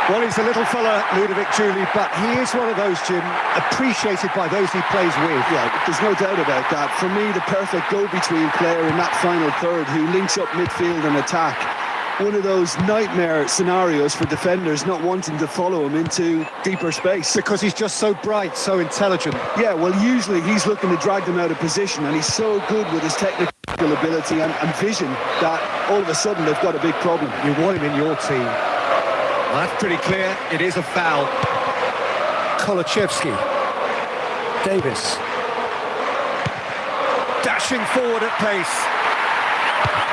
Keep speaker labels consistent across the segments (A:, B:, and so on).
A: Well, he's a little fella, Ludovic Julie, but he is one of those, Jim, appreciated by those he plays with.
B: Yeah, there's no doubt about that. For me, the perfect go-between player in that final third who links up midfield and attack. One of those nightmare scenarios for defenders not wanting to follow him into deeper space.
A: Because he's just so bright, so intelligent.
B: Yeah, well, usually he's looking to drag them out of position, and he's so good with his technical ability and vision that all of a sudden they've got a big problem.
A: You want him in your team. Well, that's pretty clear. It is a foul. Kolachevsky. Davis. Dashing forward at pace.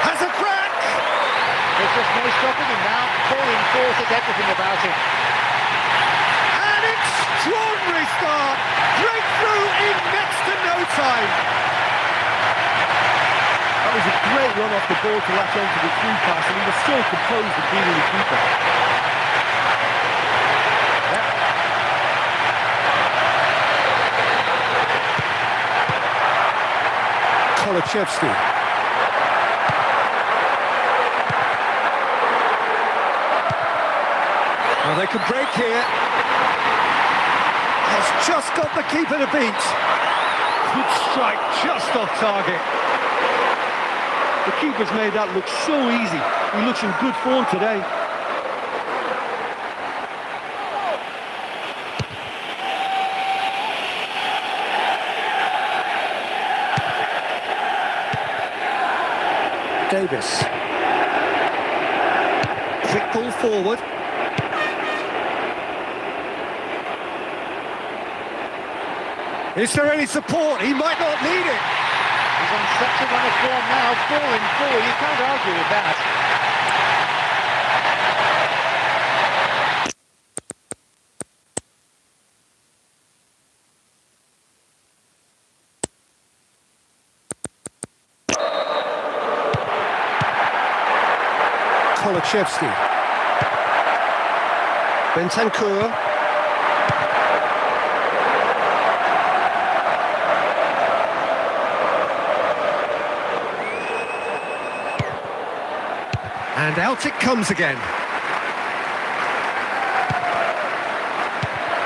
A: Has a crack!
C: There's just no stopping him now. Falling forth is everything about him.
A: An extraordinary start. Breakthrough in next to no time.
D: That was a great run off the ball to latch onto the through pass, and he was still composed and beating the keeper.
A: Kolachevsky. Well, they can break here. Has just got the keeper to beat. Good strike, just off target.
D: The keeper's made that look so easy. He looks in good form today.
A: Davis. Quick ball forward. Is there any support? He might not need it.
C: He's on such a run of form now, falling forward. You can't argue with that.
A: Kolachevsky. Bentancur. And out it comes again.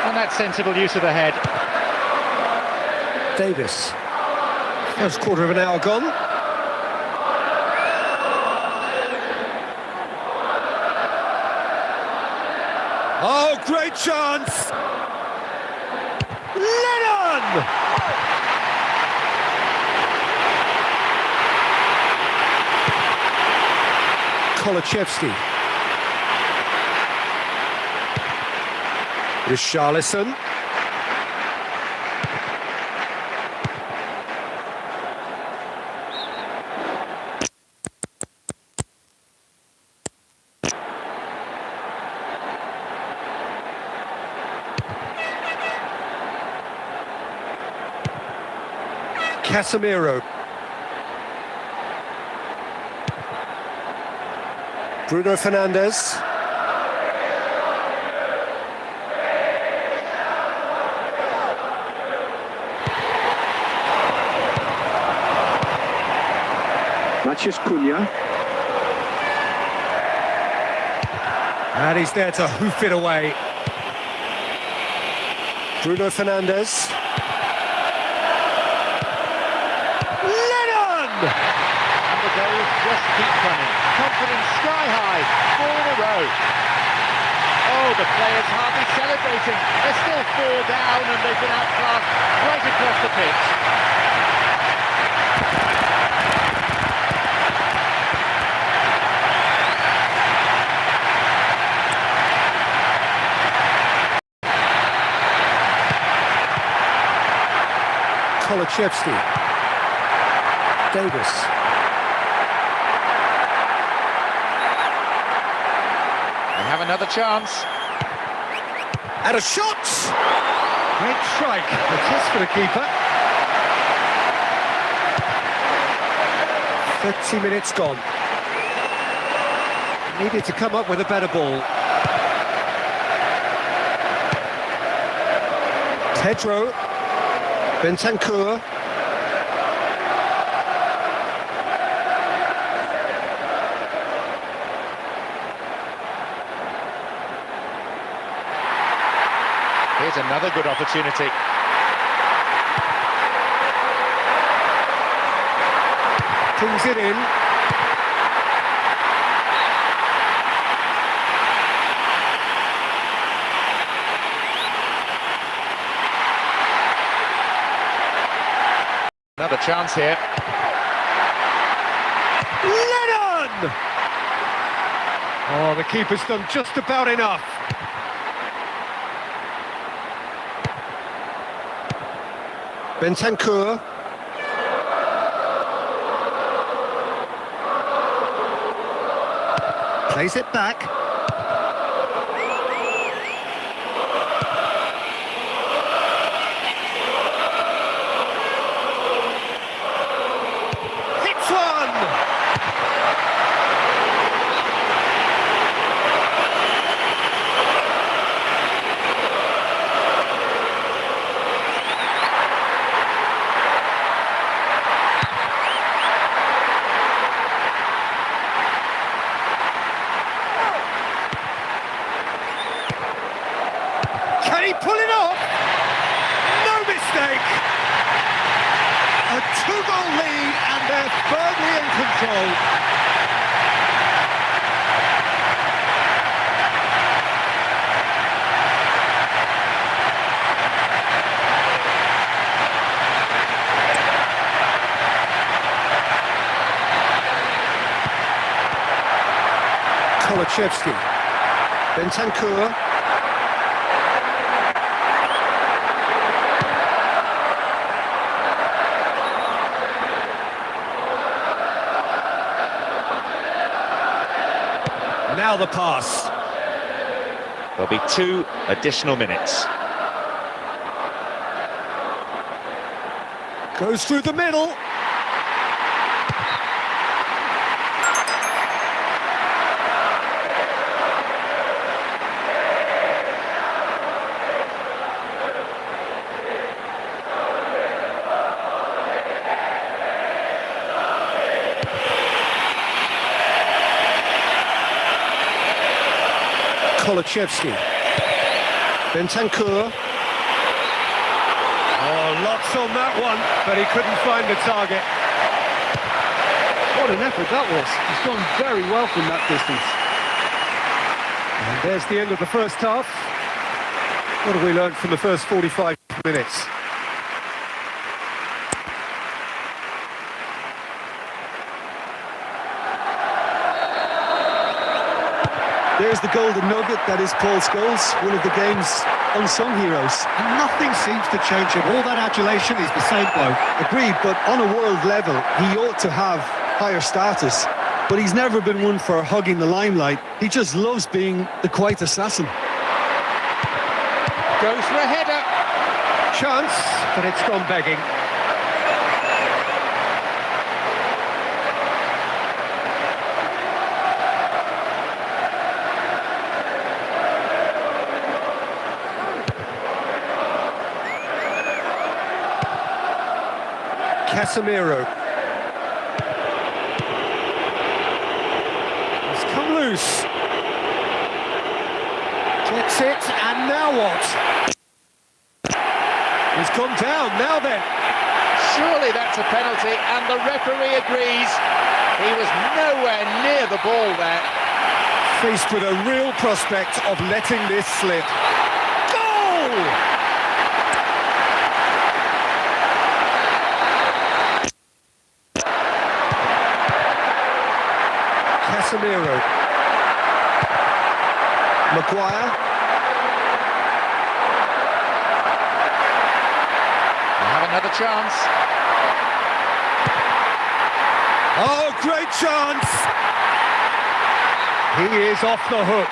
C: And that's sensible use of the head.
A: Davis. First quarter of an hour gone. Oh, great chance! Lennon! Kolachevsky. Richarlison. Casemiro. Bruno Fernandes.
B: Matheus Cunha.
A: And he's there to hoof it away. Bruno Fernandes. Lennon!
C: And the goals just keep coming. Confidence sky high, 4 in a row. Oh, the players hardly celebrating. They're still 4 down and they've been outclassed right across the pitch.
A: Kolachevsky. Davis.
C: They have another chance.
A: And a shot! Great strike. A test for the keeper. 30 minutes gone. Needed to come up with a better ball. Pedro. Bentancur.
C: Here's another good opportunity.
A: Pings it in.
C: Another chance here.
A: Lennon! Oh, the keeper's done just about enough. Bentancur. Plays it back. Hits one! Can he pull it off? No mistake! A two-goal lead and they're firmly in control. Kolachevsky. Bentancur. Now the pass.
C: There'll be 2 additional minutes.
A: Goes through the middle. Kolachevsky. Bentancur. Oh, lots on that one, but he couldn't find the target.
B: What an effort that was. He's done very well from that distance.
A: And there's the end of the first half. What have we learned from the first 45 minutes?
B: There's the golden nugget that is Paul Scholes, one of the game's unsung heroes.
A: And nothing seems to change him. All that adulation is the same bloke.
B: Agreed, but on a world level, he ought to have higher status. But he's never been one for hugging the limelight. He just loves being the quiet assassin.
C: Goes for a header.
A: Chance, but it's gone begging. Casemiro. It's come loose. Gets it, and now what? He's gone down, now then.
C: Surely that's a penalty, and the referee agrees. He was nowhere near the ball there.
A: Faced with a real prospect of letting this slip. Goal! Casemiro. Maguire.
C: Have another chance.
A: Oh, great chance! He is off the hook.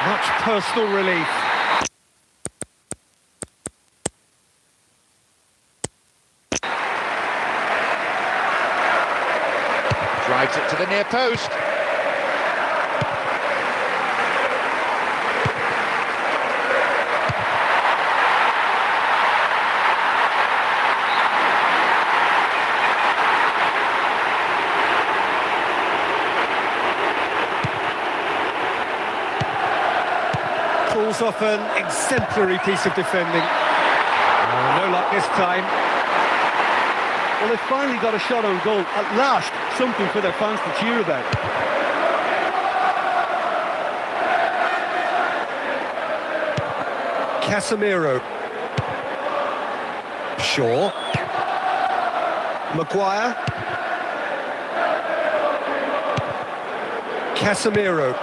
A: Much personal relief.
C: Drives it to the near post.
A: Pulls off an exemplary piece of defending. Oh, no luck this time.
D: Well, they finally got a shot on goal. At last, something for their fans to cheer about.
A: Casemiro. Shaw.
B: Maguire.
A: Casemiro.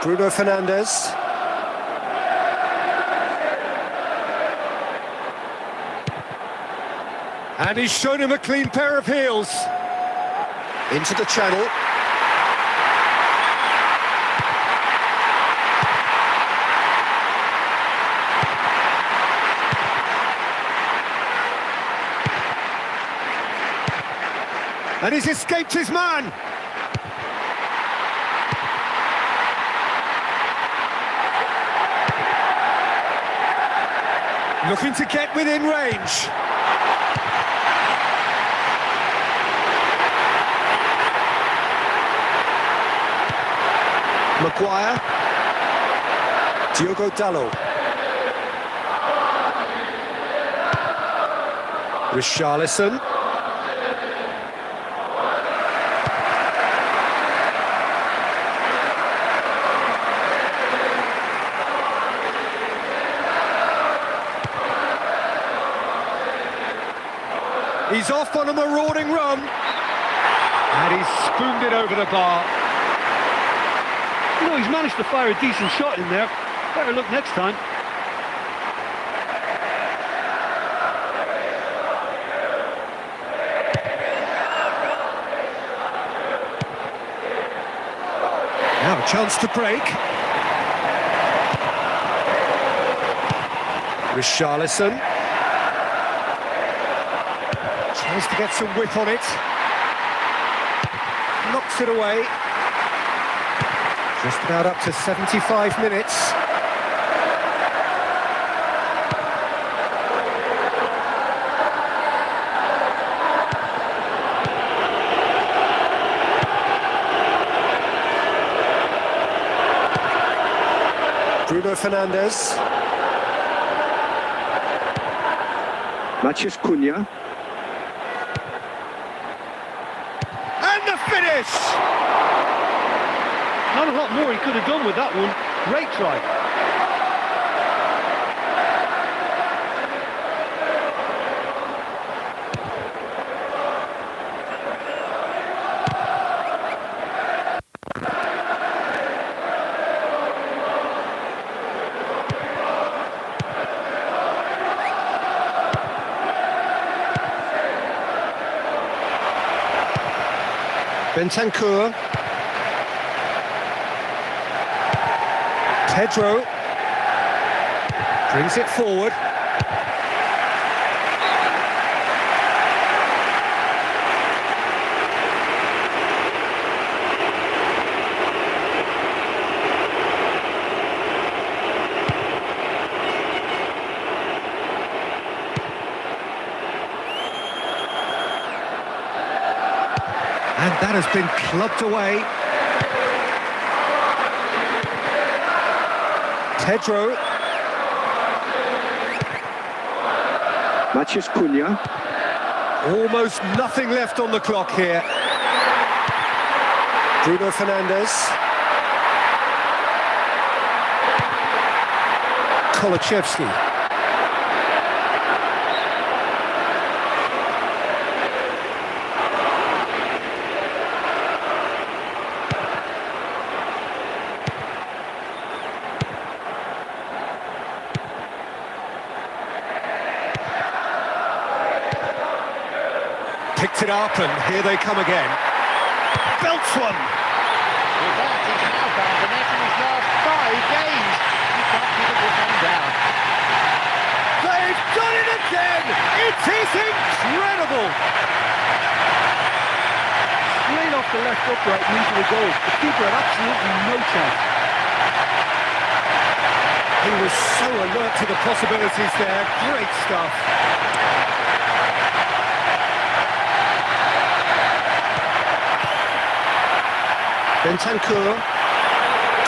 A: Bruno Fernandes. And he's shown him a clean pair of heels.
B: Into the channel.
A: And he's escaped his man. Looking to get within range.
B: Maguire.
A: Diogo Dalot. Richarlison. He's off on a marauding run. And he's spooned it over the bar.
D: You know, he's managed to fire a decent shot in there. Better look next time.
A: Now a chance to break. Richarlison. Tries to get some whip on it. Knocks it away. Just about up to 75 minutes. Bruno Fernandes.
B: Matheus Cunha.
A: And the finish!
D: Not a lot more he could have done with that one. Great try.
A: Bentancur. Pedro brings it forward. And that has been clubbed away. Pedro.
B: Matheus Cunha.
A: Almost nothing left on the clock here. Bruno Fernandes. Kolachevsky. Picked it up, and here they come again. Belts one.
C: With that, he's now found the net in his last 5 games. You can't keep it with one down.
A: They've done it again! It is incredible!
D: Straight off the left upright and into the goal. The keeper had absolutely no chance.
A: He was so alert to the possibilities there. Great stuff. Bentancur.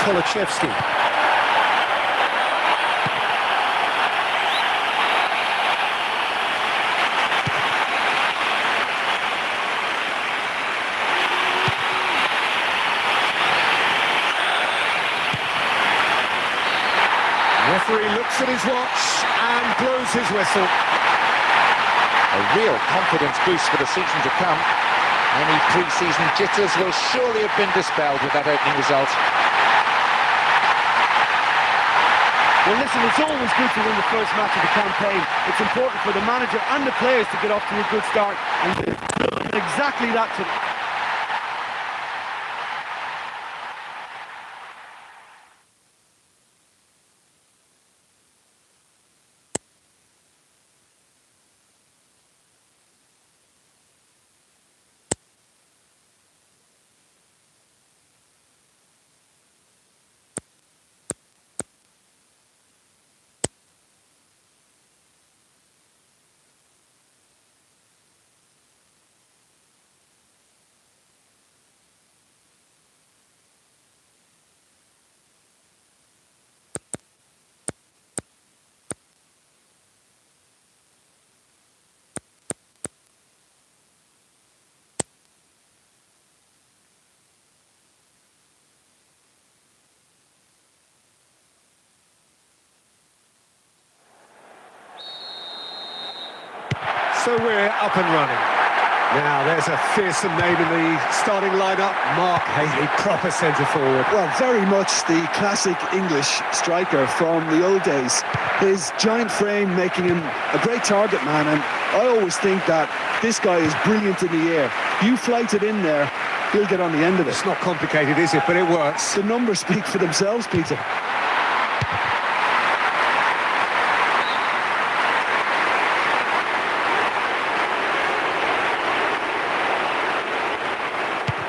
A: Kolachevsky. Referee looks at his watch and blows his whistle.
C: A real confidence boost for the season to come. Any pre-season jitters will surely have been dispelled with that opening result.
D: Well, listen, it's always good to win the first match of the campaign. It's important for the manager and the players to get off to a good start, and they've done exactly that today.
A: So we're up and running. Now, there's a fearsome name in the starting lineup, Mark Haley, proper centre forward.
B: Well, very much the classic English striker from the old days. His giant frame making him a great target man, and I always think that this guy is brilliant in the air. You flight it in there, he'll get on the end of it.
A: It's not complicated, is it? But it works.
B: The numbers speak for themselves, Peter.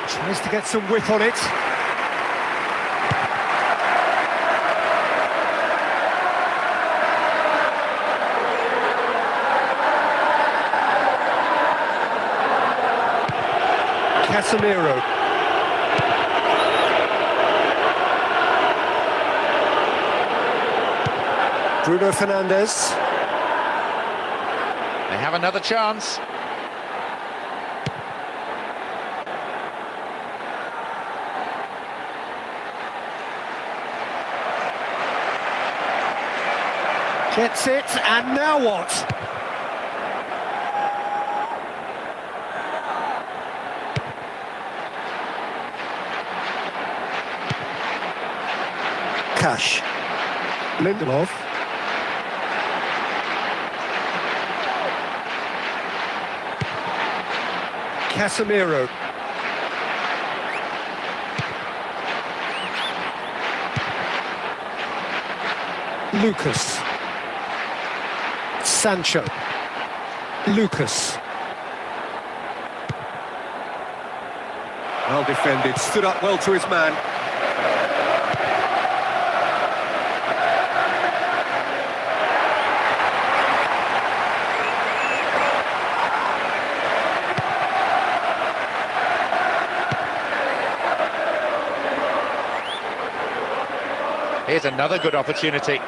A: Tries to get some whip on it. Casemiro. Bruno Fernandes.
C: They have another chance.
A: Gets it, and now what? Cash. Lindelof. Casemiro. Lucas. Sancho. Lucas. Well defended, stood up well to his man.
C: Here's another good opportunity.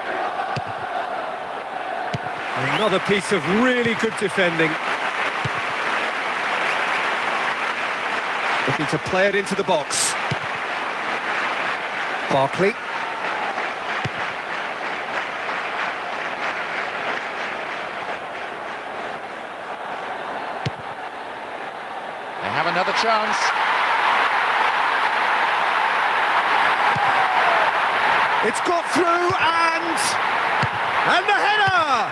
A: Another piece of really good defending. Looking to play it into the box. Barkley.
C: They have another chance.
A: It's got through and the header!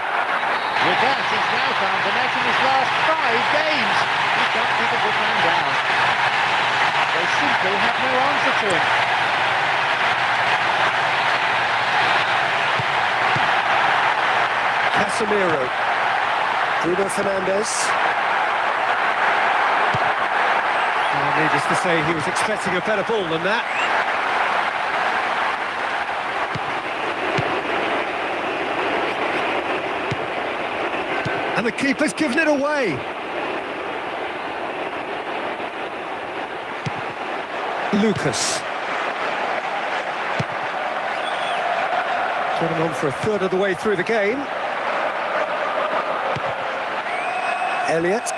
C: With that, he's now found the net in his last 5 games. He can't keep a good man down. They simply have no answer to him.
A: Casemiro. Bruno Fernandes. Needless to say, he was expecting a better ball than that. And the keeper's given it away. Lucas. Turning on for a third of the way through the game. Elliott.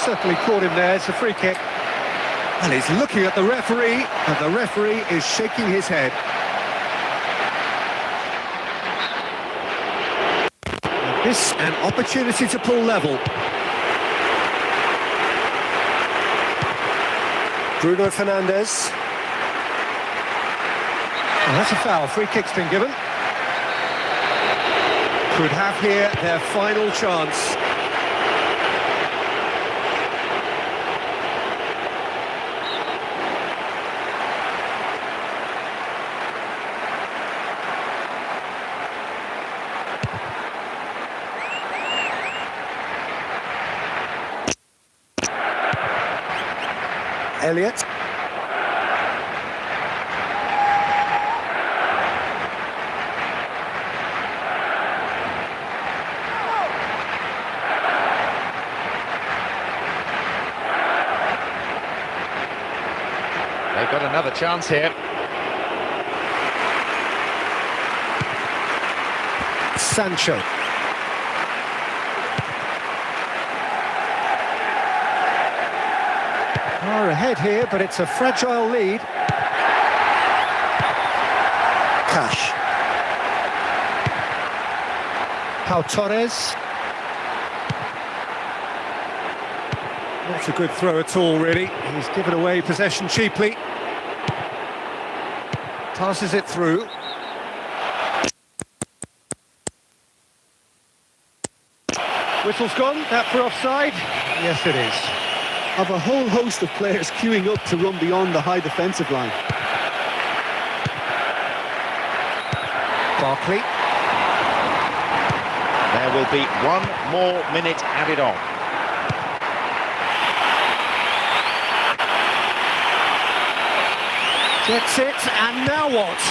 A: certainly caught him there. It's a free kick. And he's looking at the referee, and the referee is shaking his head. And this an opportunity to pull level. Bruno Fernandes. Oh, that's a foul. Free kick's been given. Could have here their final chance. Elliott.
C: They've got another chance here.
A: Sancho. Are ahead here, but it's a fragile lead. Cash. Pau Torres. Not a good throw at all, really. He's given away possession cheaply. Passes it through. Whistle's gone. That for offside? Yes, it is.
B: Of a whole host of players queuing up to run beyond the high defensive line.
A: Barkley.
C: There will be 1 more minute added on.
A: Gets it, and now what?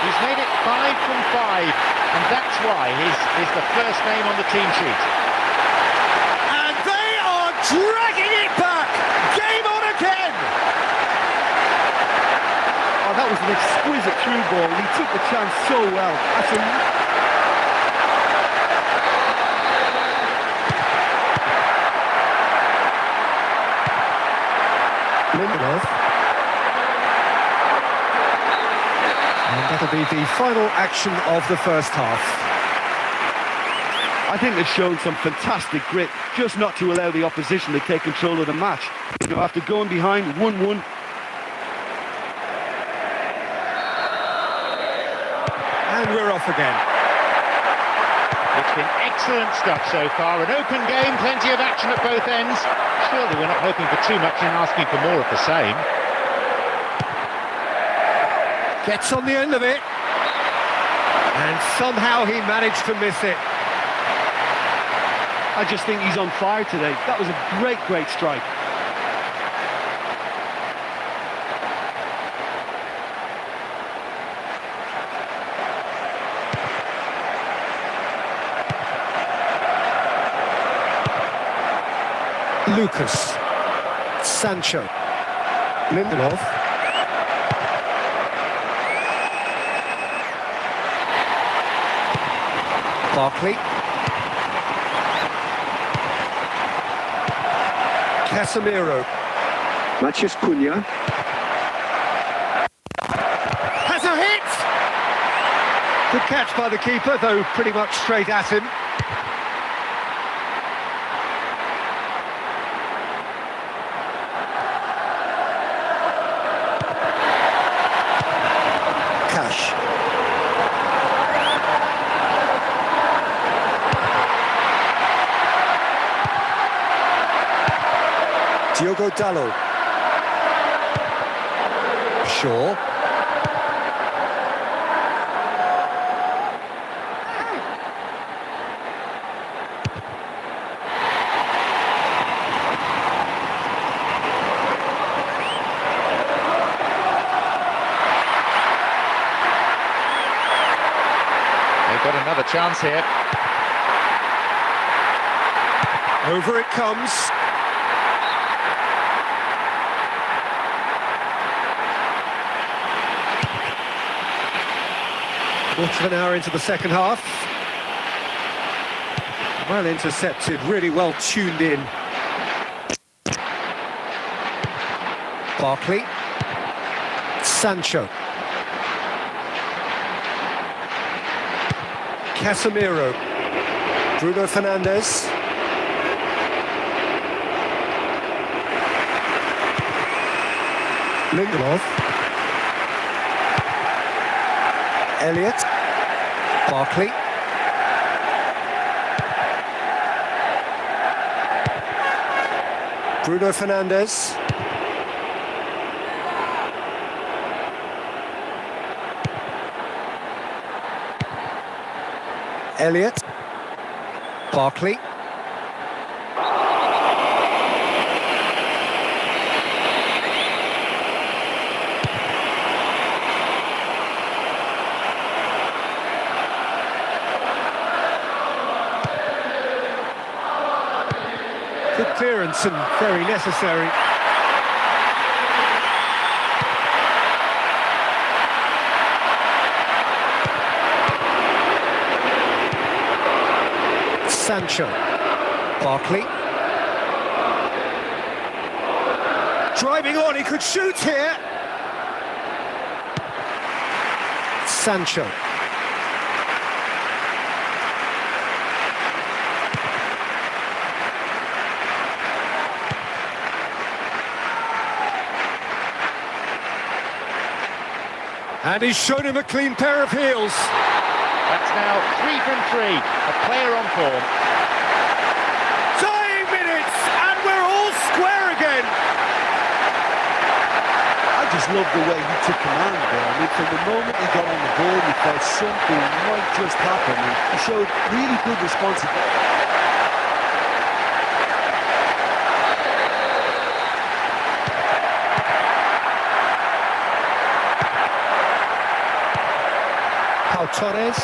C: He's made it 5 from 5, and that's why he's the first name on the team sheet.
A: And they are dragging it back! Game on again!
D: Oh, that was an exquisite through ball. He took the chance so well. That's a...
A: Lindelof. And that'll be the final action of the first half.
D: I think they've shown some fantastic grit, just not to allow the opposition to take control of the match. You know, after going behind 1-1.
A: And we're off again.
C: It's been excellent stuff so far. An open game, plenty of action at both ends. Surely we're not hoping for too much and asking for more of the same.
A: Gets on the end of it. And somehow he managed to miss it.
D: I just think he's on fire today. That was a great, great strike.
A: Lucas. Sancho. Lindelof. Barkley. Casemiro.
B: Matheus Cunha.
A: Has a hit! Good catch by the keeper, though pretty much straight at him. Cash. Diogo Dalot. Shaw.
C: They've got another chance here.
A: Over it comes. Quarter of an hour into the second half. Well intercepted, really well tuned in. Barkley. Sancho. Casemiro. Bruno Fernandes. Lindelof. Elliott. Barkley. Bruno Fernandes. Elliott. Barkley. Good clearance and very necessary. Sancho. Barkley. Driving on, he could shoot here. Sancho. And he's shown him a clean pair of heels.
C: That's now 3 from 3, a player on form.
A: Dying minutes, and we're all square again.
B: I just love the way he took command there. I mean, from the moment he got on the ball, you felt something might just happen. And he showed really good responsibility.
A: Torres.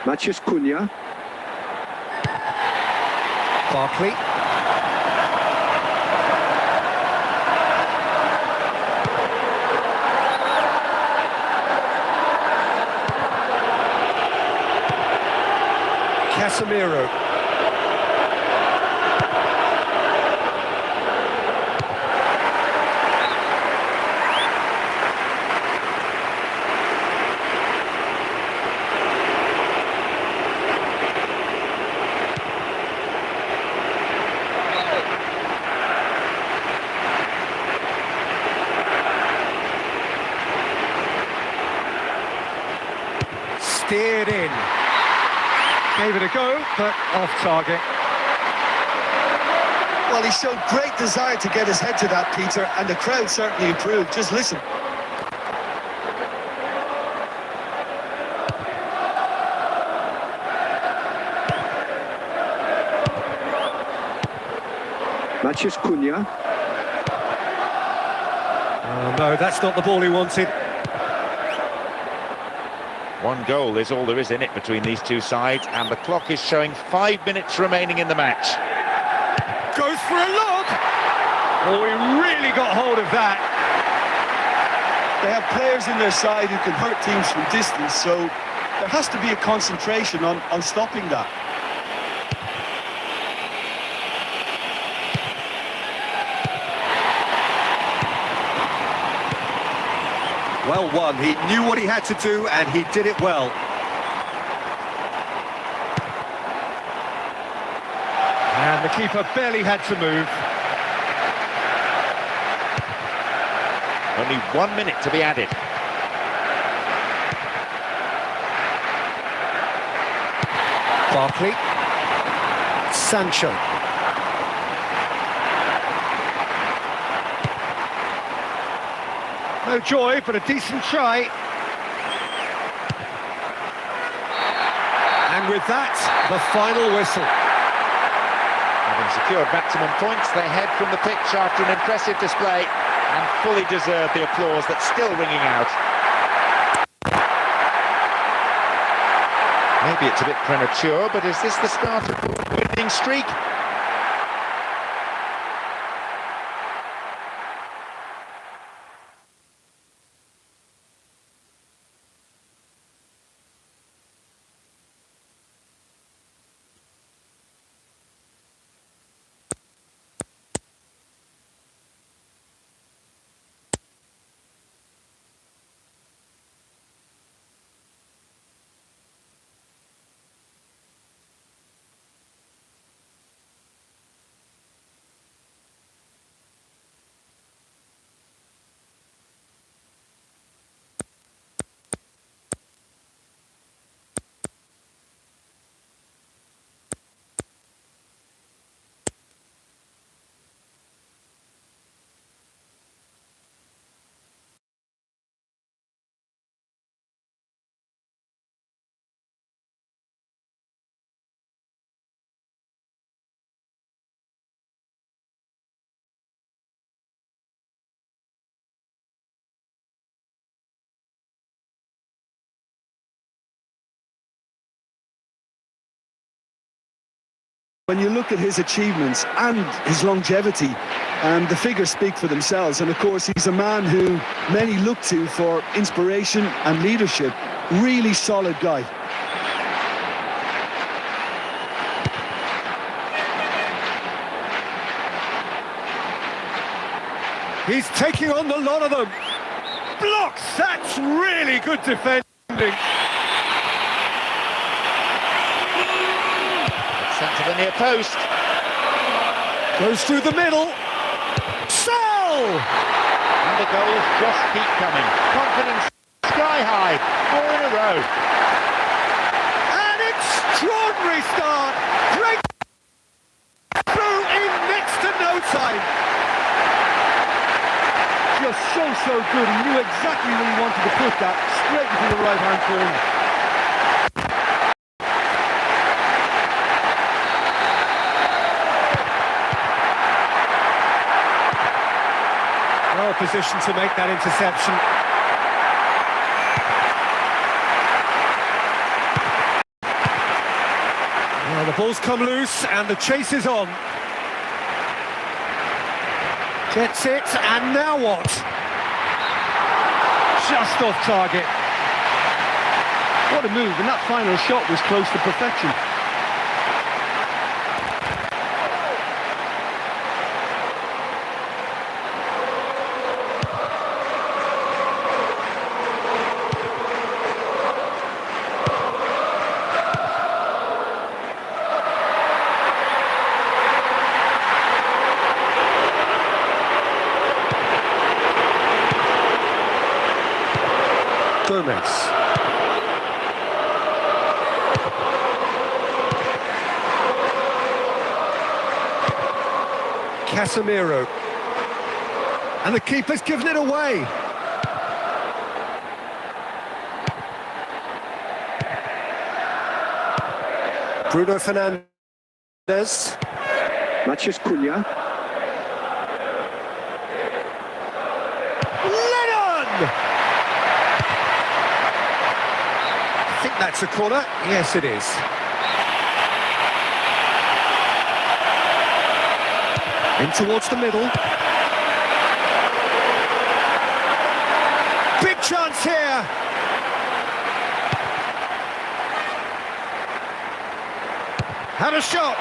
B: Matheus Cunha.
A: Barkley. Casemiro. Steered in. Gave it a go, but off target.
B: Well, he showed great desire to get his head to that, Peter, and the crowd certainly improved. Just listen. Matheus Cunha.
A: Oh, no, that's not the ball he wanted.
C: One goal is all there is in it between these two sides, and the clock is showing 5 minutes remaining in the match.
A: Goes for a look. Oh, he really got hold of that.
B: They have players in their side who can hurt teams from distance, so there has to be a concentration on stopping that.
A: Well won. He knew what he had to do, and he did it well. And the keeper barely had to move.
C: Only 1 minute to be added.
A: Barkley. Sancho. No joy, but a decent try. And with that, the final whistle.
C: Having secured maximum points, they head from the pitch after an impressive display and fully deserve the applause that's still ringing out. Maybe it's a bit premature, but is this the start of a winning streak?
B: When you look at his achievements and his longevity, the figures speak for themselves. And of course, he's a man who many look to for inspiration and leadership. Really solid guy.
A: He's taking on the lot of them. Blocks! That's really good defending.
C: Sent to the near post.
A: Goes through the middle. Sell!
C: And the goals just keep coming. Confidence sky high. 4 in a row.
A: An extraordinary start. Great through in next to no time.
D: Just so good. He knew exactly where he wanted to put that, straight into the right-hand corner.
A: Well positioned to make that interception. Well, the ball's come loose and the chase is on. Gets it, and now what? Just off target.
D: What a move, and that final shot was close to perfection.
A: Gomez. Casemiro. And the keeper's given it away. Bruno Fernandes.
B: Mathias Cunha.
A: Lennon! I think that's a corner. Yes, it is. In towards the middle. Big chance here. Had a shot.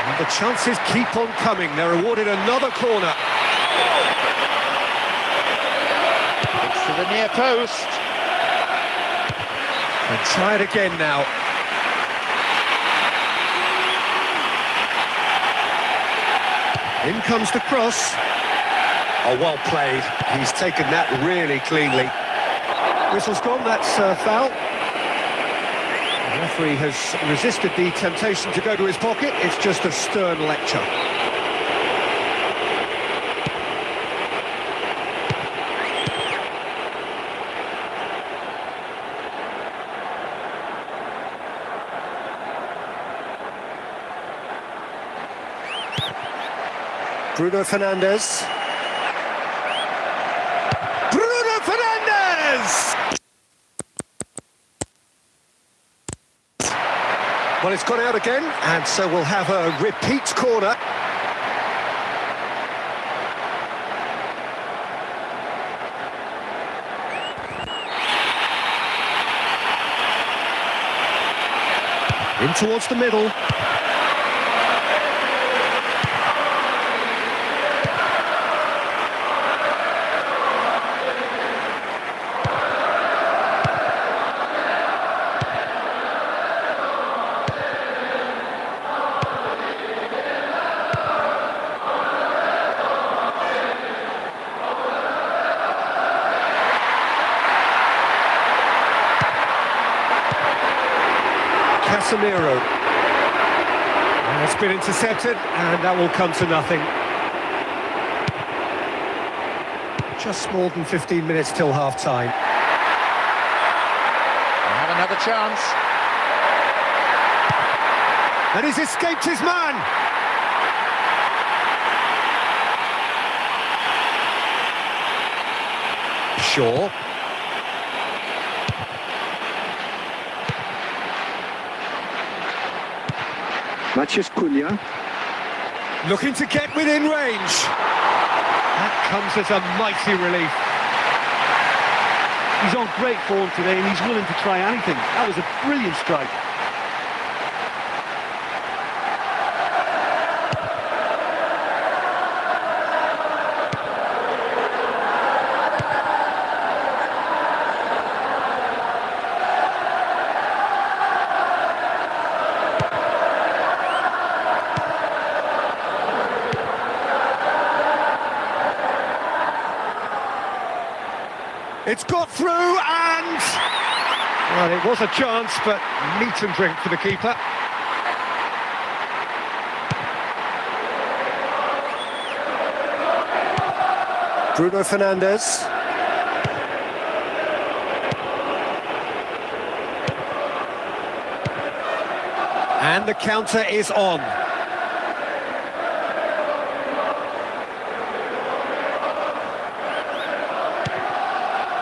A: And the chances keep on coming. They're awarded another corner.
C: It's to the near post.
A: And try it again now. In comes the cross. Oh, well played. He's taken that really cleanly. Whistle's gone, that's foul. The referee has resisted the temptation to go to his pocket. It's just a stern lecture. Bruno Fernandes. Bruno Fernandes! Well, it's gone out again, and so we'll have a repeat corner. In towards the middle. Casemiro. It's been intercepted, and that will come to nothing. Just more than 15 minutes till half-time.
C: They have another chance.
A: And he's escaped his man! Shaw.
B: Mathias Cunha.
A: Looking to get within range. That comes as a mighty relief.
D: He's on great form today and he's willing to try anything. That was a brilliant strike.
A: It's got through and... Well, it was a chance, but meat and drink for the keeper. Bruno Fernandes. And the counter is on.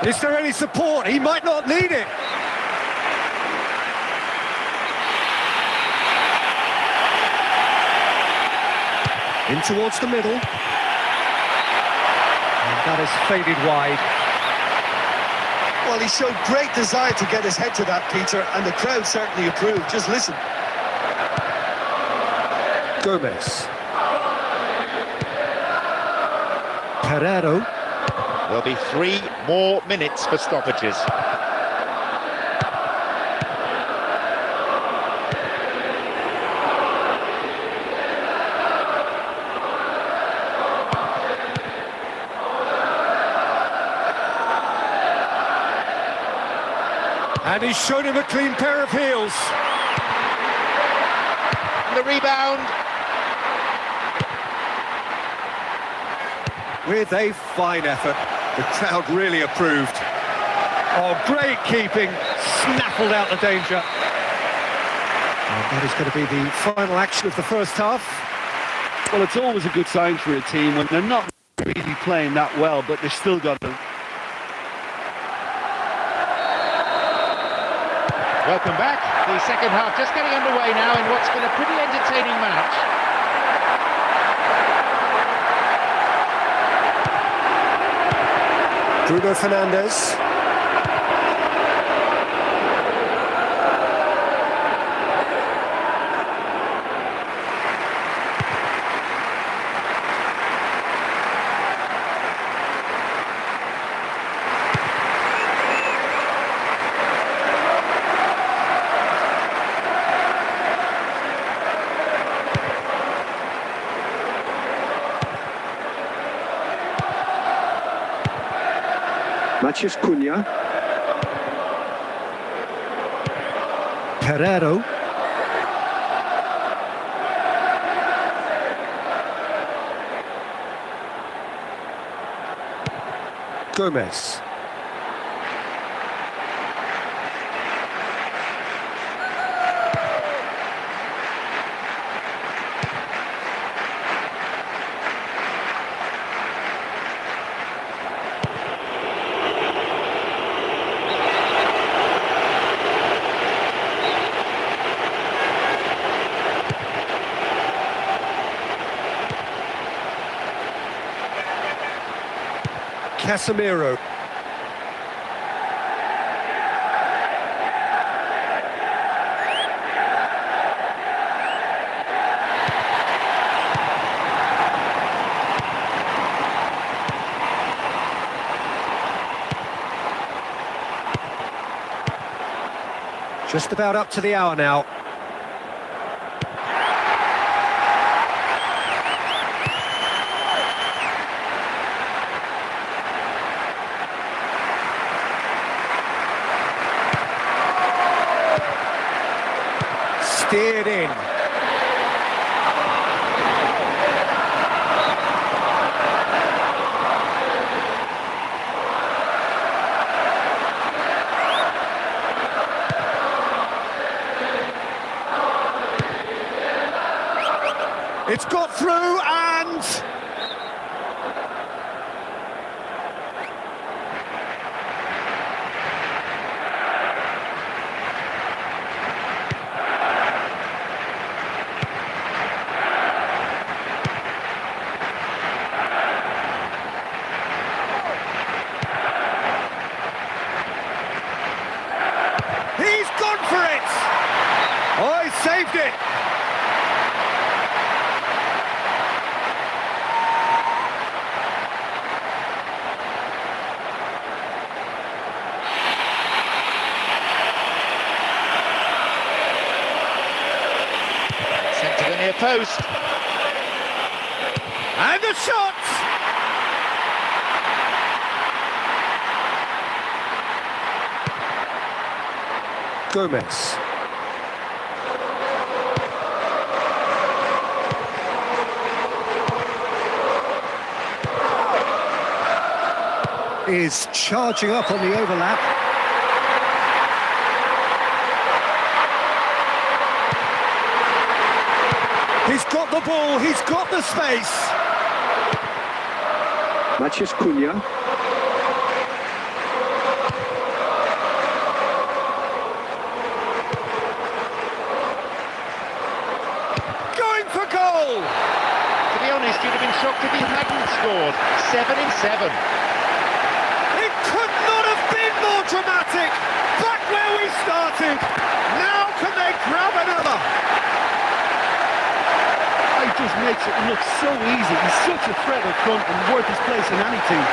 A: Is there any support? He might not need it. In towards the middle. And that has faded wide.
B: Well, he showed great desire to get his head to that, Peter, and the crowd certainly approved. Just listen.
A: Gomez. Pereiro.
C: There'll be 3 more minutes for stoppages.
A: And he's shown him a clean pair of heels.
C: The rebound.
A: With a fine effort. The crowd really approved. Oh, great keeping. Snaffled out the danger. And that is going to be the final action of the first half.
D: Well, it's always a good sign for a team when they're not really playing that well, but they've still got them.
C: Welcome back. The second half just getting underway now in what's been a pretty entertaining match.
A: Bruno Fernandes.
B: Mathias Cunha.
A: Pereiro. Gomez. Casemiro. Just about up to the hour now. Steered in. It's got through and...
C: post.
A: And the shot! Gomez. Is charging up on the overlap. He's got the ball, he's got the space.
B: Matches Cunha.
A: Going for goal!
C: To be honest, you'd have been shocked if he hadn't scored. 7 in 7.
A: It could not have been more dramatic. Back where we started. Now can they grab another?
D: He just makes it look so easy. He's such a threat up front and worth his place in any team.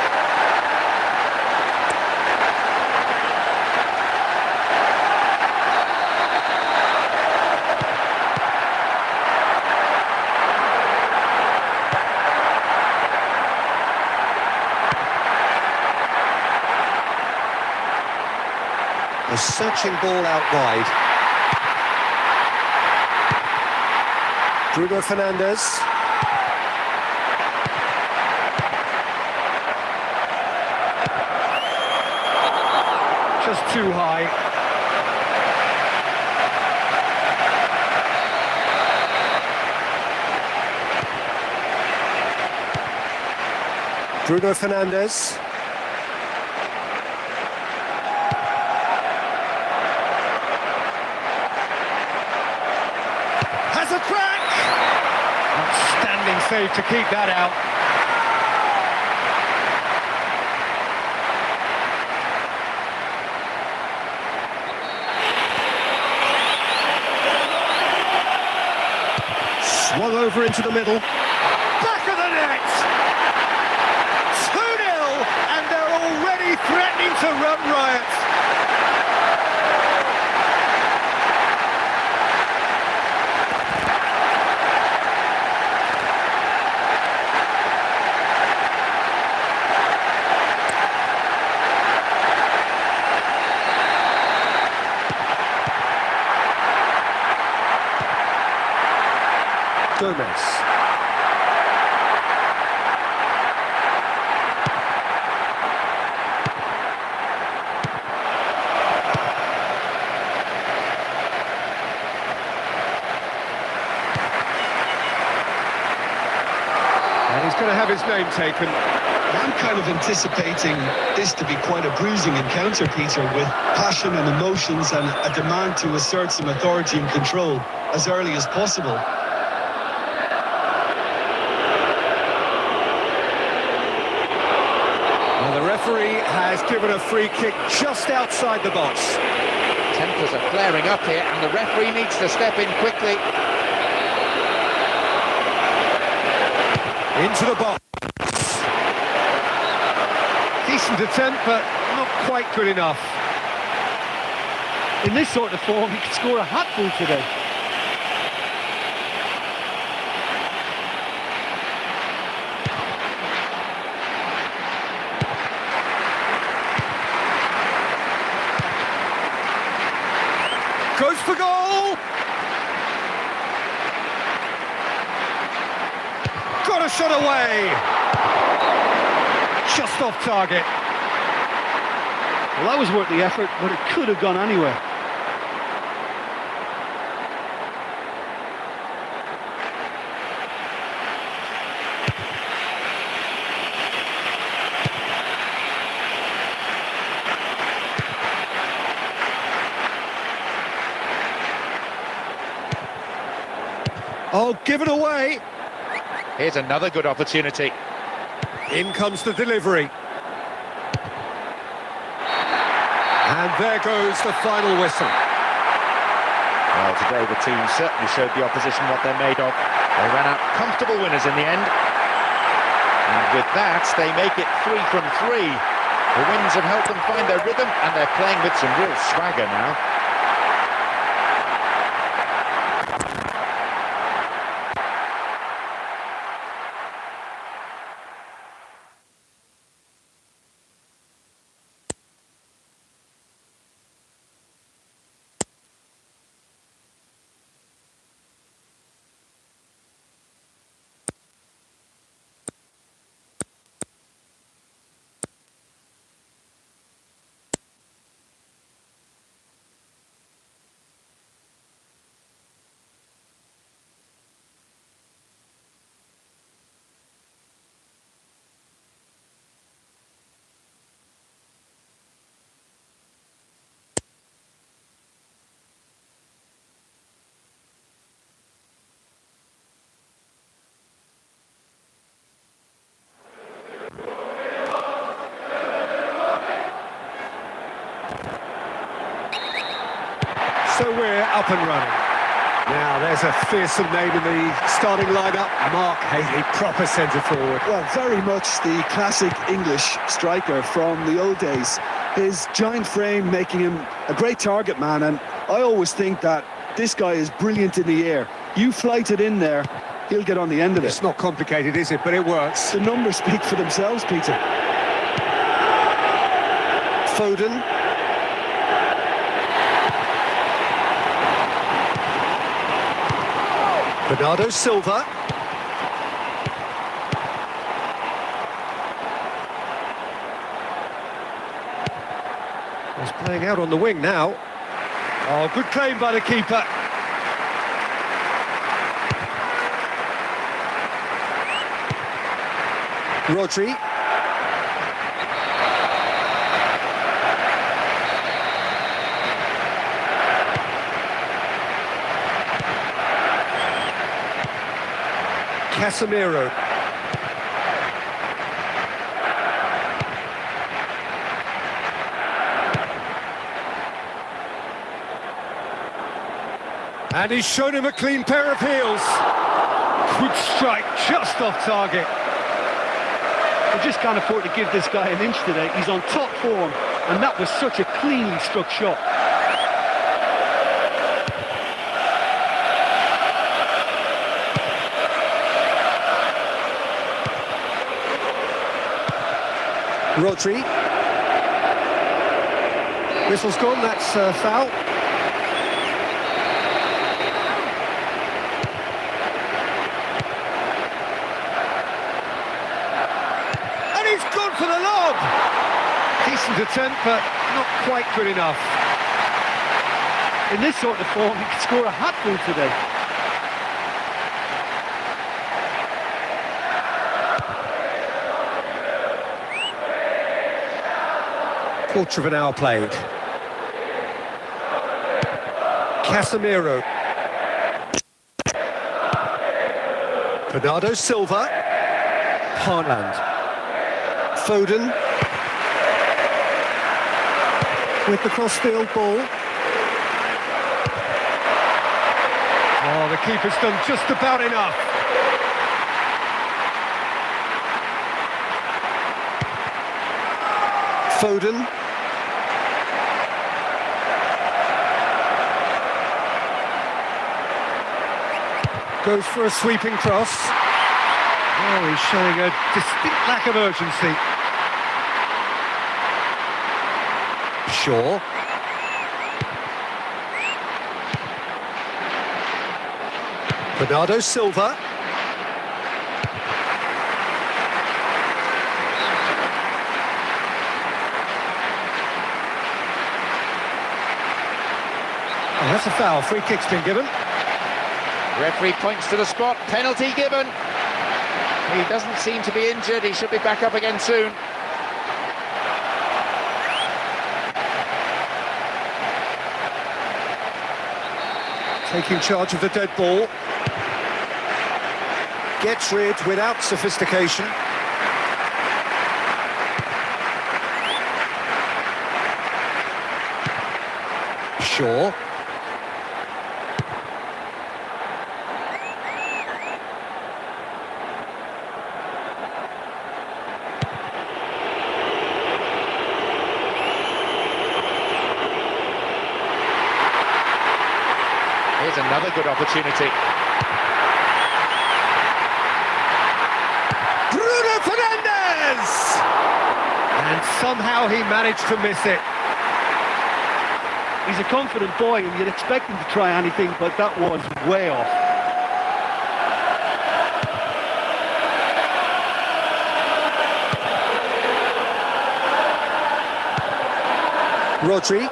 A: A searching ball out wide. Bruno Fernandes. Just too high. Bruno Fernandes. Has a crack! Outstanding save to keep that out. Swung over into the middle. Back of the net! 2-0, and they're already threatening to run riot. Gomez. And he's going to have his name taken.
B: I'm kind of anticipating this to be quite a bruising encounter, Peter, with passion and emotions and a demand to assert some authority and control as early as possible.
A: Well, the referee has given a free kick just outside the box.
C: Tempers are flaring up here, and the referee needs to step in quickly.
A: Into the box. Decent attempt, but not quite good enough.
D: In this sort of form, he could score a hatful today.
A: Goes for goal! Got a shot away! Just off target.
D: Well, that was worth the effort, but it could have gone anywhere.
A: Oh, given away.
C: Here's another good opportunity.
A: In comes the delivery. And there goes the final whistle.
C: Well, today the team certainly showed the opposition what they're made of. They ran out comfortable winners in the end. And with that, they make it 3 from 3. The wins have helped them find their rhythm, and they're playing with some real swagger now.
A: So we're up and running. Now, there's a fearsome name in the starting lineup. Mark Haley, proper centre forward.
B: Well, very much the classic English striker from the old days. His giant frame making him a great target man, and I always think that this guy is brilliant in the air. You flight it in there, he'll get on the end of it.
A: It's not complicated, is it? But it works.
B: The numbers speak for themselves, Peter.
A: Foden. Bernardo Silva. He's playing out on the wing now. Oh, good claim by the keeper. Rodri. Casemiro. And he's shown him a clean pair of heels. Good strike, just off target.
D: They just can't afford to give this guy an inch today. He's on top form, and that was such a cleanly struck shot.
A: Rodri. Whistle's gone, that's foul. And he's gone for the lob! Decent attempt, but not quite good enough.
D: In this sort of form, he could score a hatful today.
A: Quarter of an hour played. Casemiro. Bernardo Silva. Haaland. Foden. With the cross-field ball. Oh, the keeper's done just about enough. Foden. Goes for a sweeping cross. Oh, he's showing a distinct lack of urgency. Shaw. Bernardo Silva. Oh, that's a foul. Free kick's been given.
C: Referee points to the spot, penalty given. He doesn't seem to be injured, he should be back up again soon.
A: Taking charge of the dead ball. Gets rid without sophistication. Shaw.
C: Here's another good opportunity.
A: Bruno Fernandes! And somehow he managed to miss it.
D: He's a confident boy, and you'd expect him to try anything, but that was way off.
A: Rodri.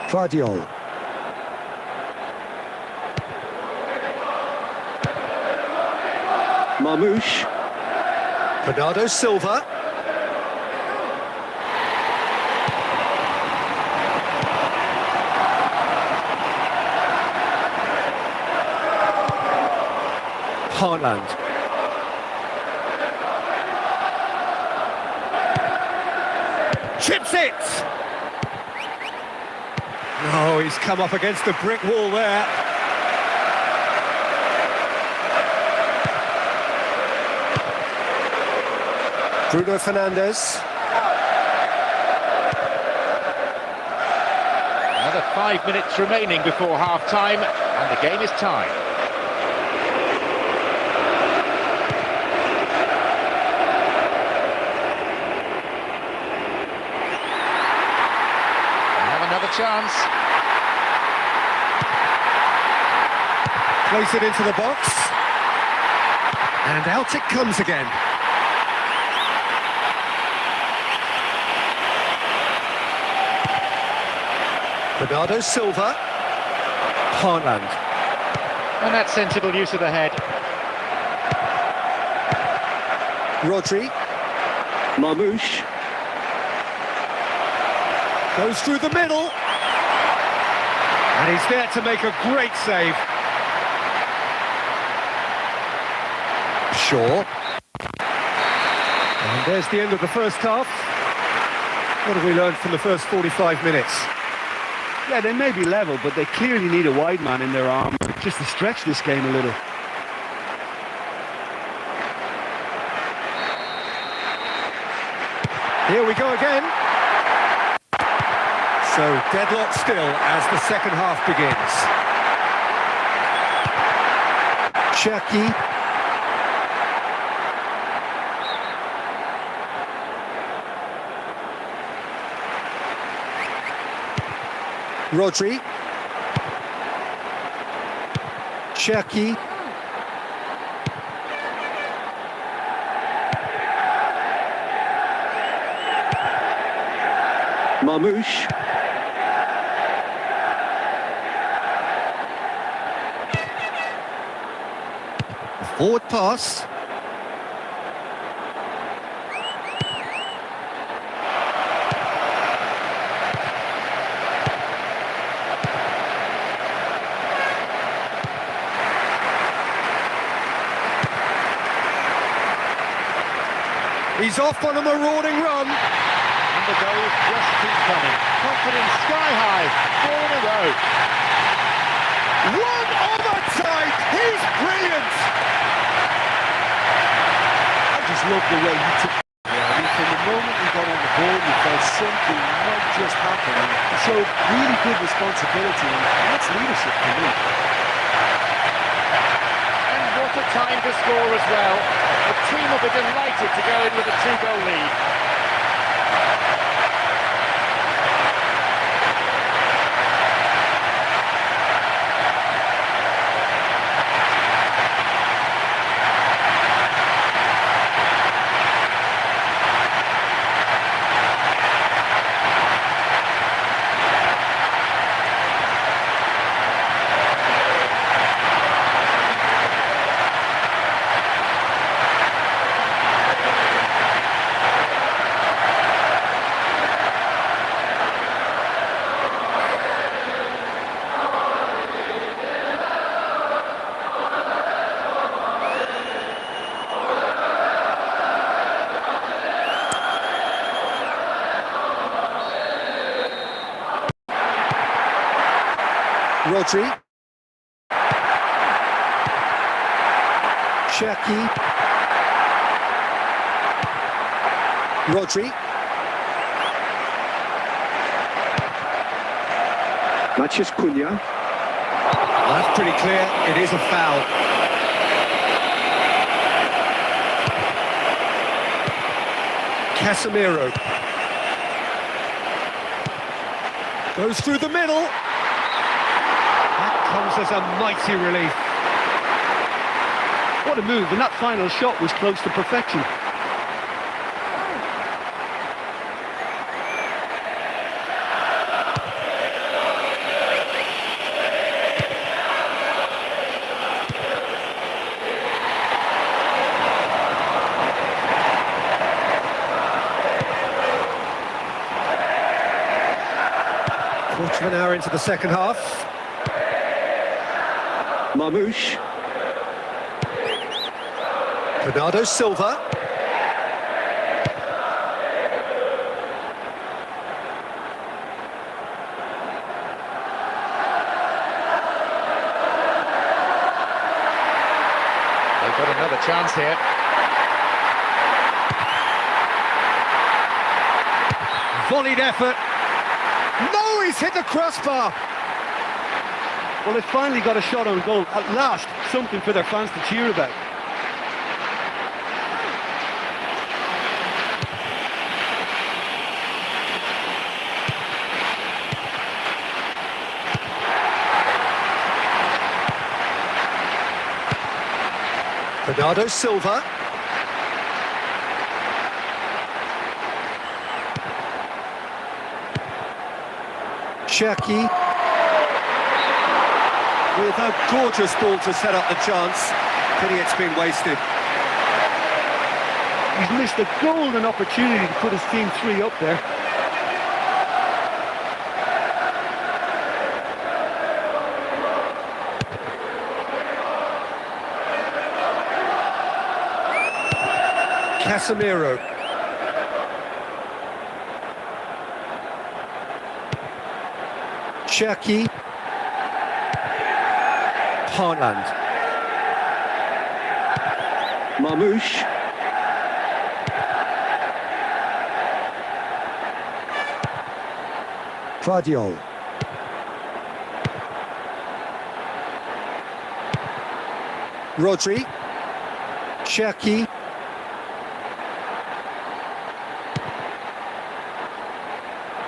A: Guardiola. Marmoush. Bernardo Silva. Haaland. Chips it! No, he's come up against the brick wall there. Bruno Fernandes.
C: Another 5 minutes remaining before half-time, and the game is tied. We have another chance.
A: Place it into the box. And out it comes again. Bernardo Silva. Haaland.
C: And that's sensible use of the head.
A: Rodri.
B: Mamouche.
A: Goes through the middle. And he's there to make a great save. Shaw. And there's the end of the first half. What have we learned from the first 45 minutes?
D: Yeah, they may be level, but they clearly need a wide man in their armour just to stretch this game a little.
A: Here we go again. So deadlock still as the second half begins. Cherki. Rodri. Cherki.
B: Mamouche.
A: Forward pass. He's off on a marauding run.
C: And the goals just keep coming. Confidence sky high, 4 in a row.
A: One other time. He's brilliant.
B: I just love the way he took. Yeah, I mean, from the moment he got on the board, he felt something might just happen. He showed really good responsibility, and that's leadership for me.
C: And what a time to score as well. The team will be delighted to go in with a 2-goal lead.
A: Rodri. Cherki. Rodri.
B: Mathias Cunha.
A: That's pretty clear. It is a foul. Casemiro. Goes through the middle. That comes as a mighty relief.
D: What a move, and that final shot was close to perfection.
A: Quarter of an hour into the second half.
B: Mamouche.
A: Bernardo Silva.
C: They've got another chance here.
A: Volleyed effort. No, he's hit the crossbar.
D: Well, they finally got a shot on goal. At last, something for their fans to cheer about.
A: Bernardo Silva. Cherki. With a gorgeous ball to set up the chance. Pity it's been wasted.
D: He's missed a golden opportunity to put his team 3 up there.
A: Casemiro. Cherki. Haaland. Marmoush. Vardiol. Rodri. Cherki.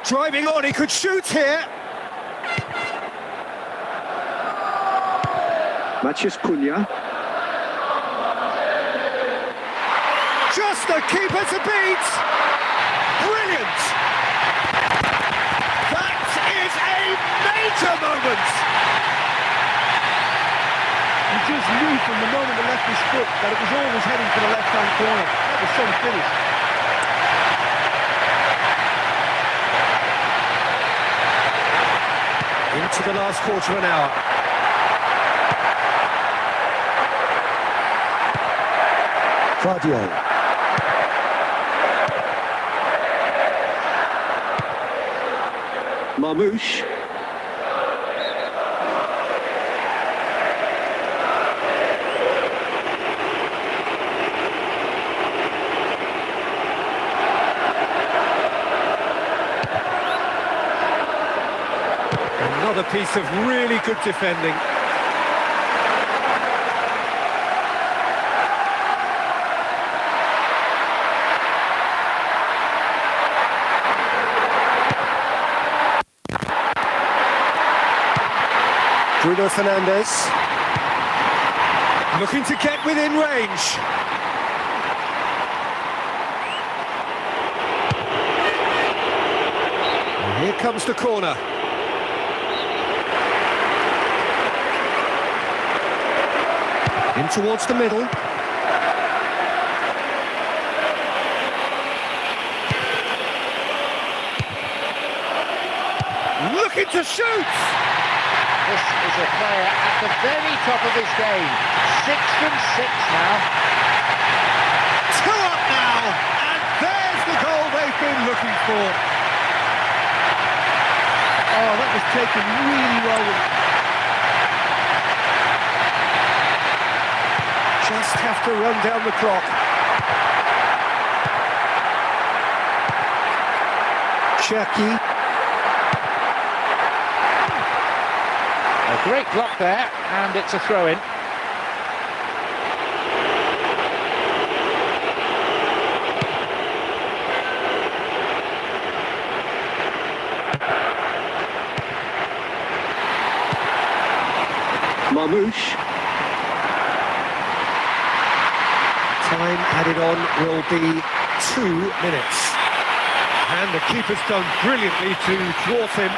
A: Driving on, he could shoot here.
B: Mathias Cunha.
A: Just the keeper to beat. Brilliant. That is a major moment.
D: He just knew from the moment he left his foot that it was always heading for the left-hand corner. That was some finish.
A: Into the last quarter of an hour. Vardiol. Marmoush. Another piece of really good defending. Bruno Fernandes. Looking to get within range. And here comes the corner. In towards the middle. Looking to shoot!
C: This is a player at the very top of his game. 6 from 6 now.
A: 2 up now, and there's the goal they've been looking for.
D: Oh, that was taken really well.
A: Just have to run down the clock. Cherki.
C: A great block there, and it's a throw-in.
B: Marmoush.
A: Time added on will be 2 minutes. And the keeper's done brilliantly to thwart him.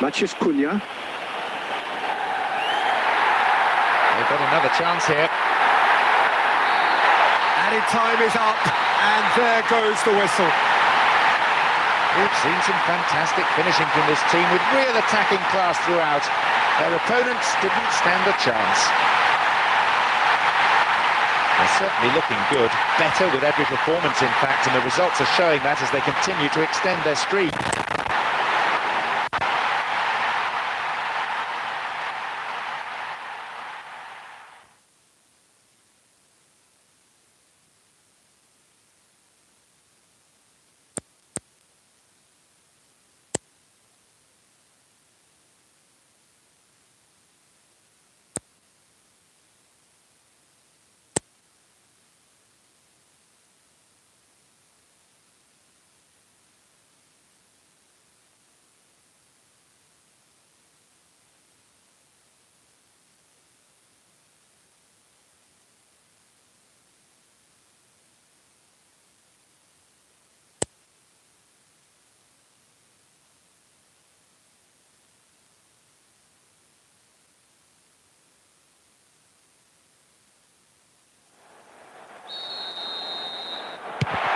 B: Mathias Cunha.
C: They've got another chance here.
A: Added time is up, and there goes the whistle.
C: We've seen some fantastic finishing from this team with real attacking class throughout. Their opponents didn't stand a chance. They're certainly looking good, better with every performance in fact, and the results are showing that as they continue to extend their streak.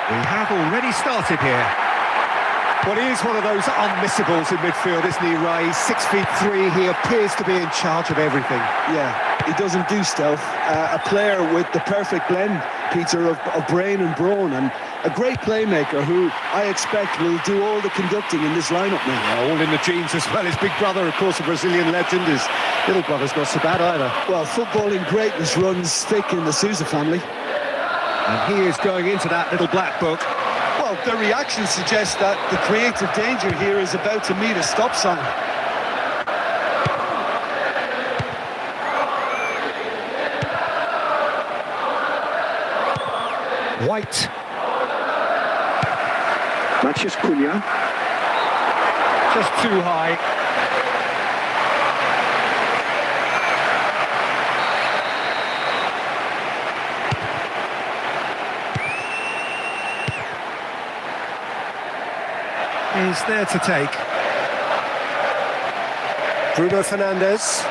A: We have already started here. Well, he is one of those unmissables in midfield, isn't he, Ray? 6'3", he appears to be in charge of everything.
B: Yeah, he doesn't do stealth. A player with the perfect blend, Peter, of brain and brawn, and a great playmaker who I expect will do all the conducting in this lineup now.
A: Yeah, all in the genes as well. His big brother, of course, a Brazilian legend. His little brother's not so bad either.
B: Well, footballing greatness runs thick in the Sousa family.
A: And he is going into that little black book.
B: Well, the reaction suggests that the creative danger here is about to meet a stop sign.
A: White.
B: Matches Cunha.
A: Just too high. He's there to take. Bruno Fernandes.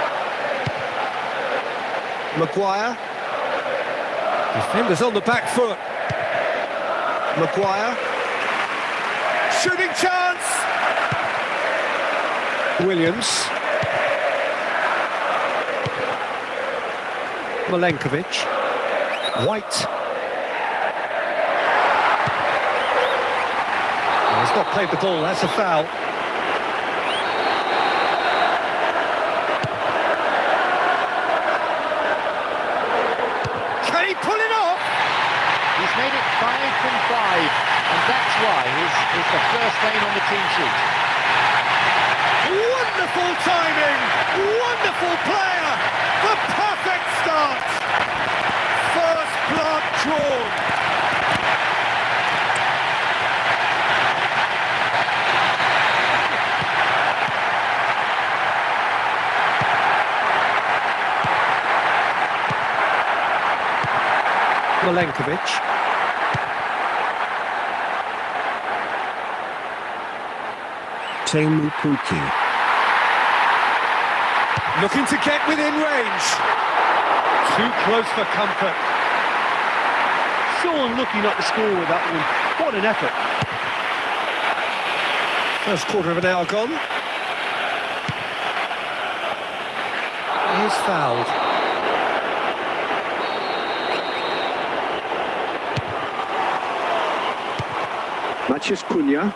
A: Maguire. Defenders on the back foot. Maguire. Shooting chance! Williams. Milenkovic. White. He's not played the ball, that's a foul. Can he pull it off?
C: He's made it 5 from 5, and that's why he's the first name on the team sheet.
A: Wonderful timing! Wonderful player! The perfect start! First blood drawn! Milenkovic.
B: Teemu Pukki.
A: Looking to get within range. Too close for comfort.
D: So unlucky not to score with that one. What an effort.
A: First quarter of an hour gone. He's fouled.
B: Matches Cunha.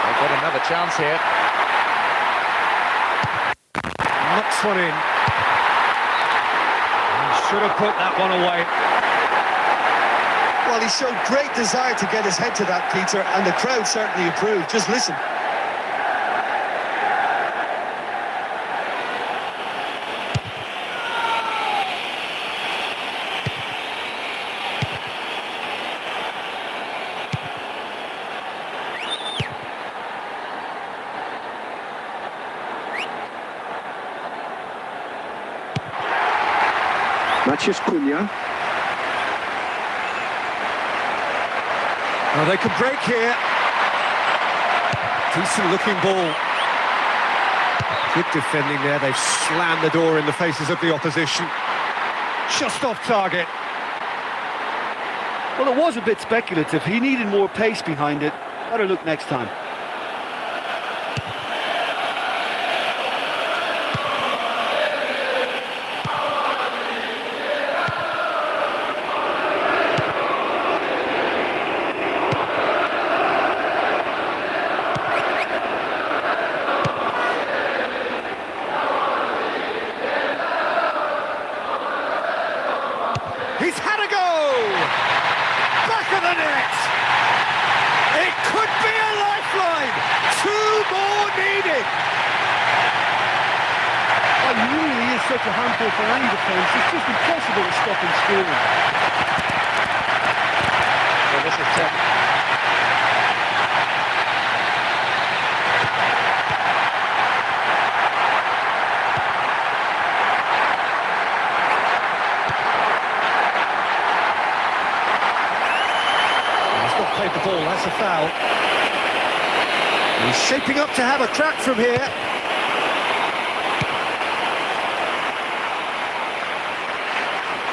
C: They've got another chance here.
A: Knocks one in. He should have put that one away.
B: Well, he showed great desire to get his head to that, Peter, and the crowd certainly approved. Just listen. Matches Cunha.
A: Well, they could break here. Decent looking ball. Good defending there. They've slammed the door in the faces of the opposition. Just off target.
D: Well, it was a bit speculative. He needed more pace behind it. Better look next time.
A: He's had a go! Back of the net! It could be a lifeline! 2 more needed!
D: Well, he really is such a handful for any defence. It's just impossible to stop him scoring.
C: Well, this is tough.
A: Played the ball, that's a foul. He's shaping up to have a crack from here.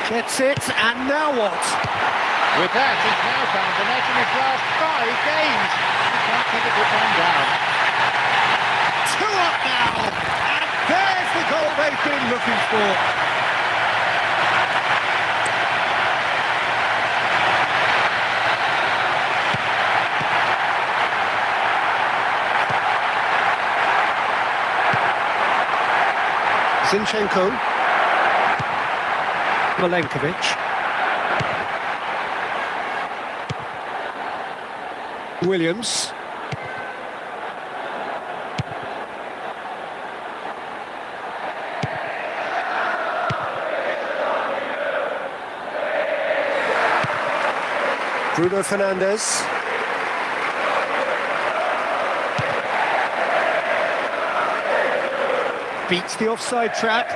A: Gets it, and now what?
C: With that, he's now found the net in his last 5 games. He can't keep a good one down.
A: 2 up now, and there's the goal they've been looking for. Zinchenko, Milenkovic, Williams, Bruno Fernandes. Beats the offside trap.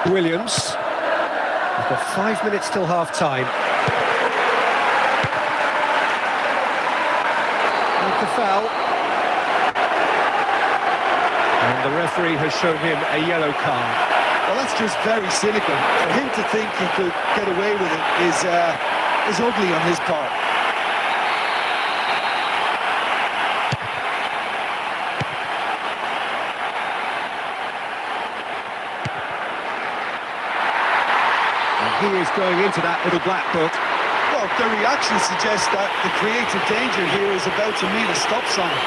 A: Williams. We've got 5 minutes till half-time. With the foul. And the referee has shown him a yellow card.
B: Well, that's just very cynical. For him to think he could get away with it is ugly on his part.
A: And he is going into that little black book.
B: Well, the reaction suggests that the creative danger here is about to meet a stop sign.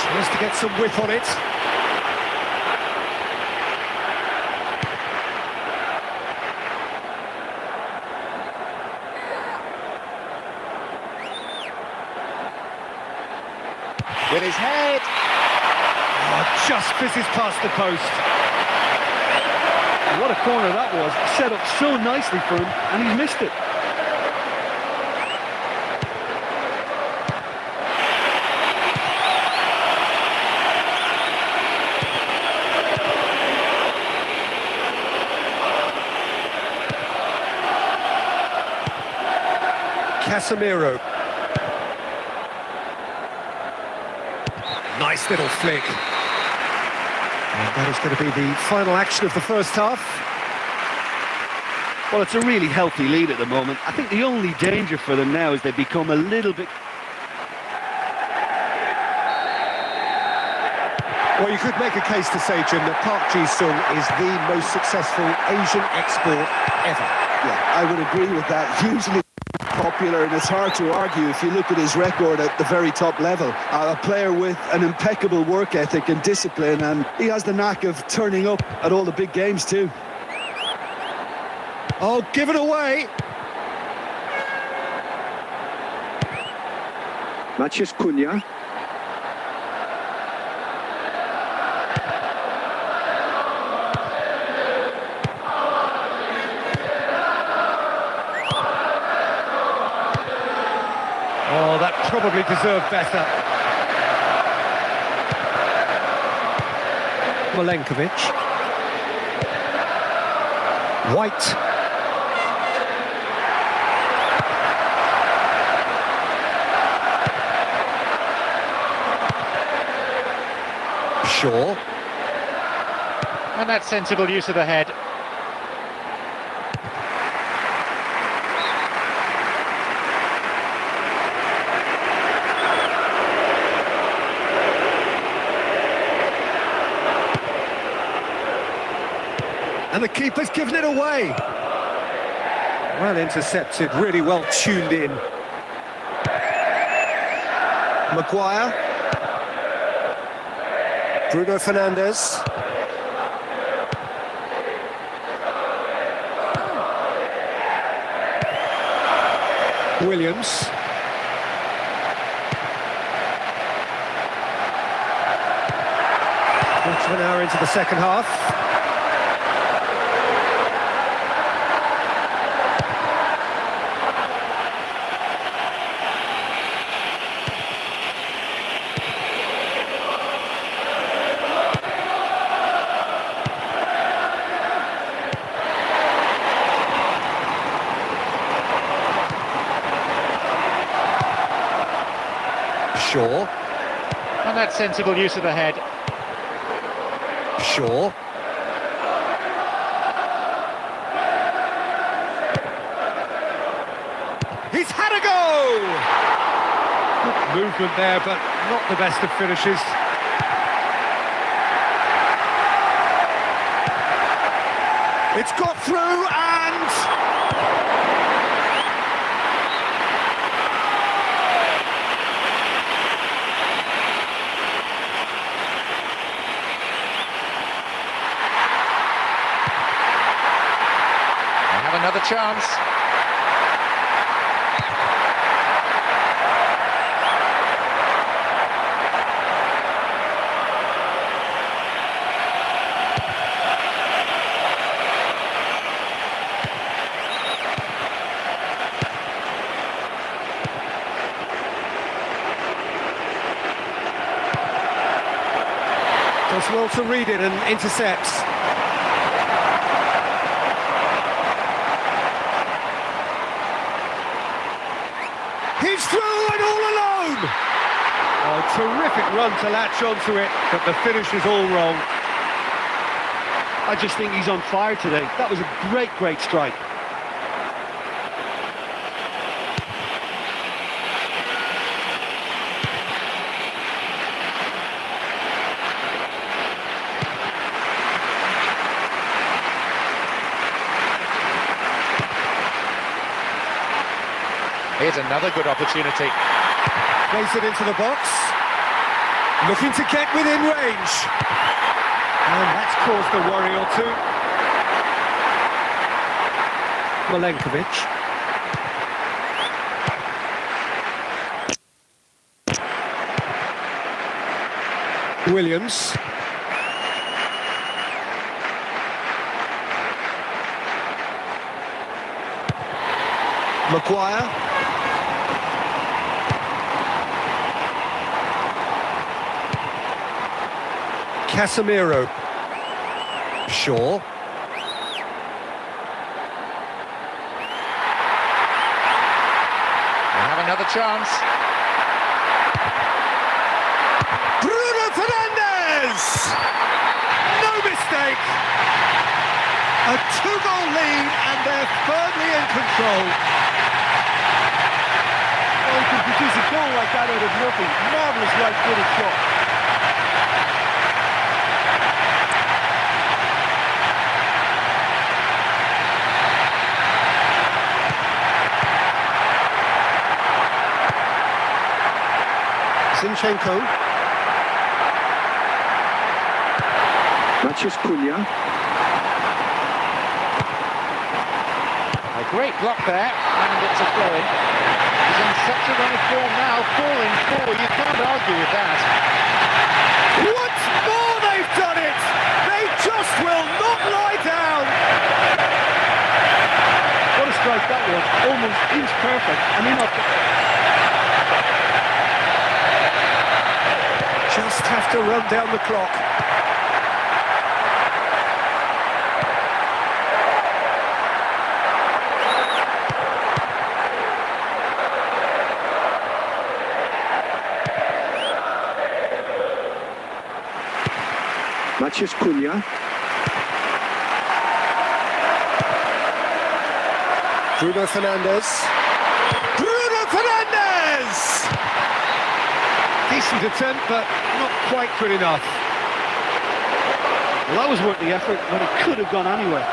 A: Tries to get some whip on it.
C: With his head.
A: Oh, just fizzes past the post.
D: What a corner that was. Set up so nicely for him, and he missed it.
A: Casemiro. Nice little flick. And that is going to be the final action of the first half.
D: Well, it's a really healthy lead at the moment. I think the only danger for them now is they become a little bit...
A: Well, you could make a case to say, Jim, that Park Ji-sung is the most successful Asian export ever.
B: Yeah, I would agree with that. Hugely popular, and it's hard to argue if you look at his record at the very top level. A player with an impeccable work ethic and discipline, and he has the knack of turning up at all the big games too.
A: Oh, give it away!
B: Matheus Cunha.
A: Oh, that probably deserved better. Milenkovic. White. Shaw.
C: And that's sensible use of the head.
A: And the keeper's given it away. Well intercepted, really well tuned in.
B: Maguire.
A: Bruno Fernandes. Williams. Quarter of an hour into the second half. Shaw.
C: And that's sensible use of the head.
A: Shaw. He's had a go! Good movement there, but not the best of finishes. It's got through and...
C: Another chance.
A: Does well to read it and intercepts. He's through and all alone! Oh, terrific run to latch onto it, but the finish is all wrong.
D: I just think he's on fire today. That was a great strike.
C: Here's another good opportunity.
A: Plays it into the box. Looking to get within range. And that's caused a worry or two. Milenkovic. Williams.
B: Maguire.
A: Casemiro. Shaw.
C: They have another chance.
A: Bruno Fernandes! No mistake! A two-goal lead and they're firmly in control.
D: Well, he can produce a goal like that out of nothing. Marvellous right-footed shot.
A: Zinchenko.
B: That's just Cunha.
C: A great block there, and it's a throw-in. He's in such a run of form now, 4 in 4, you can't argue with that.
A: Once more they've done it! They just will not lie down!
D: What a strike that was. Almost inch perfect. I mean,
A: just to run down the clock.
B: Mathias Cunha.
A: Bruno Fernandes. Bruno Fernandes! Decent attempt, but not quite good enough.
D: Well, that was worth the effort, but it could have gone anywhere.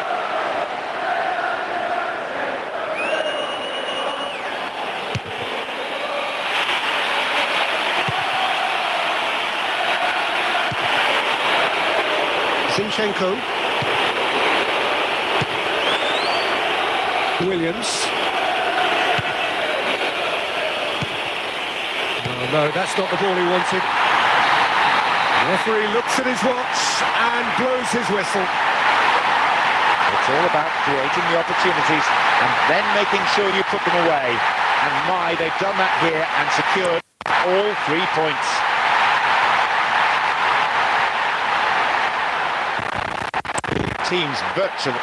A: Zinchenko. Williams. Oh, no, that's not the ball he wanted. The referee looks at his watch and blows his whistle.
C: It's all about creating the opportunities and then making sure you put them away. And they've done that here and secured all 3 points. Teams virtually.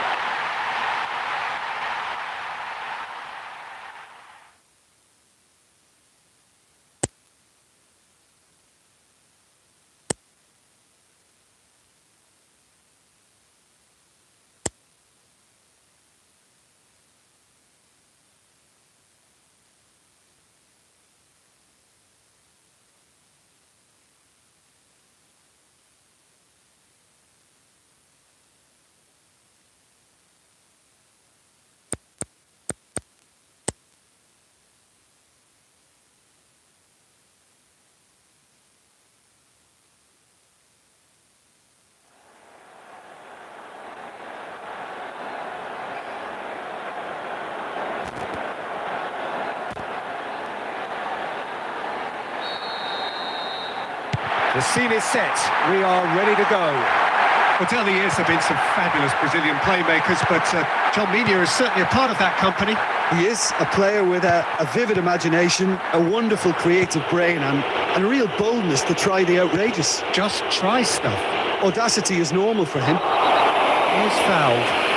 A: The scene is set. We are ready to go. Well, down the years there have been some fabulous Brazilian playmakers, but John Minha is certainly a part of that company.
B: He is a player with a vivid imagination, a wonderful creative brain, and a real boldness to try the outrageous.
A: Just try stuff.
B: Audacity is normal for him.
A: He's fouled.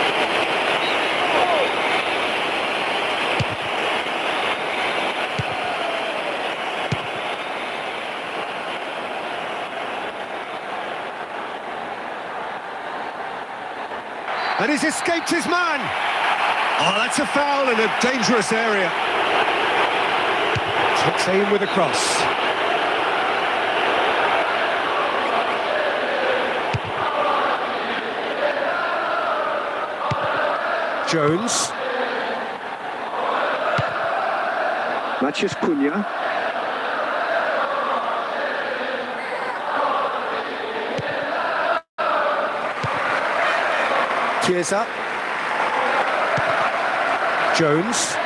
A: And he's escaped his man. Oh, that's a foul in a dangerous area. Takes aim with a cross. Jones.
B: Mathias Cunha.
A: Chiesa. Jones.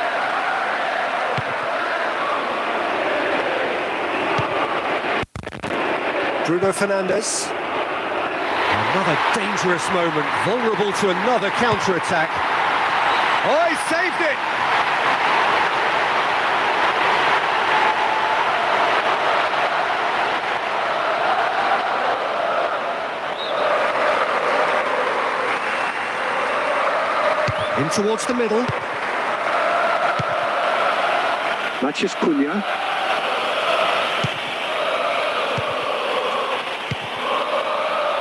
A: Bruno Fernandes. Another dangerous moment, vulnerable to another counter-attack. Oh, he saved it! In towards the middle.
B: Mathias Cunha.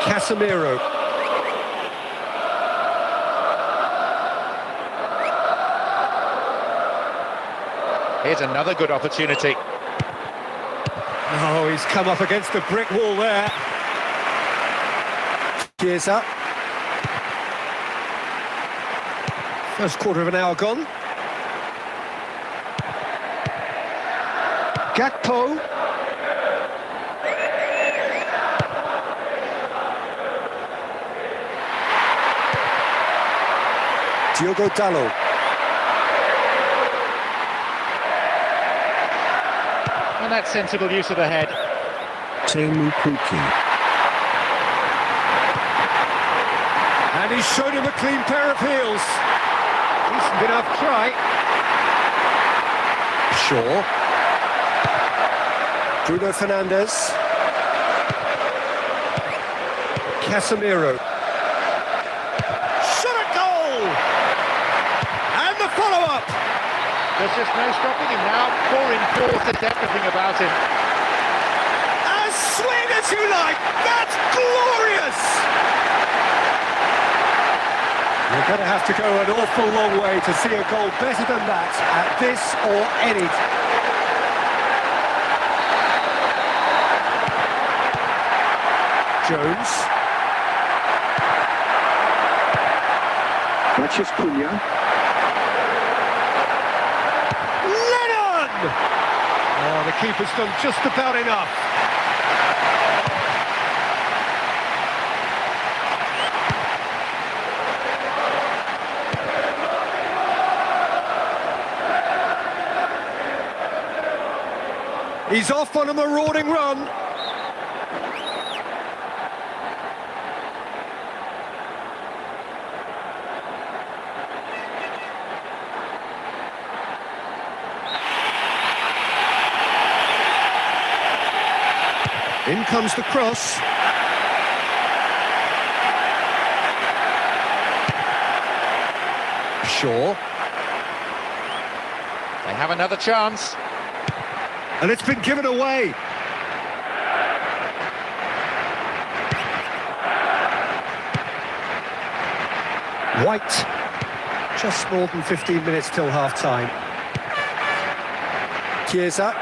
A: Casemiro.
C: Here's another good opportunity.
A: Oh, he's come up against a brick wall there. Chiesa. First quarter of an hour gone. Gakpo. Diogo Dalot.
C: And that's sensible use of the head.
B: Teemu Pukki.
A: And he's shown him a clean pair of heels. Decent enough try. Shaw. Bruno Fernandes. Casemiro. Shot at goal! And the follow-up!
C: There's just no stopping him now. 4 in 4 says everything about him.
A: As sweet as you like! That's glorious! You're going to have to go an awful long way to see a goal better than that at this or any. Jones.
B: Matches Cunha.
A: Lennon! Oh, the keeper's done just about enough. He's off on a marauding run. In comes the cross. Shaw.
C: They have another chance.
A: And it's been given away. White. Just more than 15 minutes till half-time. Chiesa.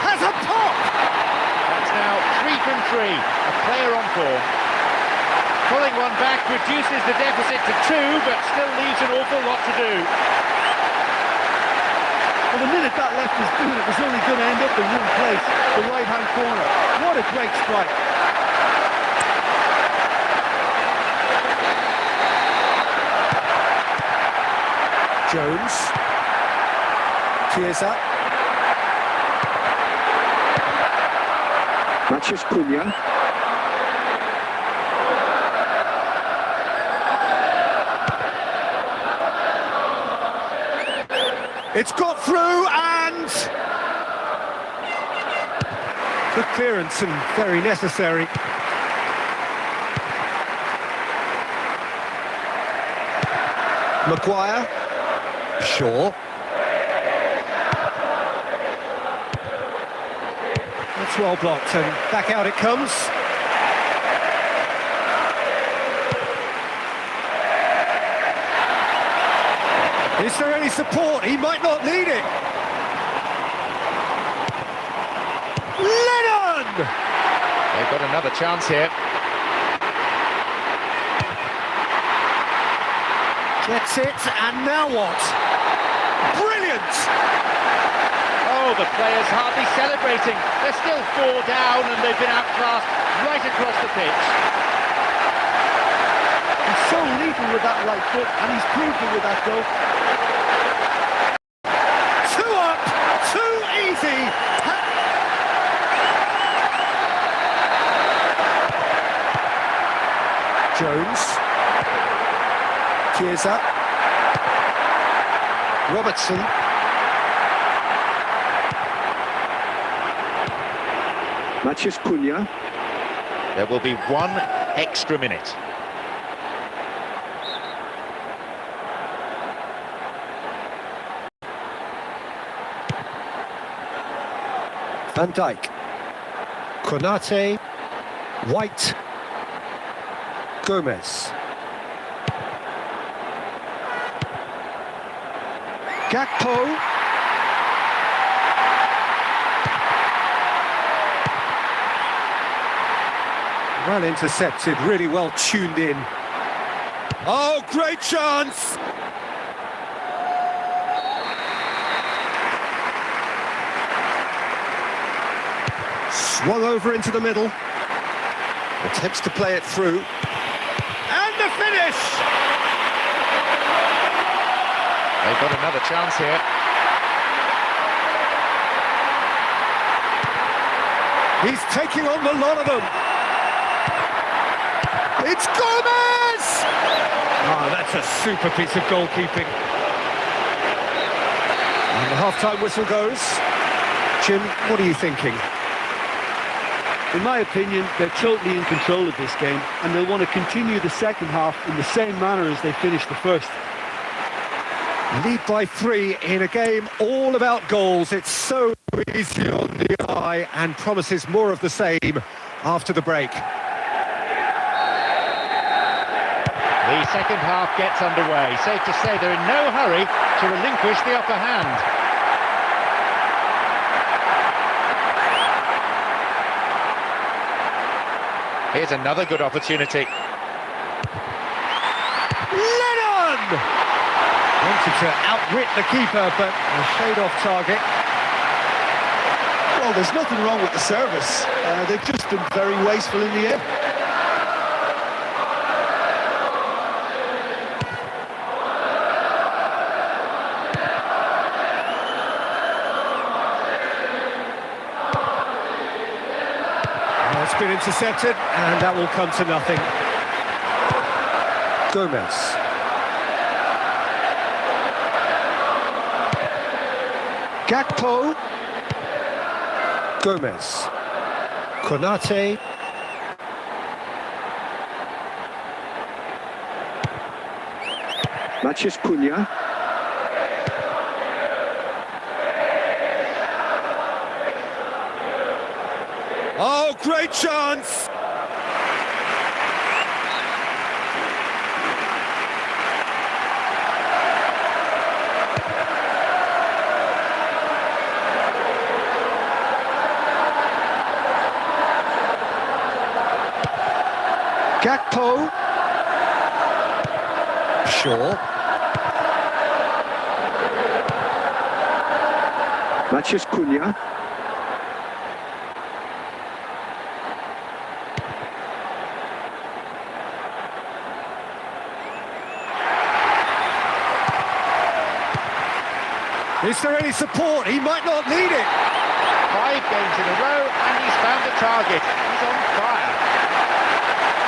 A: Has a pop!
C: That's now 3 from 3. A player on form. Pulling one back reduces the deficit to 2, but still leaves an awful lot to do.
D: Well, the minute that left his boot, it was only going to end up in one place, the right-hand corner. What a great strike.
A: Jones. Chiesa.
B: Matches Cunha.
A: It's got through and... Good clearance and very necessary. Maguire. Shaw. That's well blocked and back out it comes. Is there any support? He might not need it. Lennon!
C: They've got another chance here.
A: Gets it, and now what? Brilliant!
C: Oh, the players hardly celebrating. They're still 4 down and they've been outclassed right across the pitch.
D: He's so lethal with that right foot, and he's proved it with that goal.
A: 2 up, too easy. Jones. Chiesa. Robertson.
B: Matches Cunha.
C: There will be 1 extra minute.
A: Van Dijk. Konate. White. Gomez. Gakpo. Well intercepted, really well tuned in. Oh, great chance! Swung over into the middle. Attempts to play it through. And the finish!
C: They've got another chance here.
A: He's taking on the lot of them. It's Gomez! Oh, that's a super piece of goalkeeping. And the half-time whistle goes. Jim, what are you thinking?
D: In my opinion, they're totally in control of this game, and they'll want to continue the second half in the same manner as they finished the first.
A: Lead by 3 in a game all about goals. It's so easy on the eye and promises more of the same after the break.
C: The second half gets underway. Safe to say they're in no hurry to relinquish the upper hand. Here's another good opportunity.
A: Lennon! Wanted to outwit the keeper, but a shade off target.
B: Well, there's nothing wrong with the service. They've just been very wasteful in the air.
A: It's been intercepted, and that will come to nothing. Gomez. Gakpo. Gomez. Konate.
B: Matches Cunha.
A: Oh, great chance!
B: Gakpo.
A: Shaw.
B: Matches Cunha.
A: Is there any support? He might not need it.
C: 5 games in a row, and he's found the target. He's on fire.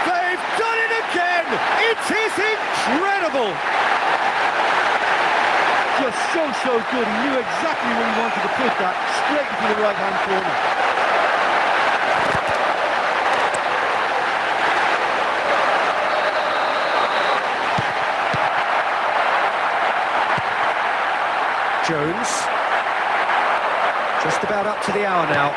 A: They've done it again! It is incredible!
D: Just so good. He knew exactly where he wanted to put that, straight into the right-hand corner.
A: Jones. Just about up to the hour now.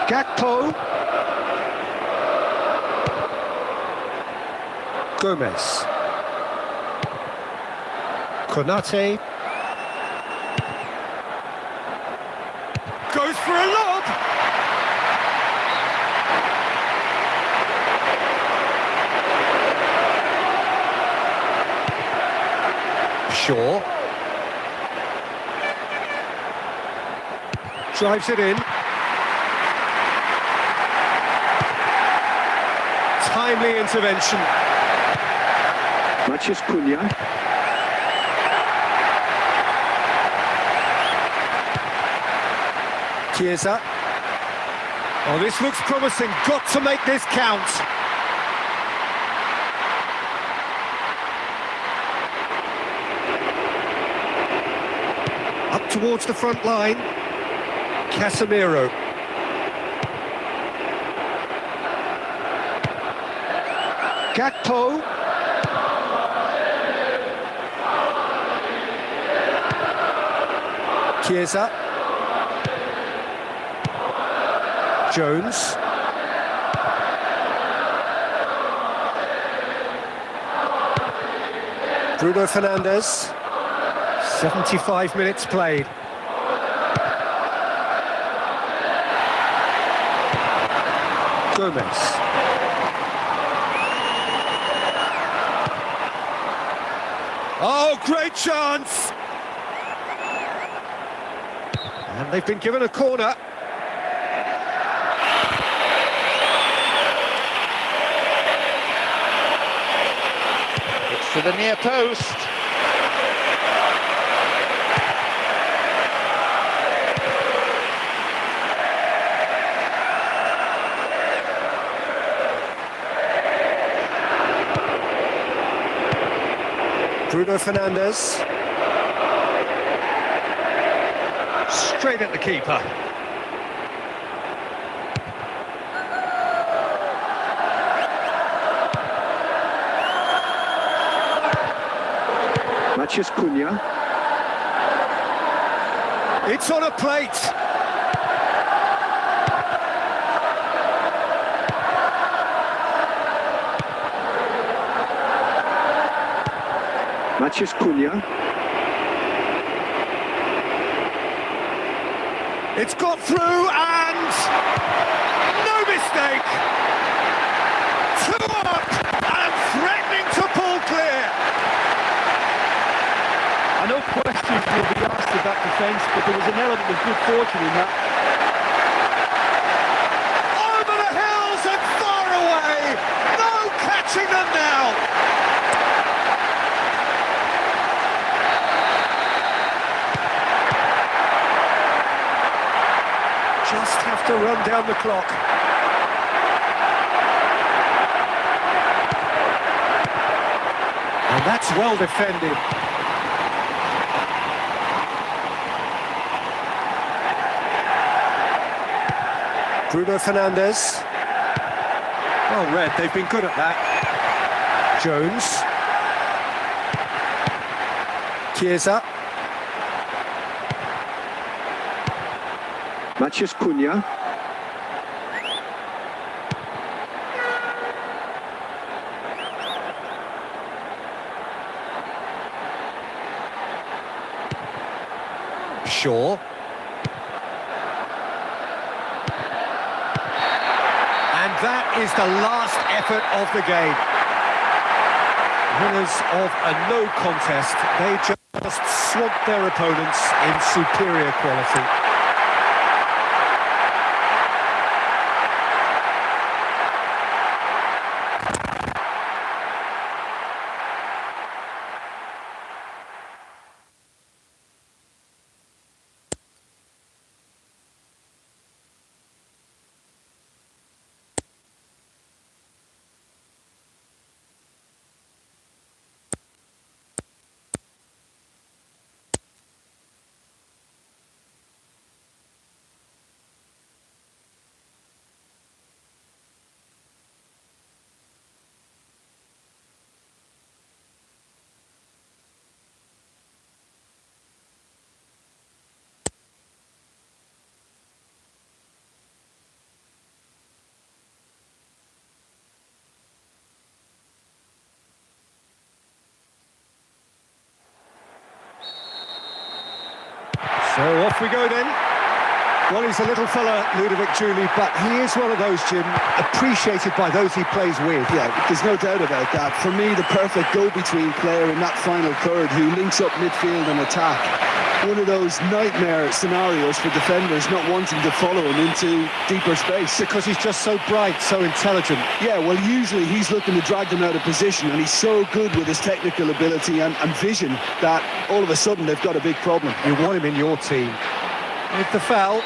B: Gakpo.
A: Gomez. Konate. Goes for a lob! Shaw. Drives it in. Timely intervention.
B: Matches Cunha.
A: Chiesa. Oh, this looks promising. Got to make this count. Up towards the front line. Casemiro.
B: Gakpo.
A: Chiesa. Jones. Bruno Fernandes. 75 minutes played. Gomez. Oh, great chance! And they've been given a corner.
C: It's to the near post.
A: Bruno Fernandes. Straight at the keeper.
B: Mathias Cunha.
A: It's on a plate.
B: Mathias Cunha.
A: It's got through and no mistake. 2 up and threatening to pull clear.
D: I know questions will be asked of that defence, but there was an element of good fortune in that.
A: Over the hills and far away. No catching them now. Just have to run down the clock. And that's well defended. Bruno Fernandes. Well read, they've been good at that. Jones. Chiesa.
B: Mathias Cunha.
A: Shaw. And that is the last effort of the game. Winners of a no contest. They just swamped their opponents in superior quality. So off we go then. Well, he's a little fella, Ludovic Julie, but he is one of those, Jim, appreciated by those he plays with.
B: Yeah, there's no doubt about that. For me, the perfect go-between player in that final third who links up midfield and attack. One of those nightmare scenarios for defenders not wanting to follow him into deeper space.
A: Because he's just so bright, so intelligent.
B: Yeah, well, usually he's looking to drag them out of position, and he's so good with his technical ability and vision that all of a sudden they've got a big problem.
A: You want him in your team. With the foul.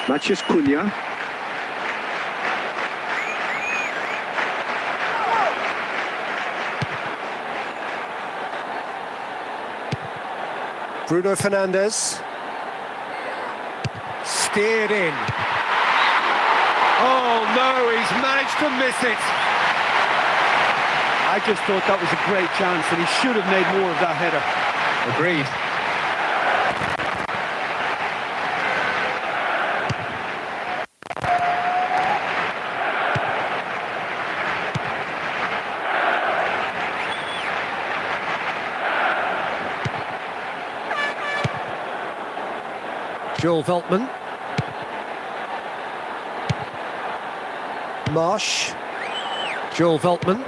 B: Mathias Cunha.
A: Bruno Fernandes. Steered in. Oh no, he's managed to miss it.
D: I just thought that was a great chance and he should have made more of that header.
A: Agreed. Joel Veltman. Marsh. Joel Veltman.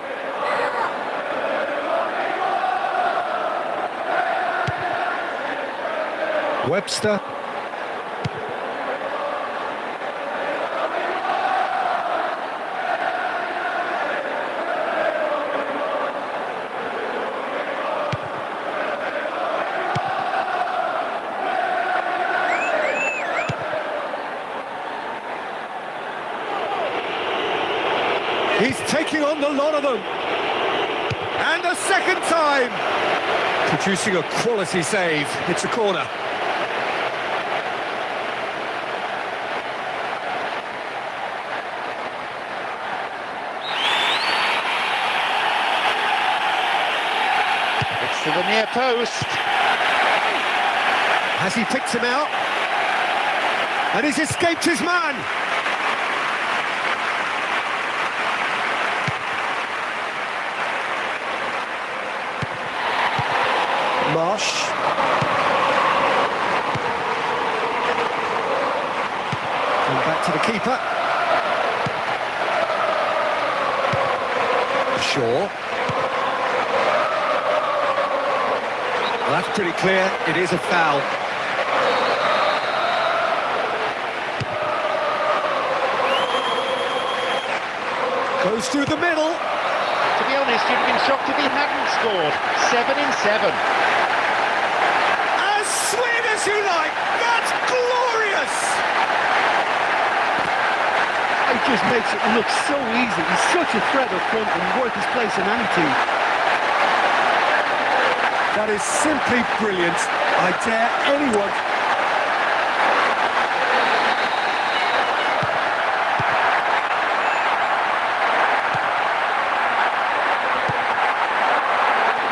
A: Webster. He's taking on the lot of them. And a second time. Producing a quality save. It's a corner.
C: It's to the near post.
A: Has he picked him out? And he's escaped his man. Marsh. And back to the keeper. Shaw. Well, that's pretty clear. It is a foul. Goes through the middle.
C: To be honest, you'd have been shocked if he hadn't scored. 7 in 7.
A: As sweet as you like. That's glorious.
D: It just makes it look so easy. He's such a threat up front and worth his place in any team.
A: That is simply brilliant. I dare anyone.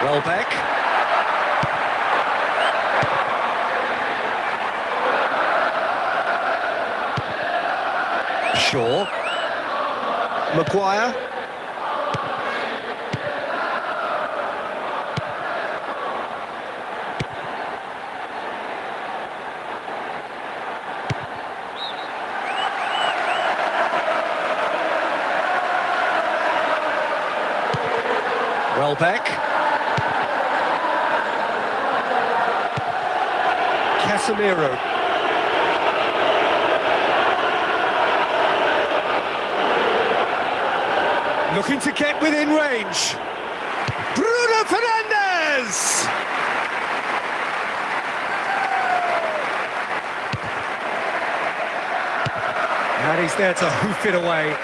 A: Welbeck. Shaw. Maguire. Welbeck. Casemiro. Looking to get within range. Bruno Fernandes! And he's there to hoof it away.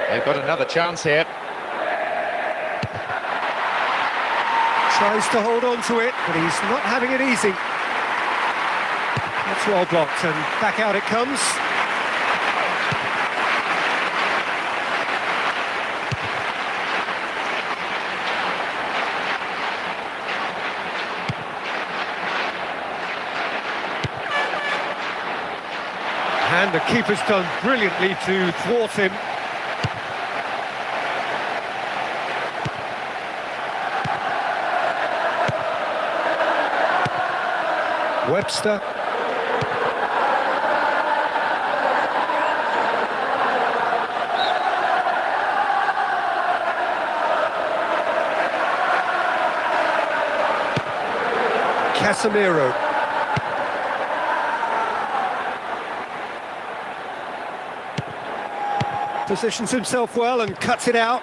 C: They've got another chance here.
A: Tries to hold on to it, but he's not having it easy. That's well blocked, and back out it comes. And the keeper's done brilliantly to thwart him. Webster. Casemiro. Positions himself well and cuts it out.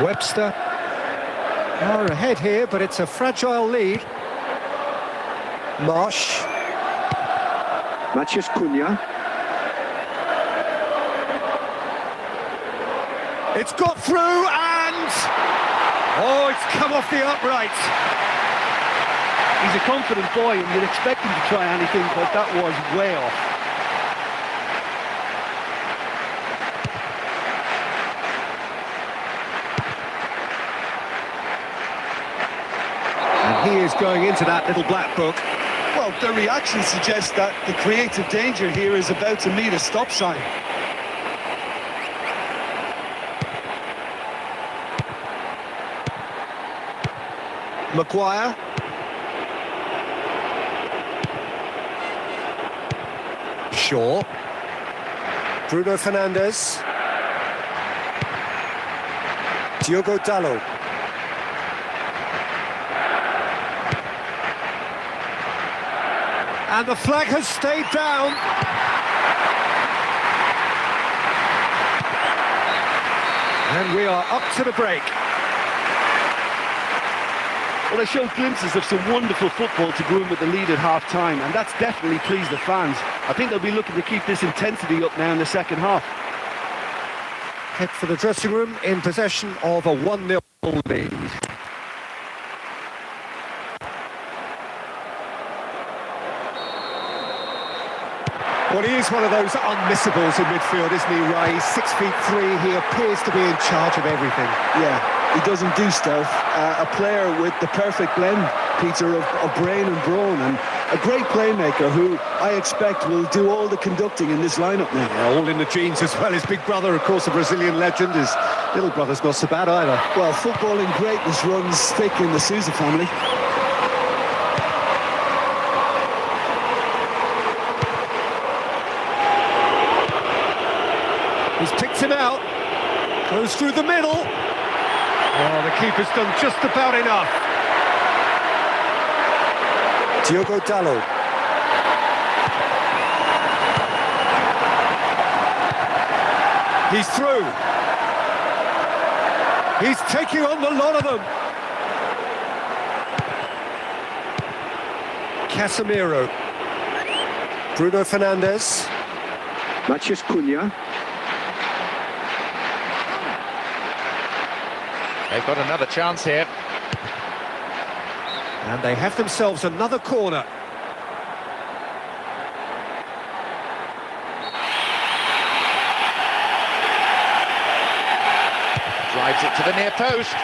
A: Webster are ahead here, but it's a fragile lead. Marsh.
B: Matheus Cunha.
A: It's got through and... Oh, it's come off the upright.
D: He's a confident boy and you'd expect him to try anything, but that was way off.
A: And he is going into that little black book.
B: Well, the reaction suggests that the creative danger here is about to meet a stop sign.
A: Maguire. Shaw. Bruno Fernandes. Diogo Dalot. And the flag has stayed down. And we are up to the break.
D: Well, they showed glimpses of some wonderful football to go in with the lead at half-time, and that's definitely pleased the fans. I think they'll be looking to keep this intensity up now in the second half.
A: Head for the dressing room in possession of a 1-0 lead. Well, he is one of those unmissables in midfield, isn't he, Ray? 6'3", he appears to be in charge of everything.
B: Yeah, he doesn't do stuff. A player with the perfect blend, Peter, of brain and brawn, and a great playmaker who I expect will do all the conducting in this lineup now.
A: Yeah, all in the genes as well. His big brother, of course, a Brazilian legend. His little brother's not so bad either.
B: Well, footballing greatness runs thick in the Sousa family.
A: He's picked him out. Goes through the middle. Oh, the keeper's done just about enough.
B: Diogo Dalot.
A: He's through. He's taking on the lot of them. Casemiro. Bruno Fernandes.
B: Matheus Cunha.
C: They've got another chance here.
A: And they have themselves another corner.
C: Drives it to the near post.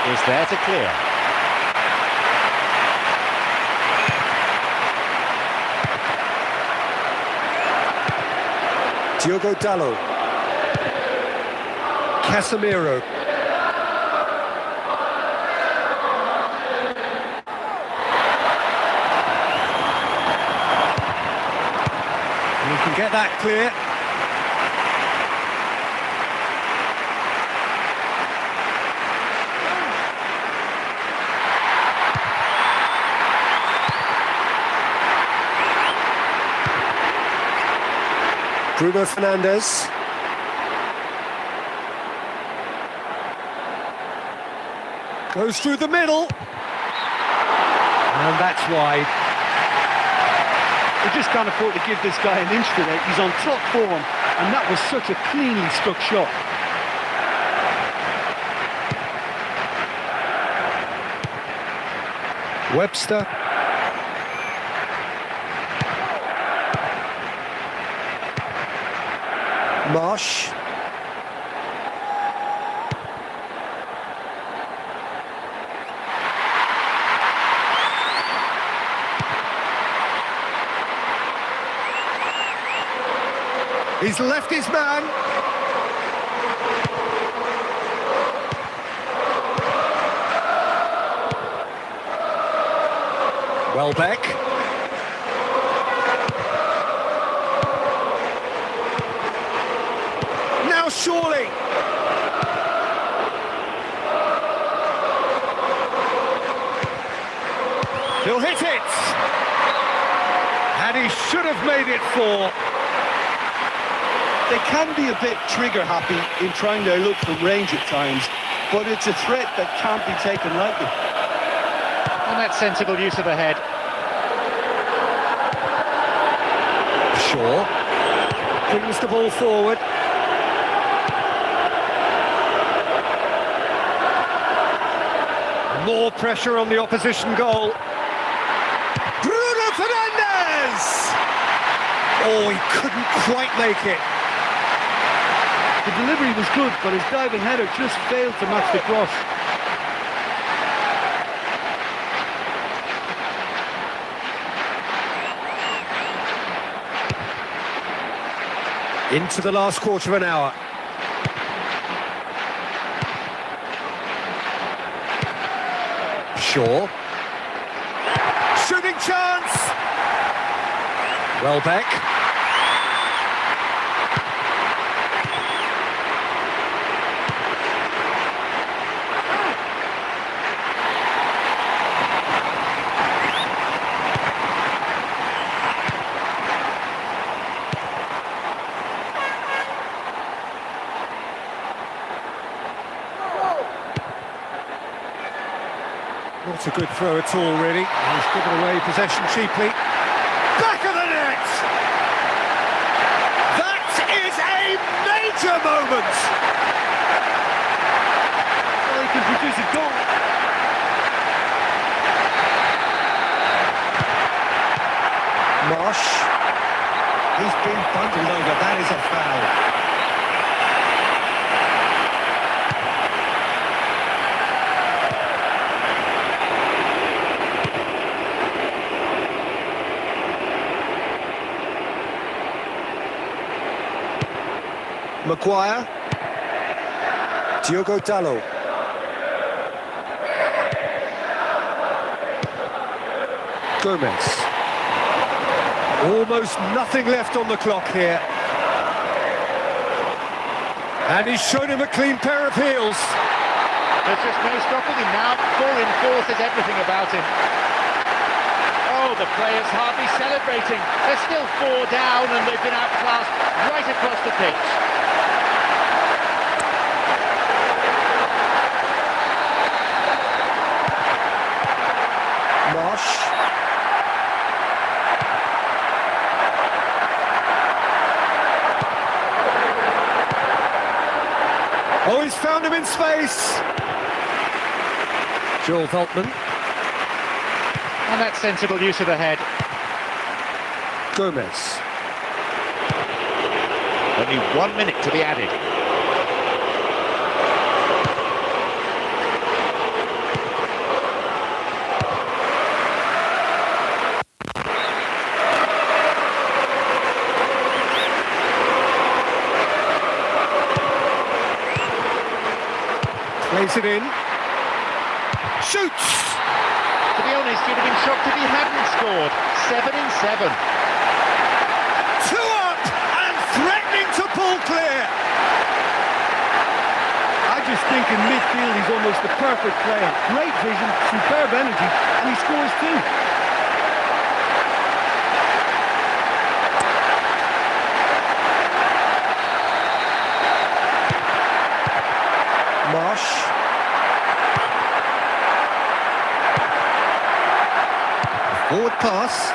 C: Is there to clear.
B: Diogo Dalot.
A: Casemiro. You can get that clear. Bruno Fernandes. Goes through the middle. And that's wide.
D: They just can't afford to give this guy an inch today. He's on top form, and that was such a cleanly struck shot.
A: Webster. Marsh. He's left his man. Welbeck. Now surely. He'll hit it. And he should have made it 4.
B: They can be a bit trigger-happy in trying their luck from range at times, but it's a threat that can't be taken lightly.
C: And that's sensible use of the head.
A: Shaw brings the ball forward. More pressure on the opposition goal. Bruno Fernandes! Oh, he couldn't quite make it.
D: The delivery was good, but his diving header just failed to match the cross.
A: Into the last quarter of an hour. Shaw. Shooting chance! Welbeck. Not a good throw at all, really. He's given away possession cheaply. Back of the net! That is a major moment!
D: Well, he can produce a goal.
A: Marsh. He's been bundled over. That is a foul. Maguire. Diogo Dalot. Gomez. Almost nothing left on the clock here. And he's shown him a clean pair of heels.
C: There's just no stopping him now. Full in force is everything about him. Oh, the players hardly celebrating. They're still 4 down and they've been outclassed right across the pitch.
A: Marsh. Oh, he's found him in space. Joel Veltman.
C: And that's sensible use of the head.
A: Gomez.
C: Only 1 minute to be added.
A: Plays it in. Shoots!
C: To be honest, you'd have been shocked if he hadn't scored. 7 in 7.
A: 2 up and threatening to pull clear.
D: I just think in midfield he's almost the perfect player. Great vision, superb energy, and he scores too.
A: Marsh. Forward pass.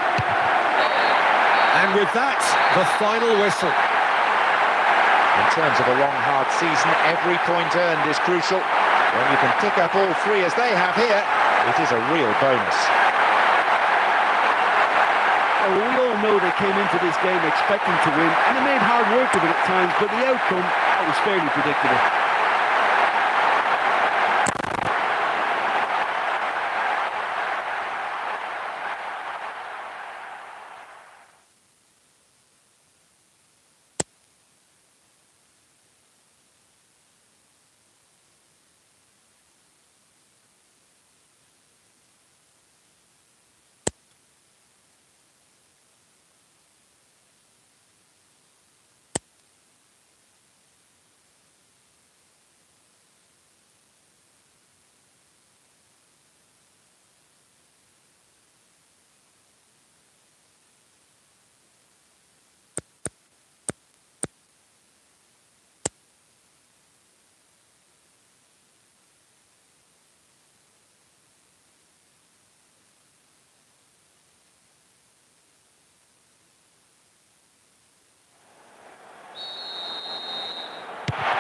A: And with that, the final whistle.
C: In terms of a long, hard season, every point earned is crucial. When you can pick up all 3 as they have here, it is a real bonus.
D: Oh, we all know they came into this game expecting to win, and they made hard work of it at times, but the outcome was fairly predictable.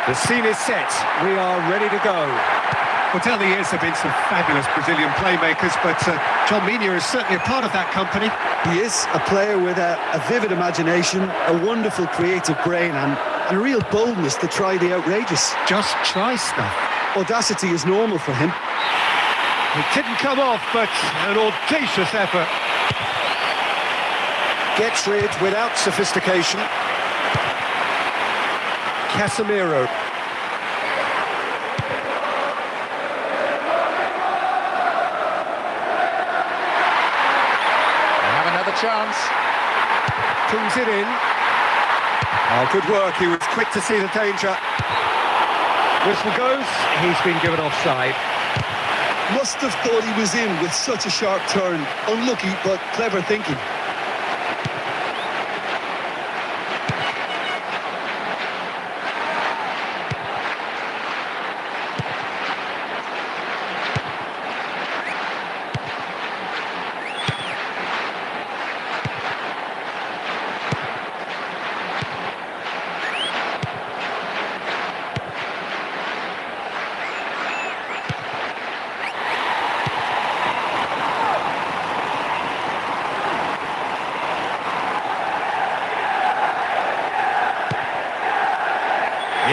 A: The scene is set. We are ready to go. Well, down the years, there have been some fabulous Brazilian playmakers, but John Mina is certainly a part of that company.
B: He is a player with a vivid imagination, a wonderful creative brain, and a real boldness to try the outrageous.
A: Just try stuff.
B: Audacity is normal for him.
A: It didn't come off, but an audacious effort. Gets rid without sophistication. Casemiro.
C: Chance.
A: Pulls it in. Oh, good work. He was quick to see the danger. Whistle goes. He's been given offside.
B: Must have thought he was in with such a sharp turn. Unlucky, but clever thinking.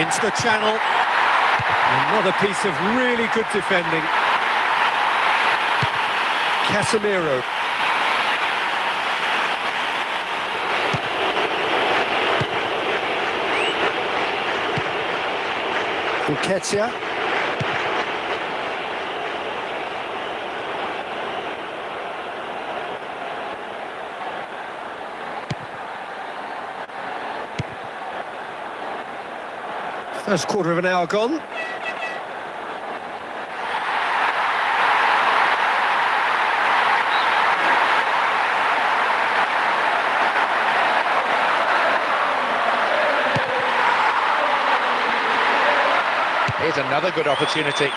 A: Into the channel. Another piece of really good defending. Casemiro. Nketiah. First quarter of an hour gone.
C: Here's another good opportunity.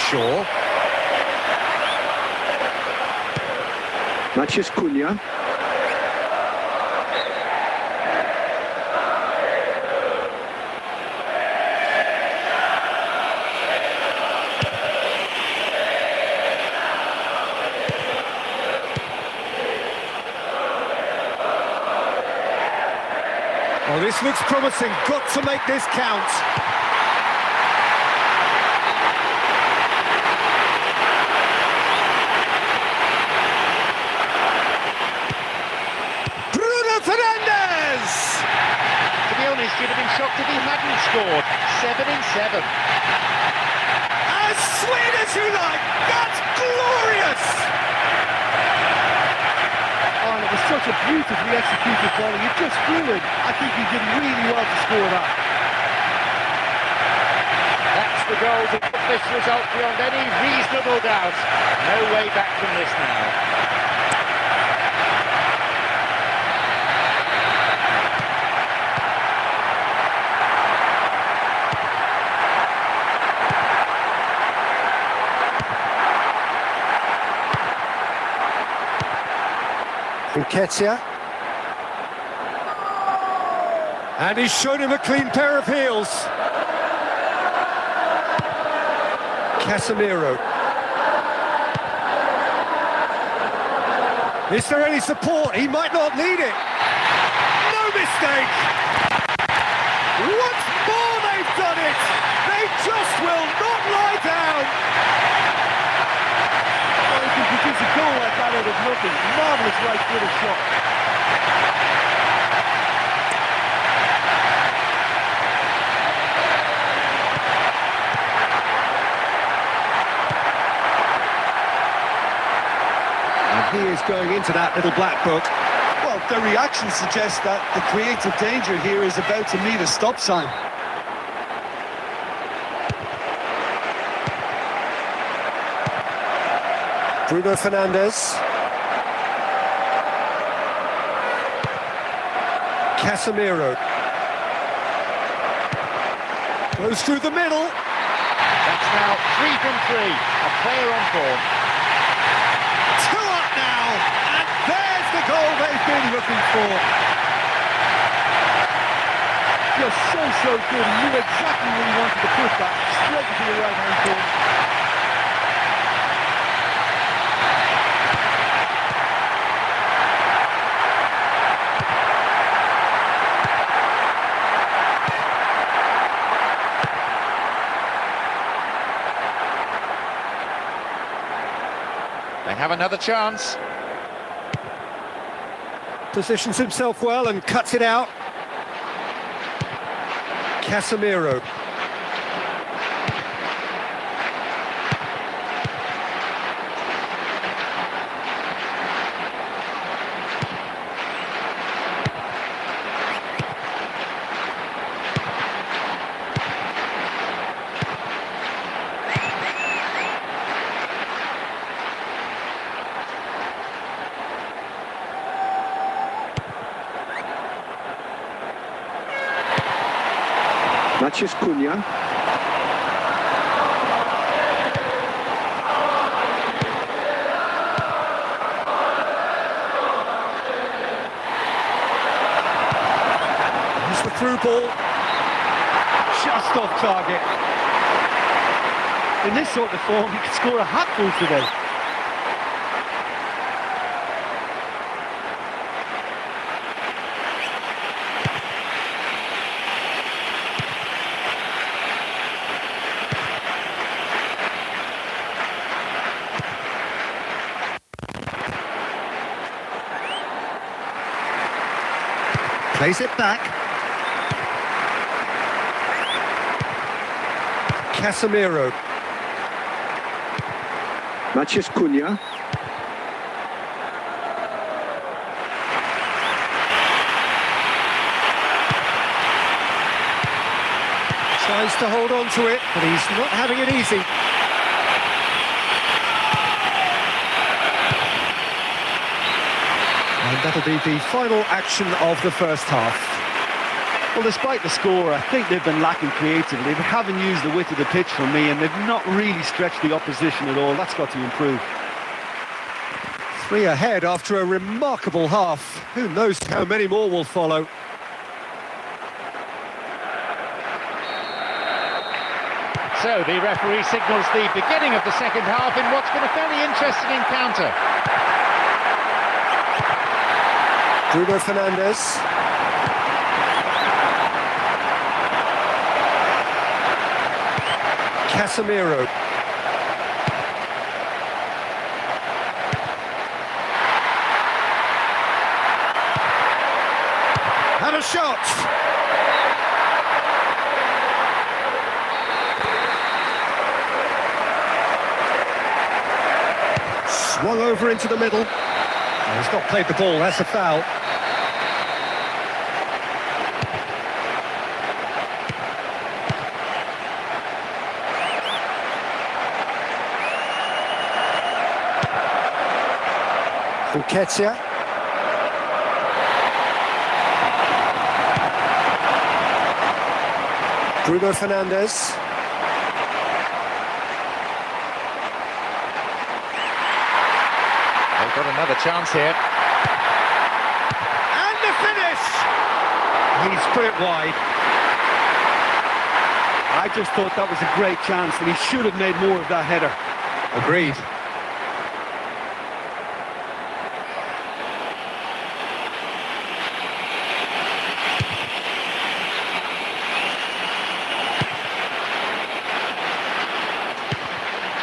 A: Shaw.
B: Mathias Cunha.
A: Oh, this looks promising. Got to make this count.
C: To be honest, you'd have been shocked if he hadn't scored. 7 in 7.
A: As sweet as you like! That's glorious!
D: Oh, and it was such a beautifully executed volley. It just flew in. I think he did really well to score that.
C: That's the goal to put this result beyond any reasonable doubt. No way back from this now.
A: Nketiah. And he's shown him a clean pair of heels. Casemiro. Is there any support? He might not need it. No mistake! Once more they've done it! They just will not lie down!
D: Well, he can produce a goal like that out of nothing. Marvellous right-footed shot.
A: He is going into that little black book.
B: Well, the reaction suggests that the creative danger here is about to meet a stop sign.
A: Bruno Fernandes. Casemiro. Goes through the middle.
C: That's now 3 from 3. A player on form.
A: The goal they've been looking for.
D: Just so good. He knew exactly where he wanted to put that. Straight into the right-hand corner.
C: They have another chance.
A: Positions himself well and cuts it out. Casemiro.
B: Mathias Cunha.
A: Here's the through ball.
D: Just off target. In this sort of form, he could score a hatful today.
A: Plays it back. Casemiro.
B: Matheus Cunha.
A: Tries to hold on to it, but he's not having it easy. And that'll be the final action of the first half.
D: Well, despite the score, I think they've been lacking creatively. They haven't used the width of the pitch for me, and they've not really stretched the opposition at all. That's got to improve.
A: 3 ahead after a remarkable half. Who knows how many more will follow.
C: So the referee signals the beginning of the second half in what's been a fairly interesting encounter.
A: Bruno Fernandes. Casemiro. And a shot! Swung over into the middle. Oh, he's not played the ball, that's a foul. Buketia. Bruno Fernandes.
C: They've got another chance here.
A: And the finish! He's put it wide.
D: I just thought that was a great chance, and he should have made more of that header.
A: Agreed.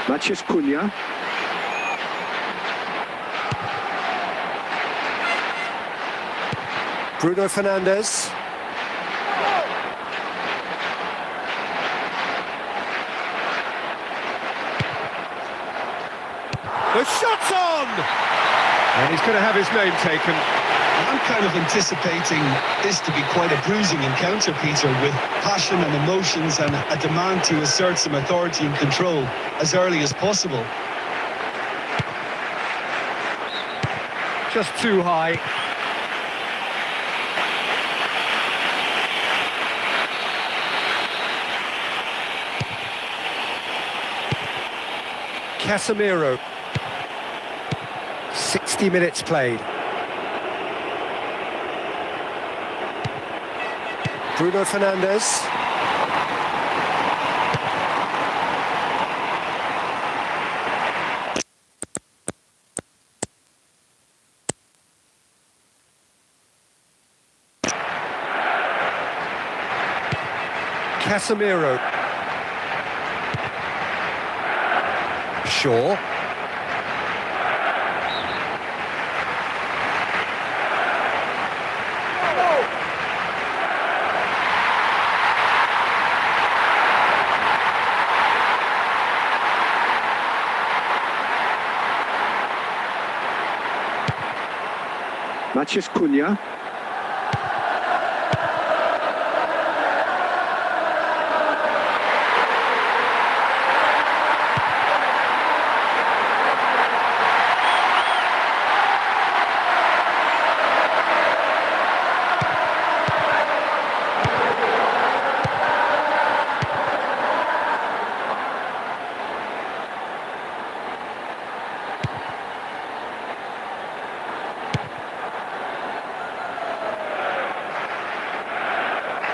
B: Matheus Cunha.
A: Bruno Fernandes. The shot's on! And he's going to have his name taken.
B: I'm kind of anticipating this to be quite a bruising encounter, Peter, with passion and emotions and a demand to assert some authority and control as early as possible.
A: Just too high. Casemiro. 60 minutes played. Bruno Fernandes. Casemiro. Shaw.
B: Matheus Cunha.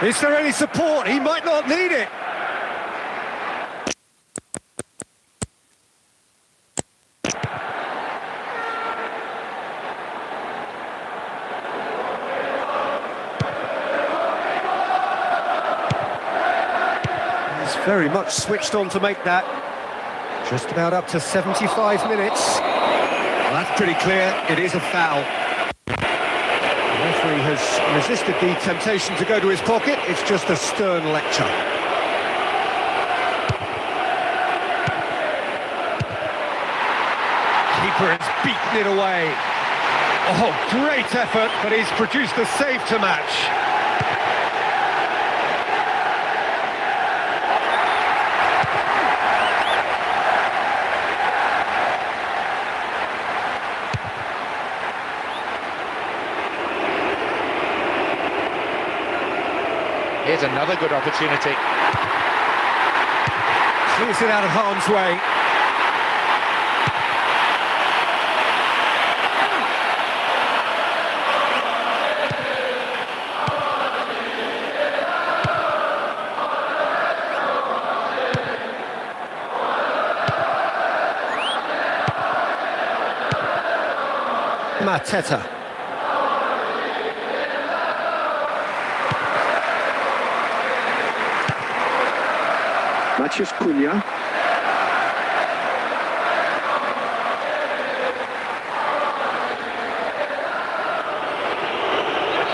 A: Is there any support? He might not need it. He's very much switched on to make that. Just about up to 75 minutes. Well, that's pretty clear. It is a foul. The referee has resisted the temptation to go to his pocket. It's just a stern lecture. Keeper has beaten it away. Oh, great effort, but he's produced a save to match.
C: Here's another good opportunity.
A: Clears it out of harm's way. Mateta.
B: Matches Cunha.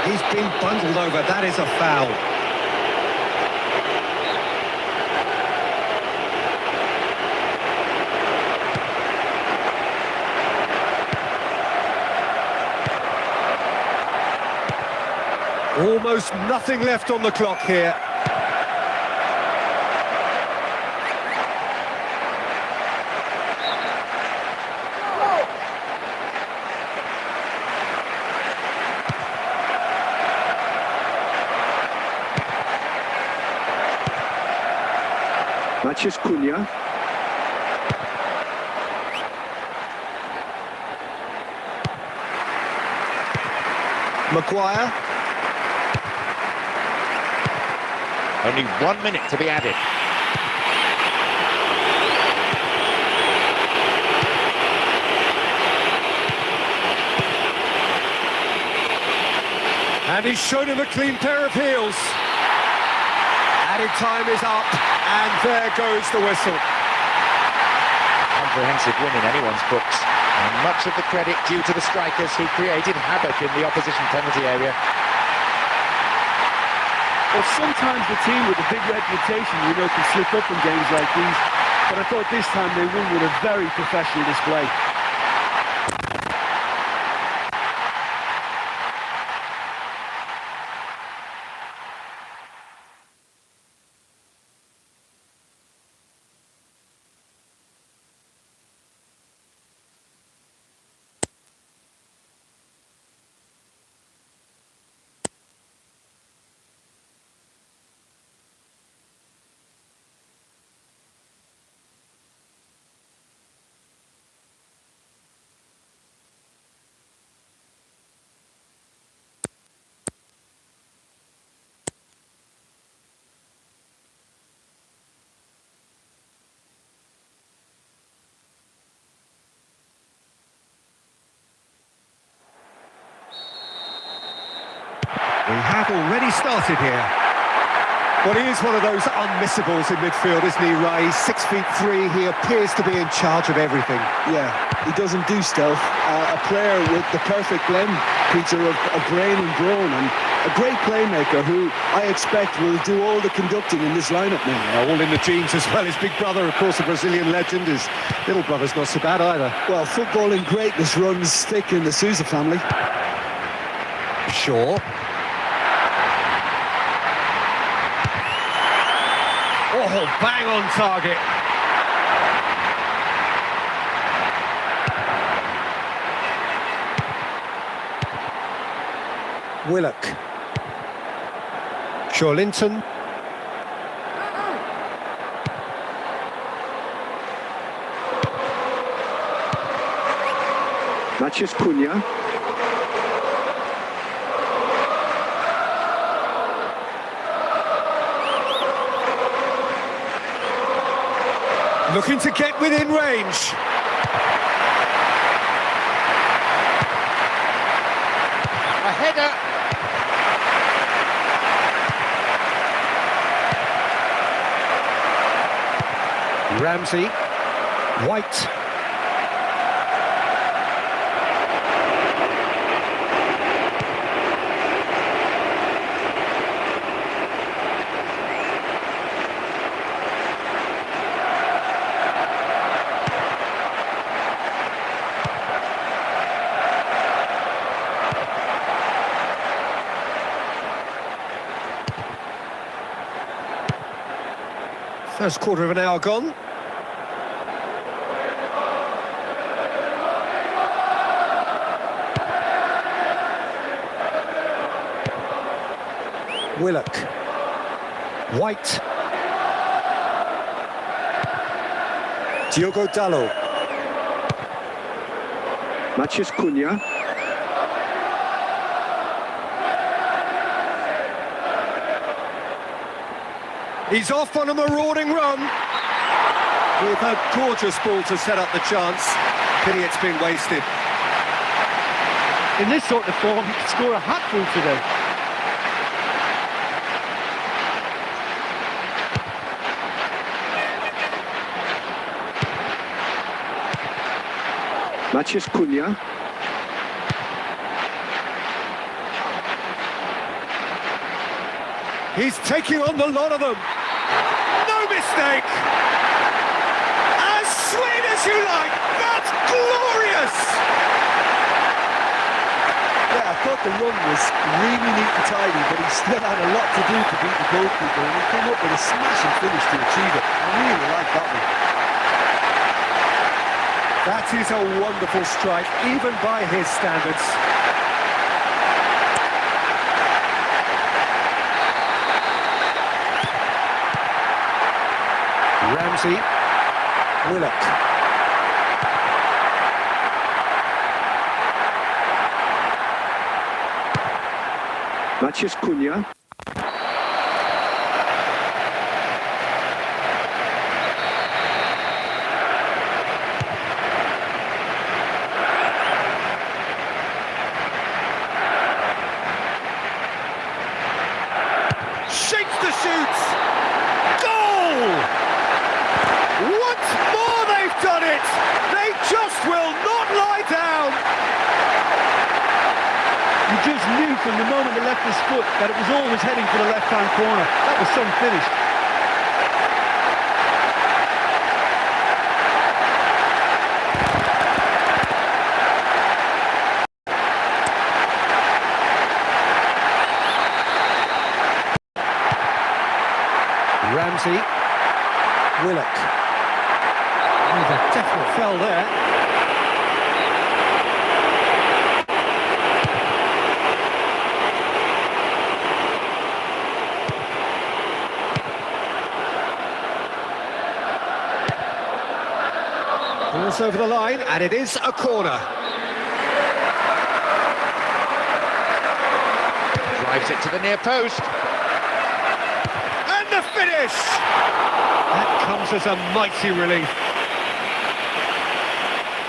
A: He's been bundled over. That is a foul. Almost nothing left on the clock here.
B: Matches Cunha.
A: Maguire.
C: Only 1 minute to be added.
A: And he's shown him a clean pair of heels. Added time is up, and there goes the whistle.
C: Comprehensive win in anyone's books, and much of the credit due to the strikers who created havoc in the opposition penalty area.
D: Well, sometimes the team with a big reputation, can slip up in games like these. But I thought this time they won with a very professional display.
A: We have already started here. Well, he is one of those unmissables in midfield, isn't he, Ray? 6'3". He appears to be in charge of everything.
B: Yeah, he doesn't do stealth. A player with the perfect blend, Peter, of brain and brawn, and a great playmaker who I expect will do all the conducting in this lineup now.
A: Yeah, all in the genes as well. His big brother, of course, a Brazilian legend. His little brother's not so bad either.
B: Well, footballing greatness runs thick in the Sousa family.
A: Sure. Oh, bang on target. Willock. Shawlinton.
B: Matches Cunha.
A: Looking to get within range.
C: A header.
A: Ramsey. White. First quarter of an hour gone. Willock. White. Diogo Dalot.
B: Matheus Cunha.
A: He's off on a marauding run. With a gorgeous ball to set up the chance. Pity it's been wasted.
D: In this sort of form, he could score a hatful today.
B: Matheus Cunha.
A: He's taking on the lot of them. No mistake. As sweet as you like. That's glorious.
B: Yeah, I thought the run was really neat and tidy, but he still had a lot to do to beat the goalkeeper, and he came up with a smashing finish to achieve it. I really like that one.
A: That is a wonderful strike, even by his standards. Ramsey. Willock.
B: Matheus Cunha.
A: Shakes the shoots. Goal! Once more they've done it. They just will not lie down.
D: You just knew from the moment he left his foot that it was always heading for the left-hand corner. That was some finish.
A: Ramsey. Willock. Oh, the definite fell there. Ball's over the line, and it is a corner.
C: Drives it to the near post.
A: And the finish! That comes as a mighty relief.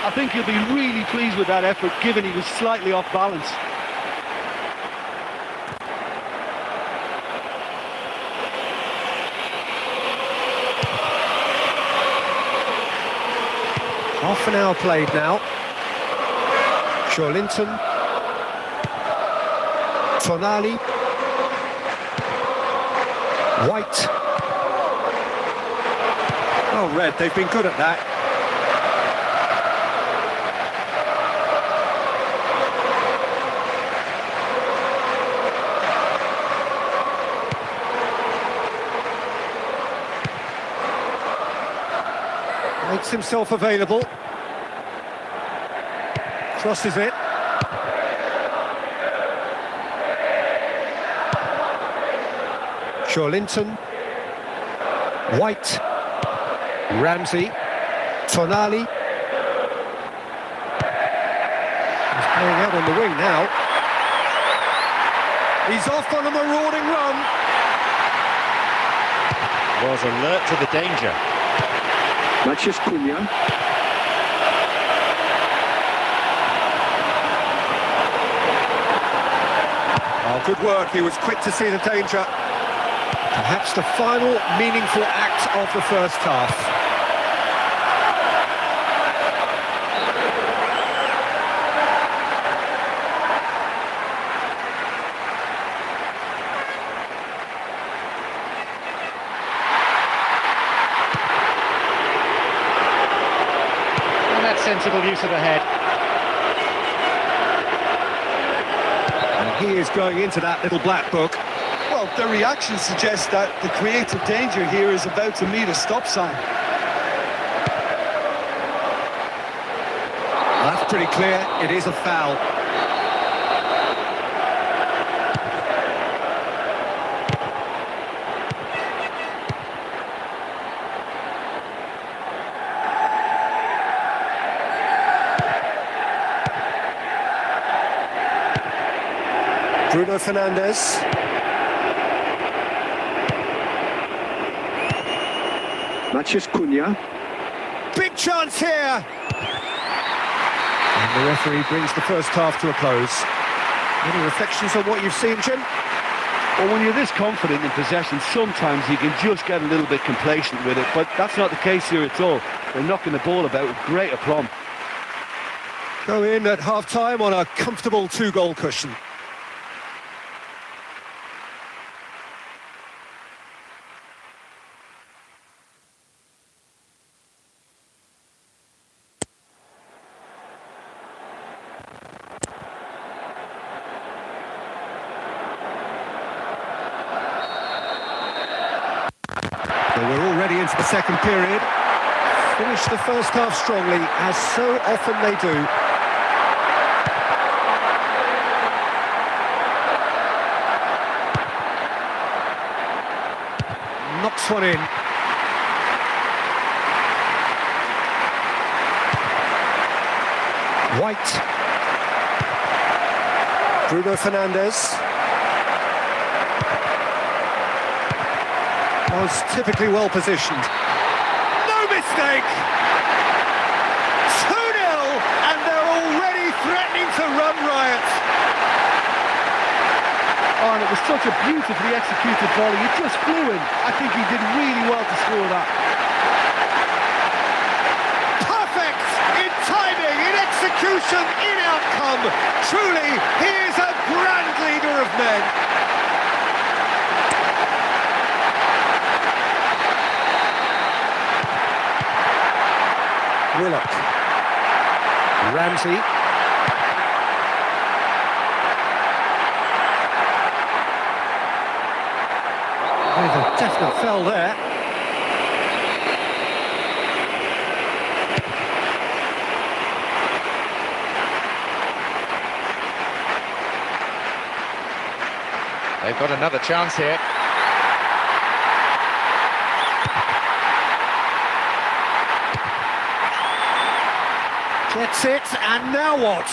D: I think he'll be really pleased with that effort, given he was slightly off balance.
A: Half an hour played now. Linton. Tonali. White. Oh, Red, they've been good at that. Makes himself available. Crosses it. Linton. White. Ramsey. Tonali. He's playing out on the wing now. He's off on a marauding run.
C: Was alert to the danger.
B: Matheus Cunha.
A: Oh, good work. He was quick to see the danger. Perhaps the final meaningful act of the first half.
C: And that's sensible use of the head.
A: And he is going into that little black book.
B: Well, their reaction suggests that the creative danger here is about to meet a stop sign.
A: That's pretty clear, it is a foul. Bruno Fernandes.
B: Matheus Cunha.
A: Big chance here! And the referee brings the first half to a close. Any reflections on what you've seen, Jim?
D: Well, when you're this confident in possession, sometimes you can just get a little bit complacent with it, but that's not the case here at all. They're knocking the ball about with great aplomb.
A: Go in at half-time on a comfortable 2-goal cushion. We're already into the second period. Finished the first half strongly, as so often they do. Knocks one in. White. Bruno Fernandes. Was typically well positioned. No mistake! 2-0, and they're already threatening to run riot.
D: Oh, and it was such a beautifully executed volley. It just flew in. I think he did really well to score that.
A: Perfect in timing, in execution, in outcome. Truly, he is a grand leader of men. Willock. Ramsey. With a definite foul there.
C: They've got another chance here.
A: Gets it, and now what?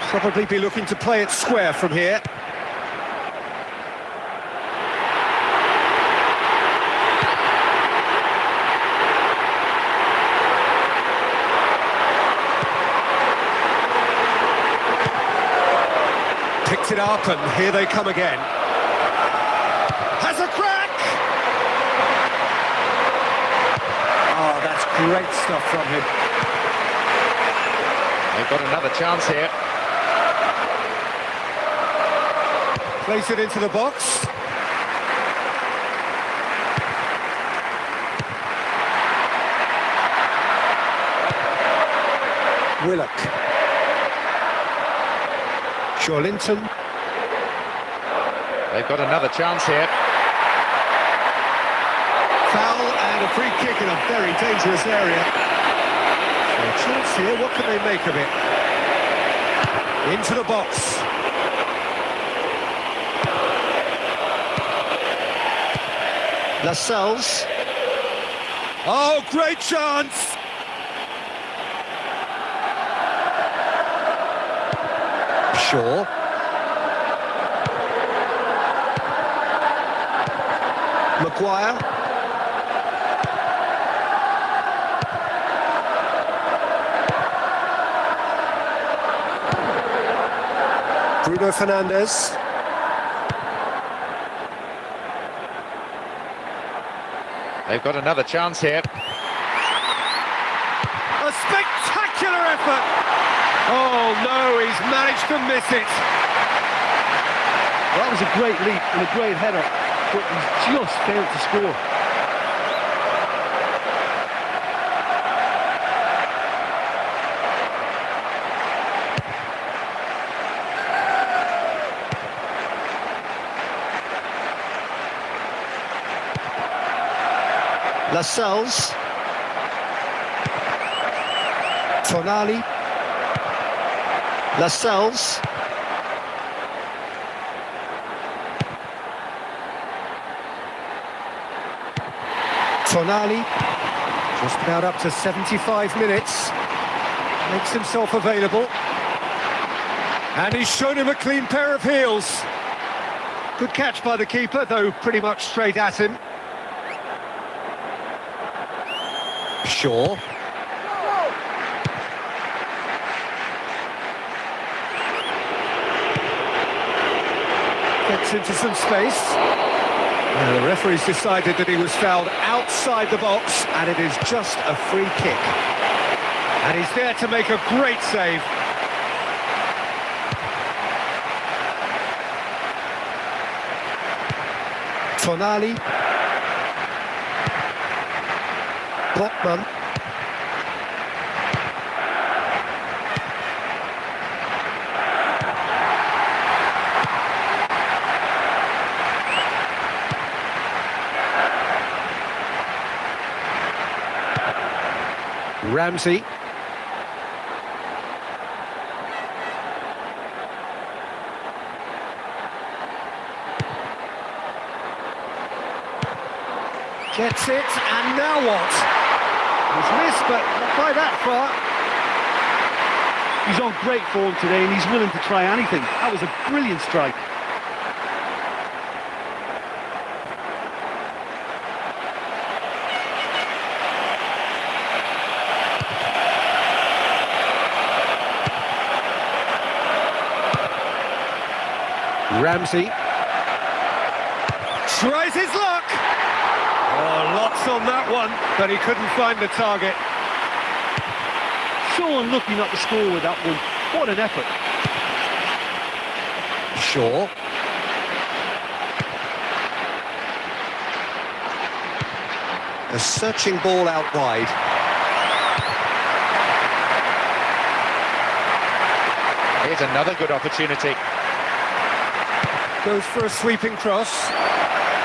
A: Probably be looking to play it square from here. Picked it up, and here they come again. Has a crack! Oh, that's great stuff from him.
C: They've got another chance here.
A: Place it into the box. Willock. Linton.
C: They've got another chance here.
A: Foul and a free kick in a very dangerous area. So a chance here, what can they make of it? Into the box. Lascelles. Oh, great chance! Shaw. Maguire. Bruno Fernandes.
C: They've got another chance here.
A: A spectacular effort! Oh no, he's managed to miss it.
D: Well, that was a great leap and a great header, but he's just failed to score.
A: Lascelles. Tonali. Lascelles. Tonali. Just about up to 75 minutes. Makes himself available. And he's shown him a clean pair of heels. Good catch by the keeper, though pretty much straight at him. Shaw. Gets into some space. The referee's decided that he was fouled outside the box, and it is just a free kick. And he's there to make a great save. Tonali. Botman. Ramsey. Gets it, and now what? He's missed, but not by that far.
D: He's on great form today and he's willing to try anything. That was a brilliant strike.
A: Ramsey tries his luck. Oh, lots on that one, but he couldn't find the target.
D: So unlucky not to score with that one. What an effort.
A: Shaw. A searching ball out wide.
C: Here's another good opportunity.
A: Goes for a sweeping cross.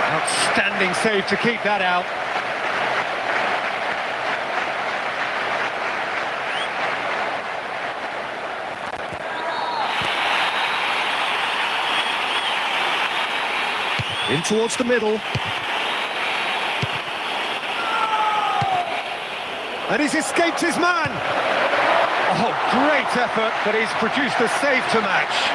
A: Outstanding save to keep that out. In towards the middle. And he's escaped his man. Oh, great effort, but he's produced a save to match.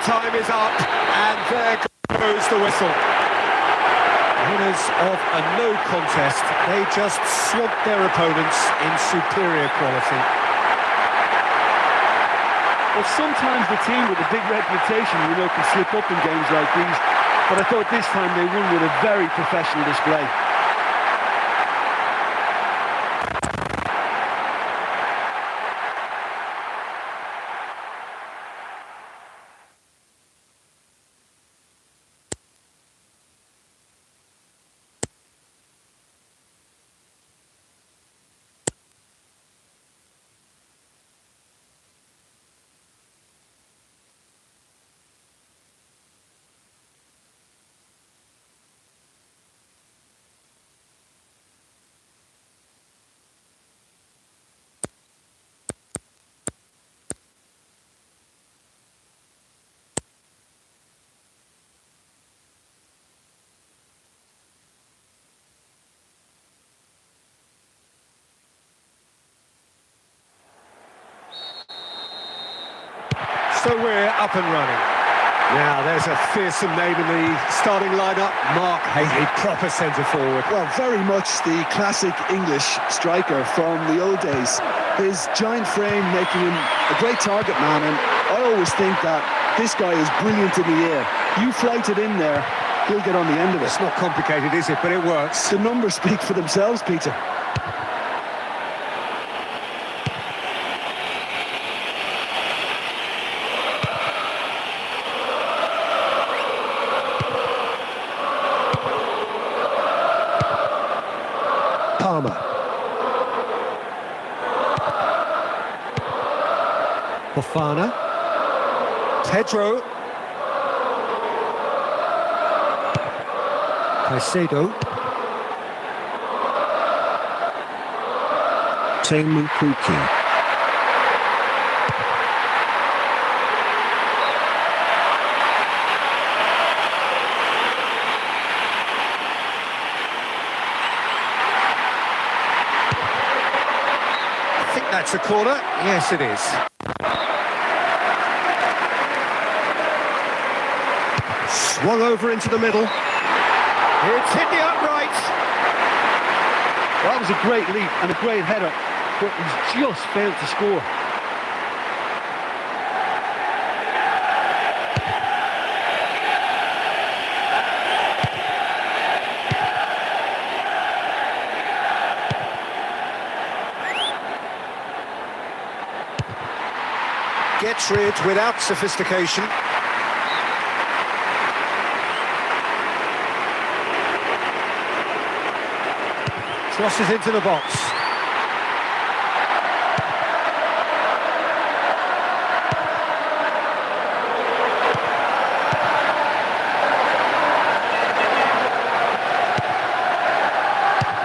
A: Time is up, and there goes the whistle. Winners of a no contest, they just swamped their opponents in superior quality.
D: Well, sometimes the team with a big reputation, can slip up in games like these, but I thought this time they won with a very professional display.
A: So we're up and running. Now, there's a fearsome name in the starting lineup, Mark Haley, proper centre forward.
B: Well, very much the classic English striker from the old days. His giant frame making him a great target man, and I always think that this guy is brilliant in the air. You flight it in there, he'll get on the end of it.
A: It's not complicated, is it? But it works.
B: The numbers speak for themselves, Peter.
A: Palmer. Fofana. Pedro. Caicedo.
E: Teemu Pukki.
A: I think that's a corner. Yes, it is. Swung over into the middle. It's hit the upright.
D: That was a great leap and a great header, but he's just failed to score.
A: Gets rid without sophistication. Crosses into the box.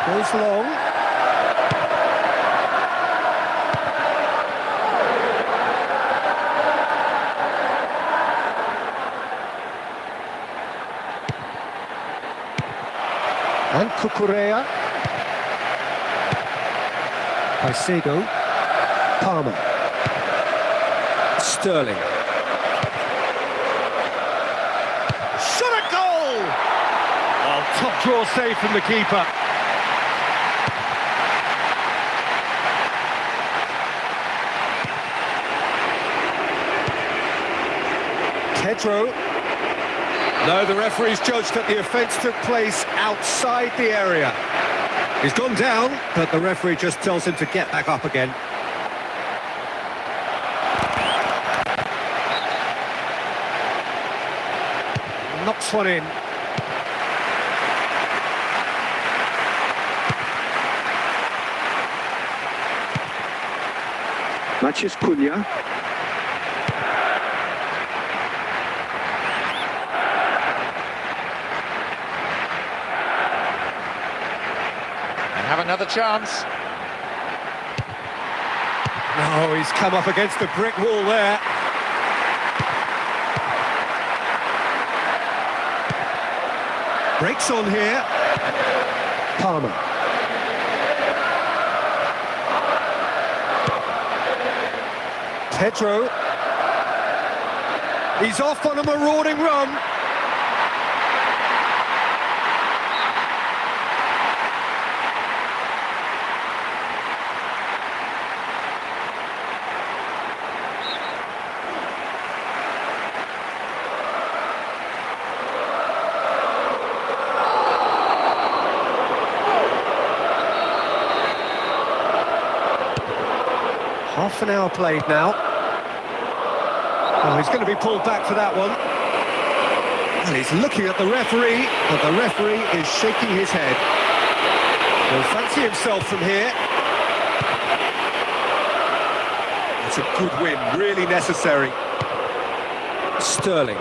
A: Goes long. And Cucurella. Caicedo. Palmer. Sterling. Shot at goal!
C: Oh, top draw save from the keeper.
A: Pedro. No, the referee's judged that the offence took place outside the area. He's gone down, but the referee just tells him to get back up again. Knocks one in.
B: Matches Cunha.
C: Have another chance.
A: No, he's come up against the brick wall there. Breaks on here. Palmer. Pedro. He's off on a marauding run. Half an hour played now. Oh, he's going to be pulled back for that one. And he's looking at the referee, but the referee is shaking his head. He'll fancy himself from here. It's a good win, really necessary. Sterling.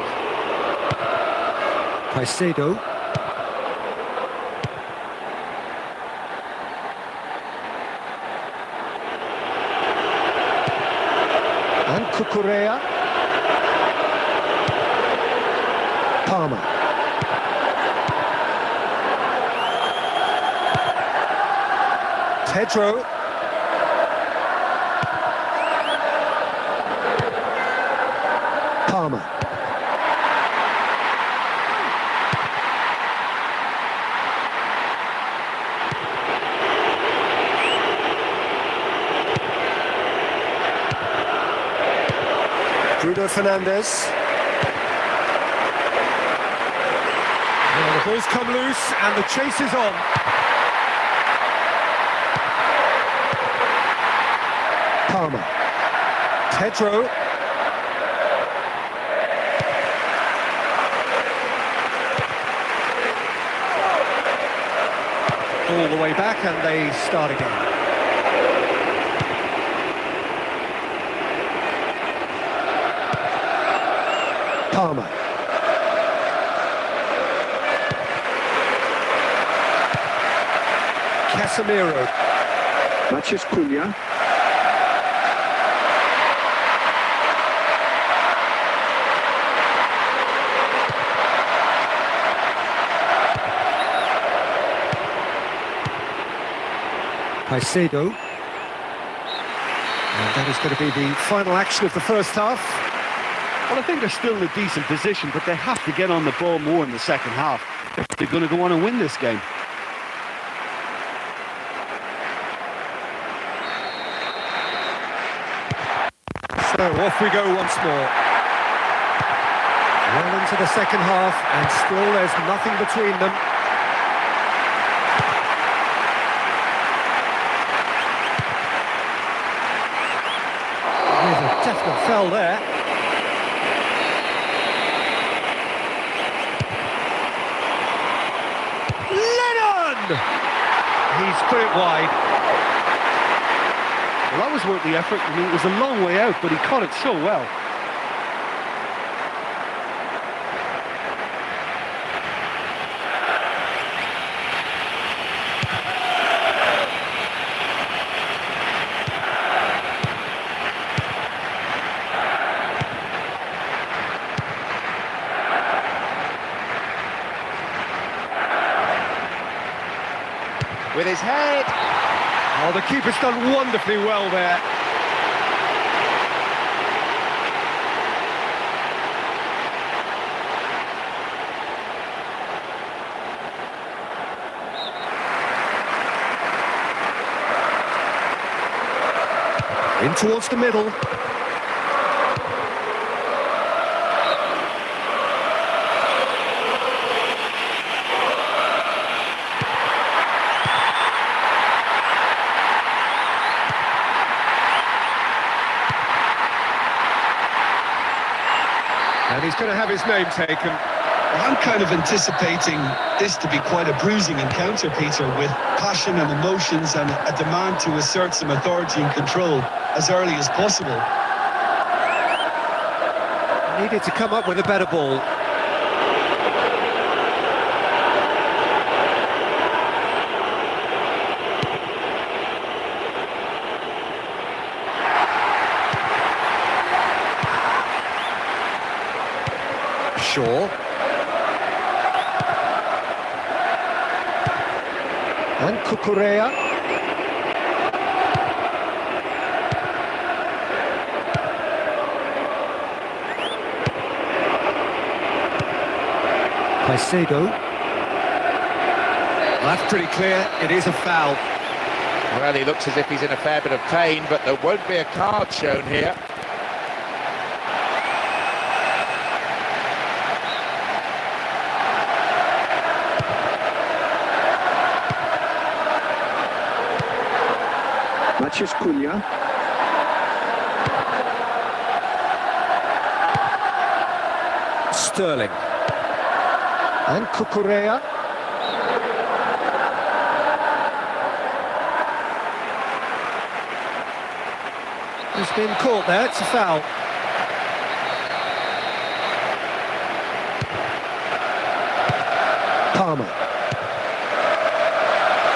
A: Caicedo. And Cucurella. Palmer. Pedro. Palmer. Bruno Fernandes. Well, the ball's come loose and the chase is on. Palmer. Pedro. All the way back and they start again. Palmer. Casemiro.
B: Matches Cunha.
A: Caicedo. And that is going to be the final action of the first half.
D: Well, I think they're still in a decent position, but they have to get on the ball more in the second half if they're going to go on and win this game.
A: So off we go once more. Well into the second half, and still there's nothing between them. There's a definite foul there. He's put it wide.
D: Well, that was worth the effort. I mean, it was a long way out, but he caught it so well.
C: With his head.
A: Oh, the keeper's done wonderfully well there. In towards the middle. And he's going to have his name taken.
B: I'm kind of anticipating this to be quite a bruising encounter, Peter, with passion and emotions and a demand to assert some authority and control as early as possible.
A: Needed to come up with a better ball. Shaw. And Cucurella. Caicedo. That's pretty clear, it is a foul.
C: Well, he looks as if he's in a fair bit of pain, but there won't be a card shown here.
B: Matches Cunha.
A: Sterling. And Cucurella. He's been caught there, it's a foul. Palmer.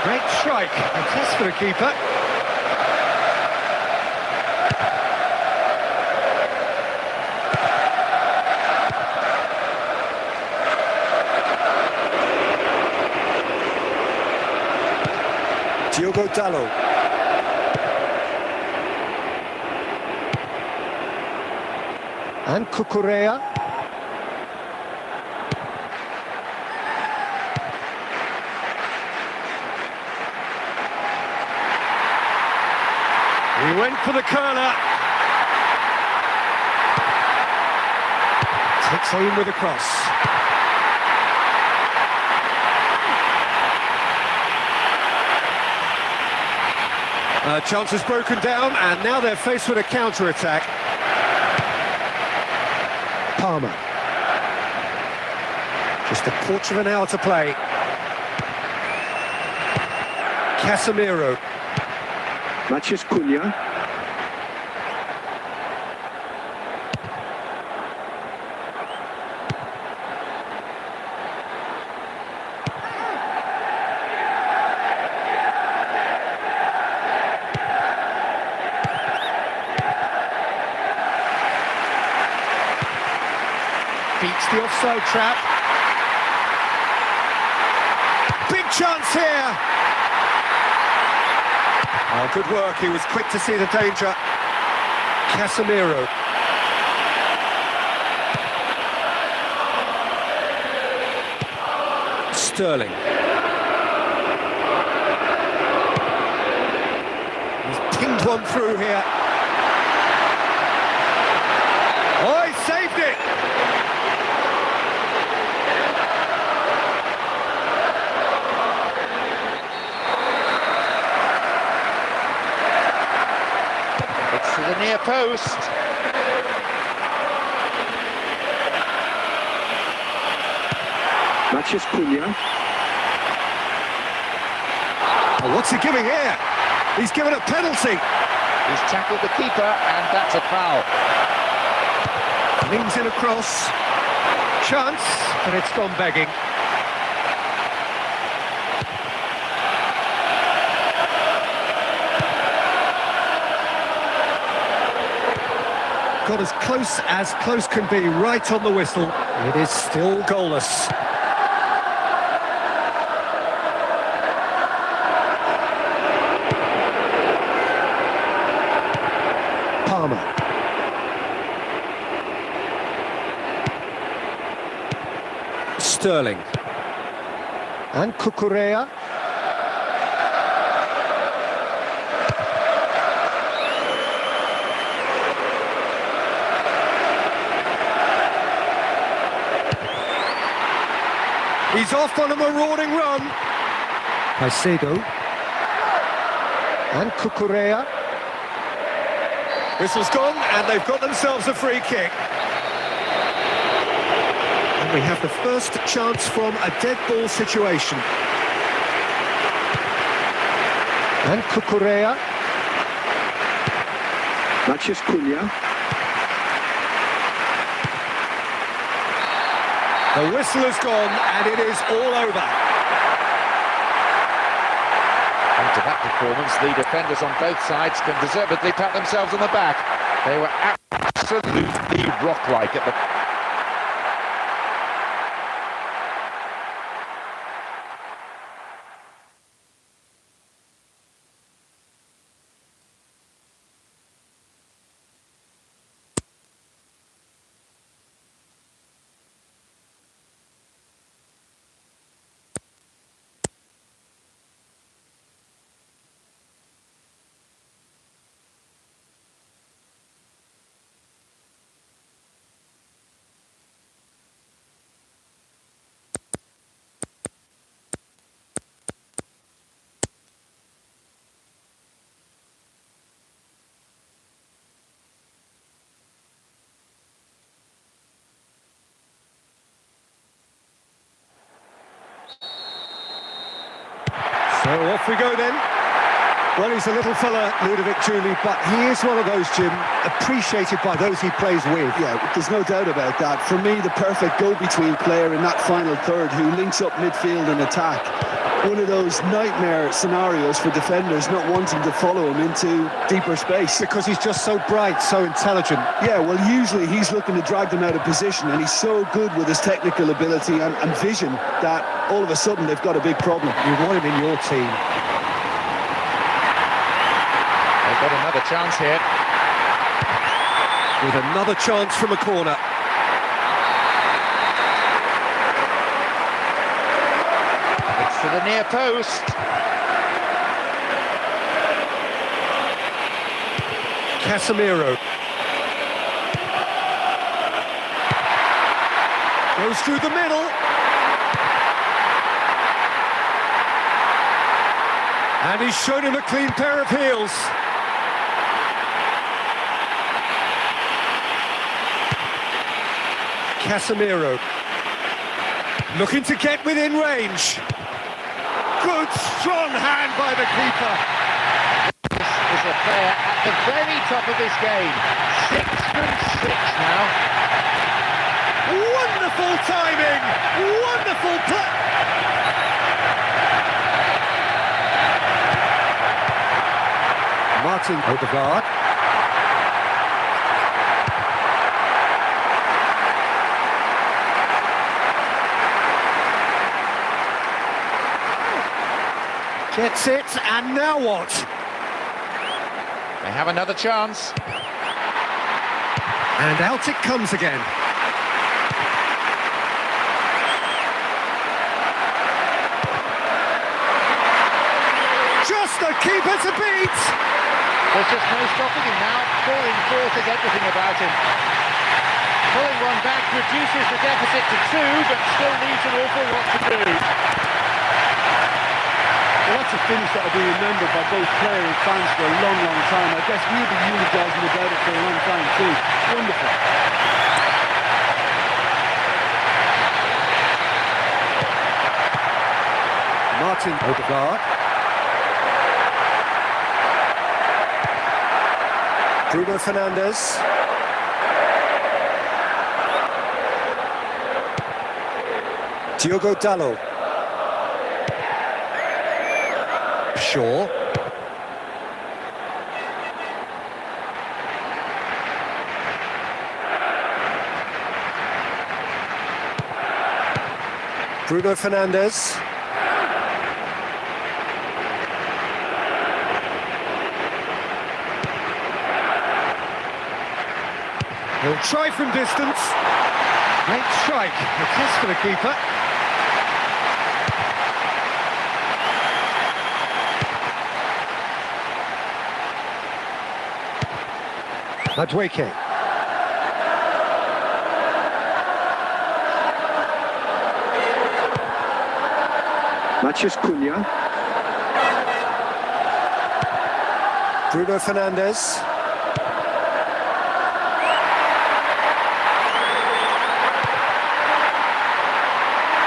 A: Great strike, a test for the keeper. Diogo Dalot. And Cucurella. He went for the curler. Takes aim with a cross. Chance has broken down, and now they're faced with a counter-attack. Palmer. Just a quarter of an hour to play. Casemiro.
B: Matches Cunha.
A: beats the offside trap. Big chance here. Oh, good work. He was quick to see the danger. Casemiro. Sterling. He's pinged one through here. Oh, he saved it!
C: It's to the near post.
B: Matches Cunha.
A: Oh, what's he giving here? He's given a penalty.
C: He's tackled the keeper, and that's a foul.
A: Leans in across. Chance, but it's gone begging. Got as close can be, right on the whistle. It is still goalless. Palmer. Sterling. And Cucurella. He's off on a marauding run. Caicedo. And Cucurella. Whistle's gone, and they've got themselves a free kick. And we have the first chance from a dead ball situation. And Cucurella.
B: Matches Cunha.
A: The whistle is gone, and it is all over.
C: After that performance, the defenders on both sides can deservedly pat themselves on the back. They were absolutely rock-like at the...
A: So off we go then. Well, he's a little fella, Ludovic Julie, but he is one of those, Jim, appreciated by those he plays with.
B: Yeah, there's no doubt about that. For me, the perfect go-between player in that final third who links up midfield and attack. One of those nightmare scenarios for defenders not wanting to follow him into deeper space.
A: Because he's just so bright, so intelligent.
B: Yeah, well, usually he's looking to drag them out of position, and he's so good with his technical ability and vision that all of a sudden they've got a big problem.
A: You want him in your team.
C: They've got another chance here.
A: With another chance from a corner.
C: It's to the near post.
A: Casemiro. Goes through the middle. And he's shown him a clean pair of heels. Casemiro. Looking to get within range. Good, strong hand by the keeper.
C: This is a player at the very top of his game. 6 from 6 now.
A: Wonderful timing. Wonderful play. Martin Odegaard. Gets it, and now what?
C: They have another chance.
A: And out it comes again. Just the keeper to beat!
C: There's just no stopping him now. Falling fourth is everything about him. Pulling one back reduces the deficit to 2, but still leaves an awful lot to do.
D: Well, that's a finish that will be remembered by both player and fans for a long, long time. I guess we'll be eulogising about it for a long time too. Wonderful.
A: Martin Odegaard. Bruno Fernandes. Diogo Dalot. Shaw. Bruno Fernandes. He'll try from distance. Great strike. A kiss for the keeper. Madueke. Matheus Cunha. Bruno Fernandes.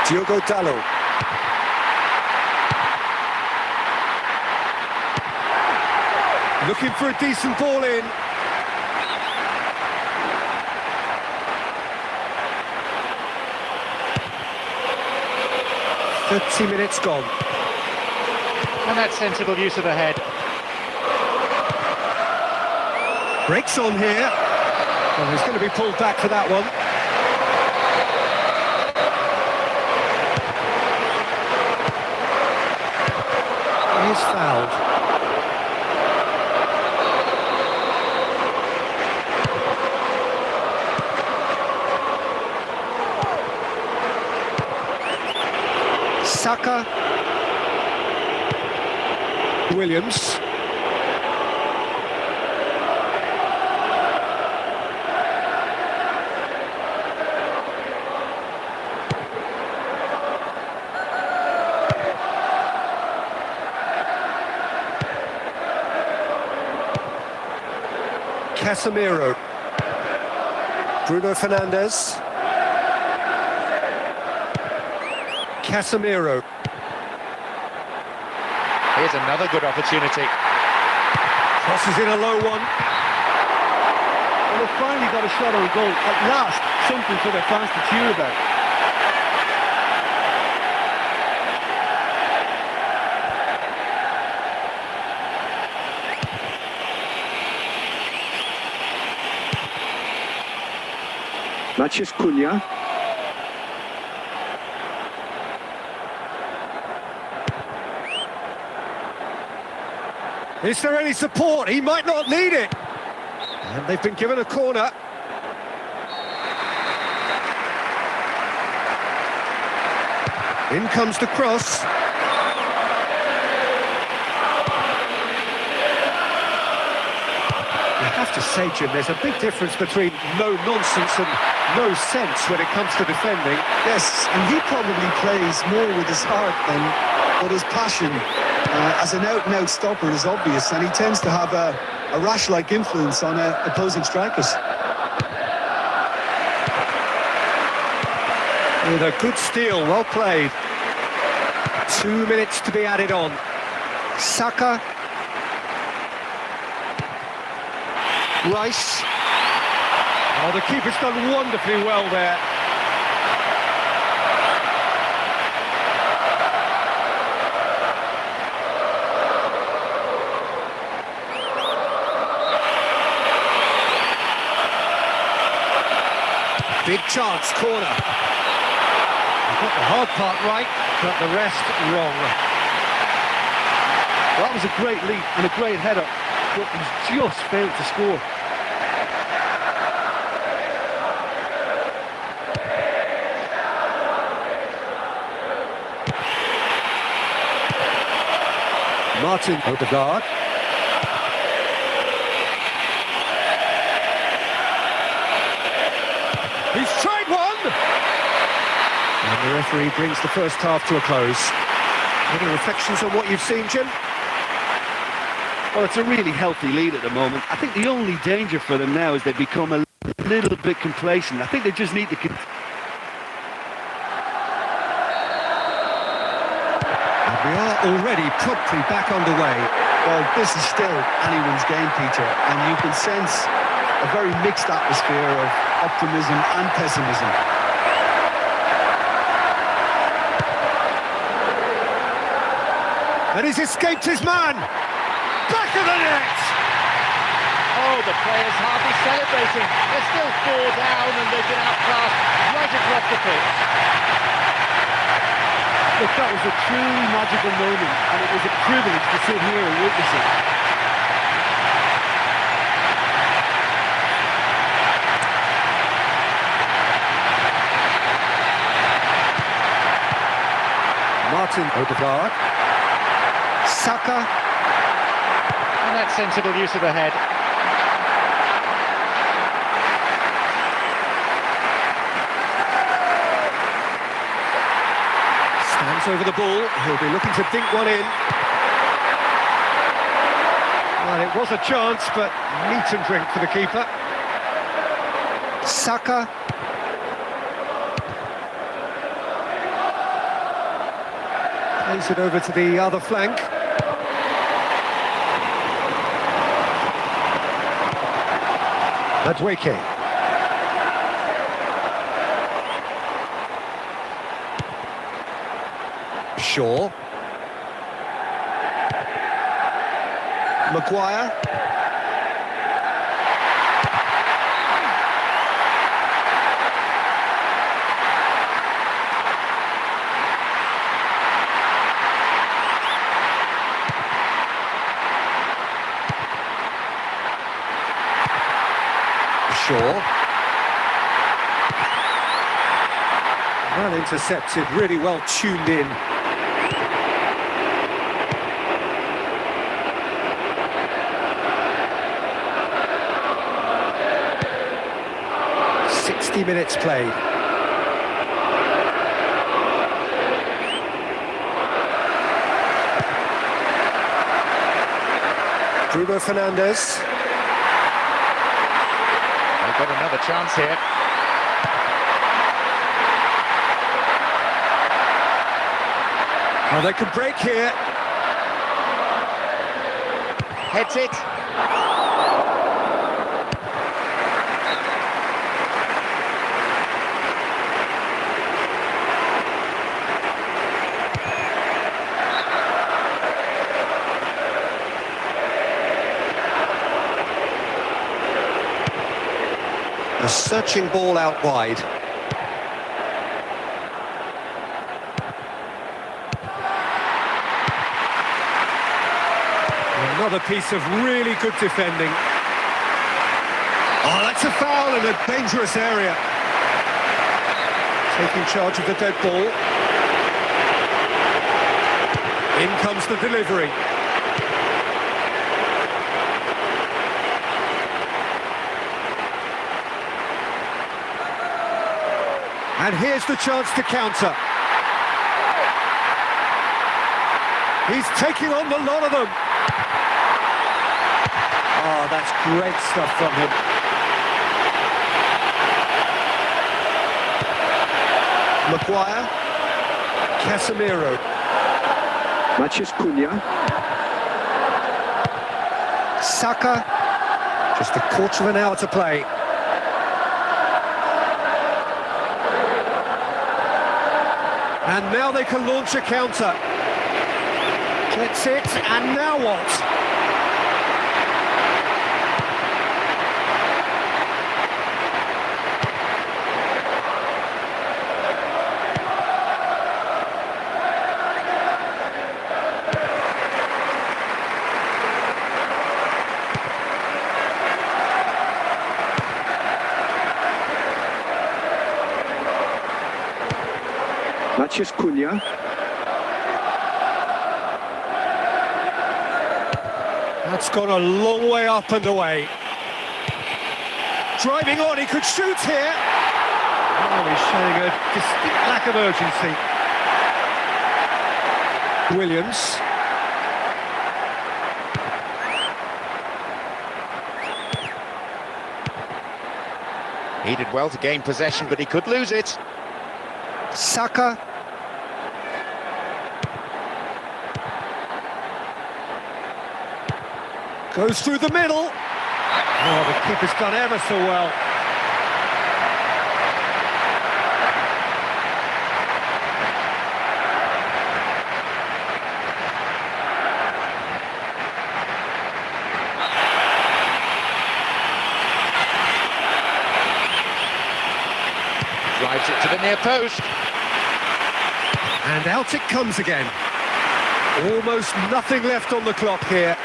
A: Diogo Dalot. Looking for a decent ball in. "30 minutes gone."
C: And that's sensible use of the head.
A: Breaks on here. Well, he's going to be pulled back for that one. He's fouled. Saka. Williams. Casemiro. Bruno Fernandes. Casemiro.
C: Here's another good opportunity.
A: Crosses in a low one.
D: Well, they've finally got a shot on goal. At last, something for their fans to cheer about.
B: Matheus Cunha.
A: Is there any support? He might not need it. And they've been given a corner. In comes the cross. You have to say, Jim, there's a big difference between no nonsense and no sense when it comes to defending.
B: Yes, and he probably plays more with his heart than with his passion. As an out-and-out stopper is obvious, and he tends to have a rash-like influence on opposing strikers.
A: With a good steal, well played. 2 minutes to be added on. Saka. Rice. Oh, the keeper's done wonderfully well there. Big chance, corner. Got the hard part right, but the rest wrong.
D: Well, that was a great lead and a great header, but he's just failed to score.
A: Martin Odegaard. He's tried one! And the referee brings the first half to a close. Any reflections on what you've seen, Jim?
D: Well, it's a really healthy lead at the moment. I think the only danger for them now is they become a little bit complacent. I think they just need to...
A: We are already promptly back underway.
B: Well, this is still anyone's game, Peter, and you can sense a very mixed atmosphere of optimism and pessimism.
A: And he's escaped his man! Back of the net!
C: Oh, the players hardly celebrating. They're still 4 down and they've been outclassed right across the pitch.
D: Look, that was a truly magical moment, and it was a privilege to sit here and witness it.
A: Martin Odegaard. Saka.
C: And that's sensible use of the head.
A: Stands over the ball. He'll be looking to dink one in. Well, it was a chance, but meat and drink for the keeper. Saka. Plays it over to the other flank. L.E.Y. Shaw.
B: Maguire.
A: Shaw. Well intercepted, really well tuned in. Minutes played. Bruno Fernandes.
C: They've got another chance here.
A: Oh, they can break here.
C: Heads it.
A: A searching ball out wide. Another piece of really good defending. Oh, that's a foul in a dangerous area. Taking charge of the dead ball. In comes the delivery. And here's the chance to counter. He's taking on the lot of them. Oh, that's great stuff from him.
B: Maguire.
A: Casemiro.
B: Matches Cunha.
A: Saka. Just a quarter of an hour to play. And now they can launch a counter. Gets it, and now what?
B: Maciej Cunha.
A: That's gone a long way up and away. Driving on, he could shoot here.
C: Oh, he's showing a distinct lack of urgency.
A: Williams.
C: He did well to gain possession, but he could lose it.
A: Saka. Goes through the middle. Oh, the keeper's done ever so well.
C: Drives it to the near post.
A: And out it comes again. Almost nothing left on the clock here.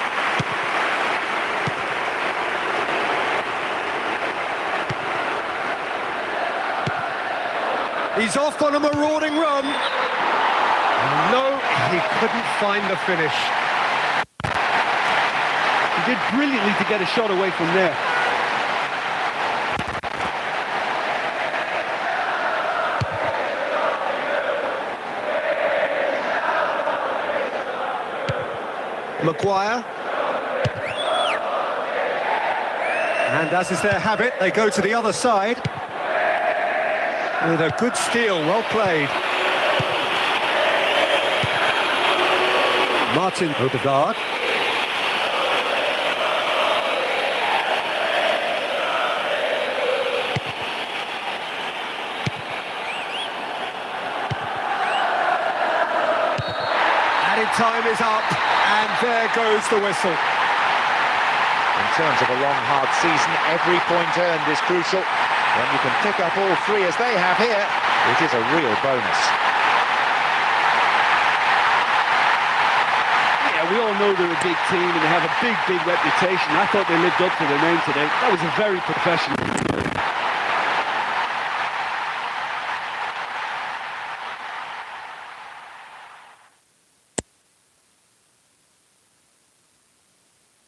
A: He's off on a marauding run. No, he couldn't find the finish.
D: He did brilliantly to get a shot away from there.
A: Maguire. And as is their habit, they go to the other side. With a good steal, well played. Martin Odegaard. Added time is up, and there goes the whistle.
C: In terms of a long, hard season, every point earned is crucial. When you can pick up all three as they have here, it is a real bonus.
D: Yeah, we all know they're a big team and they have a big reputation. I thought they lived up to their name today. That was a very professional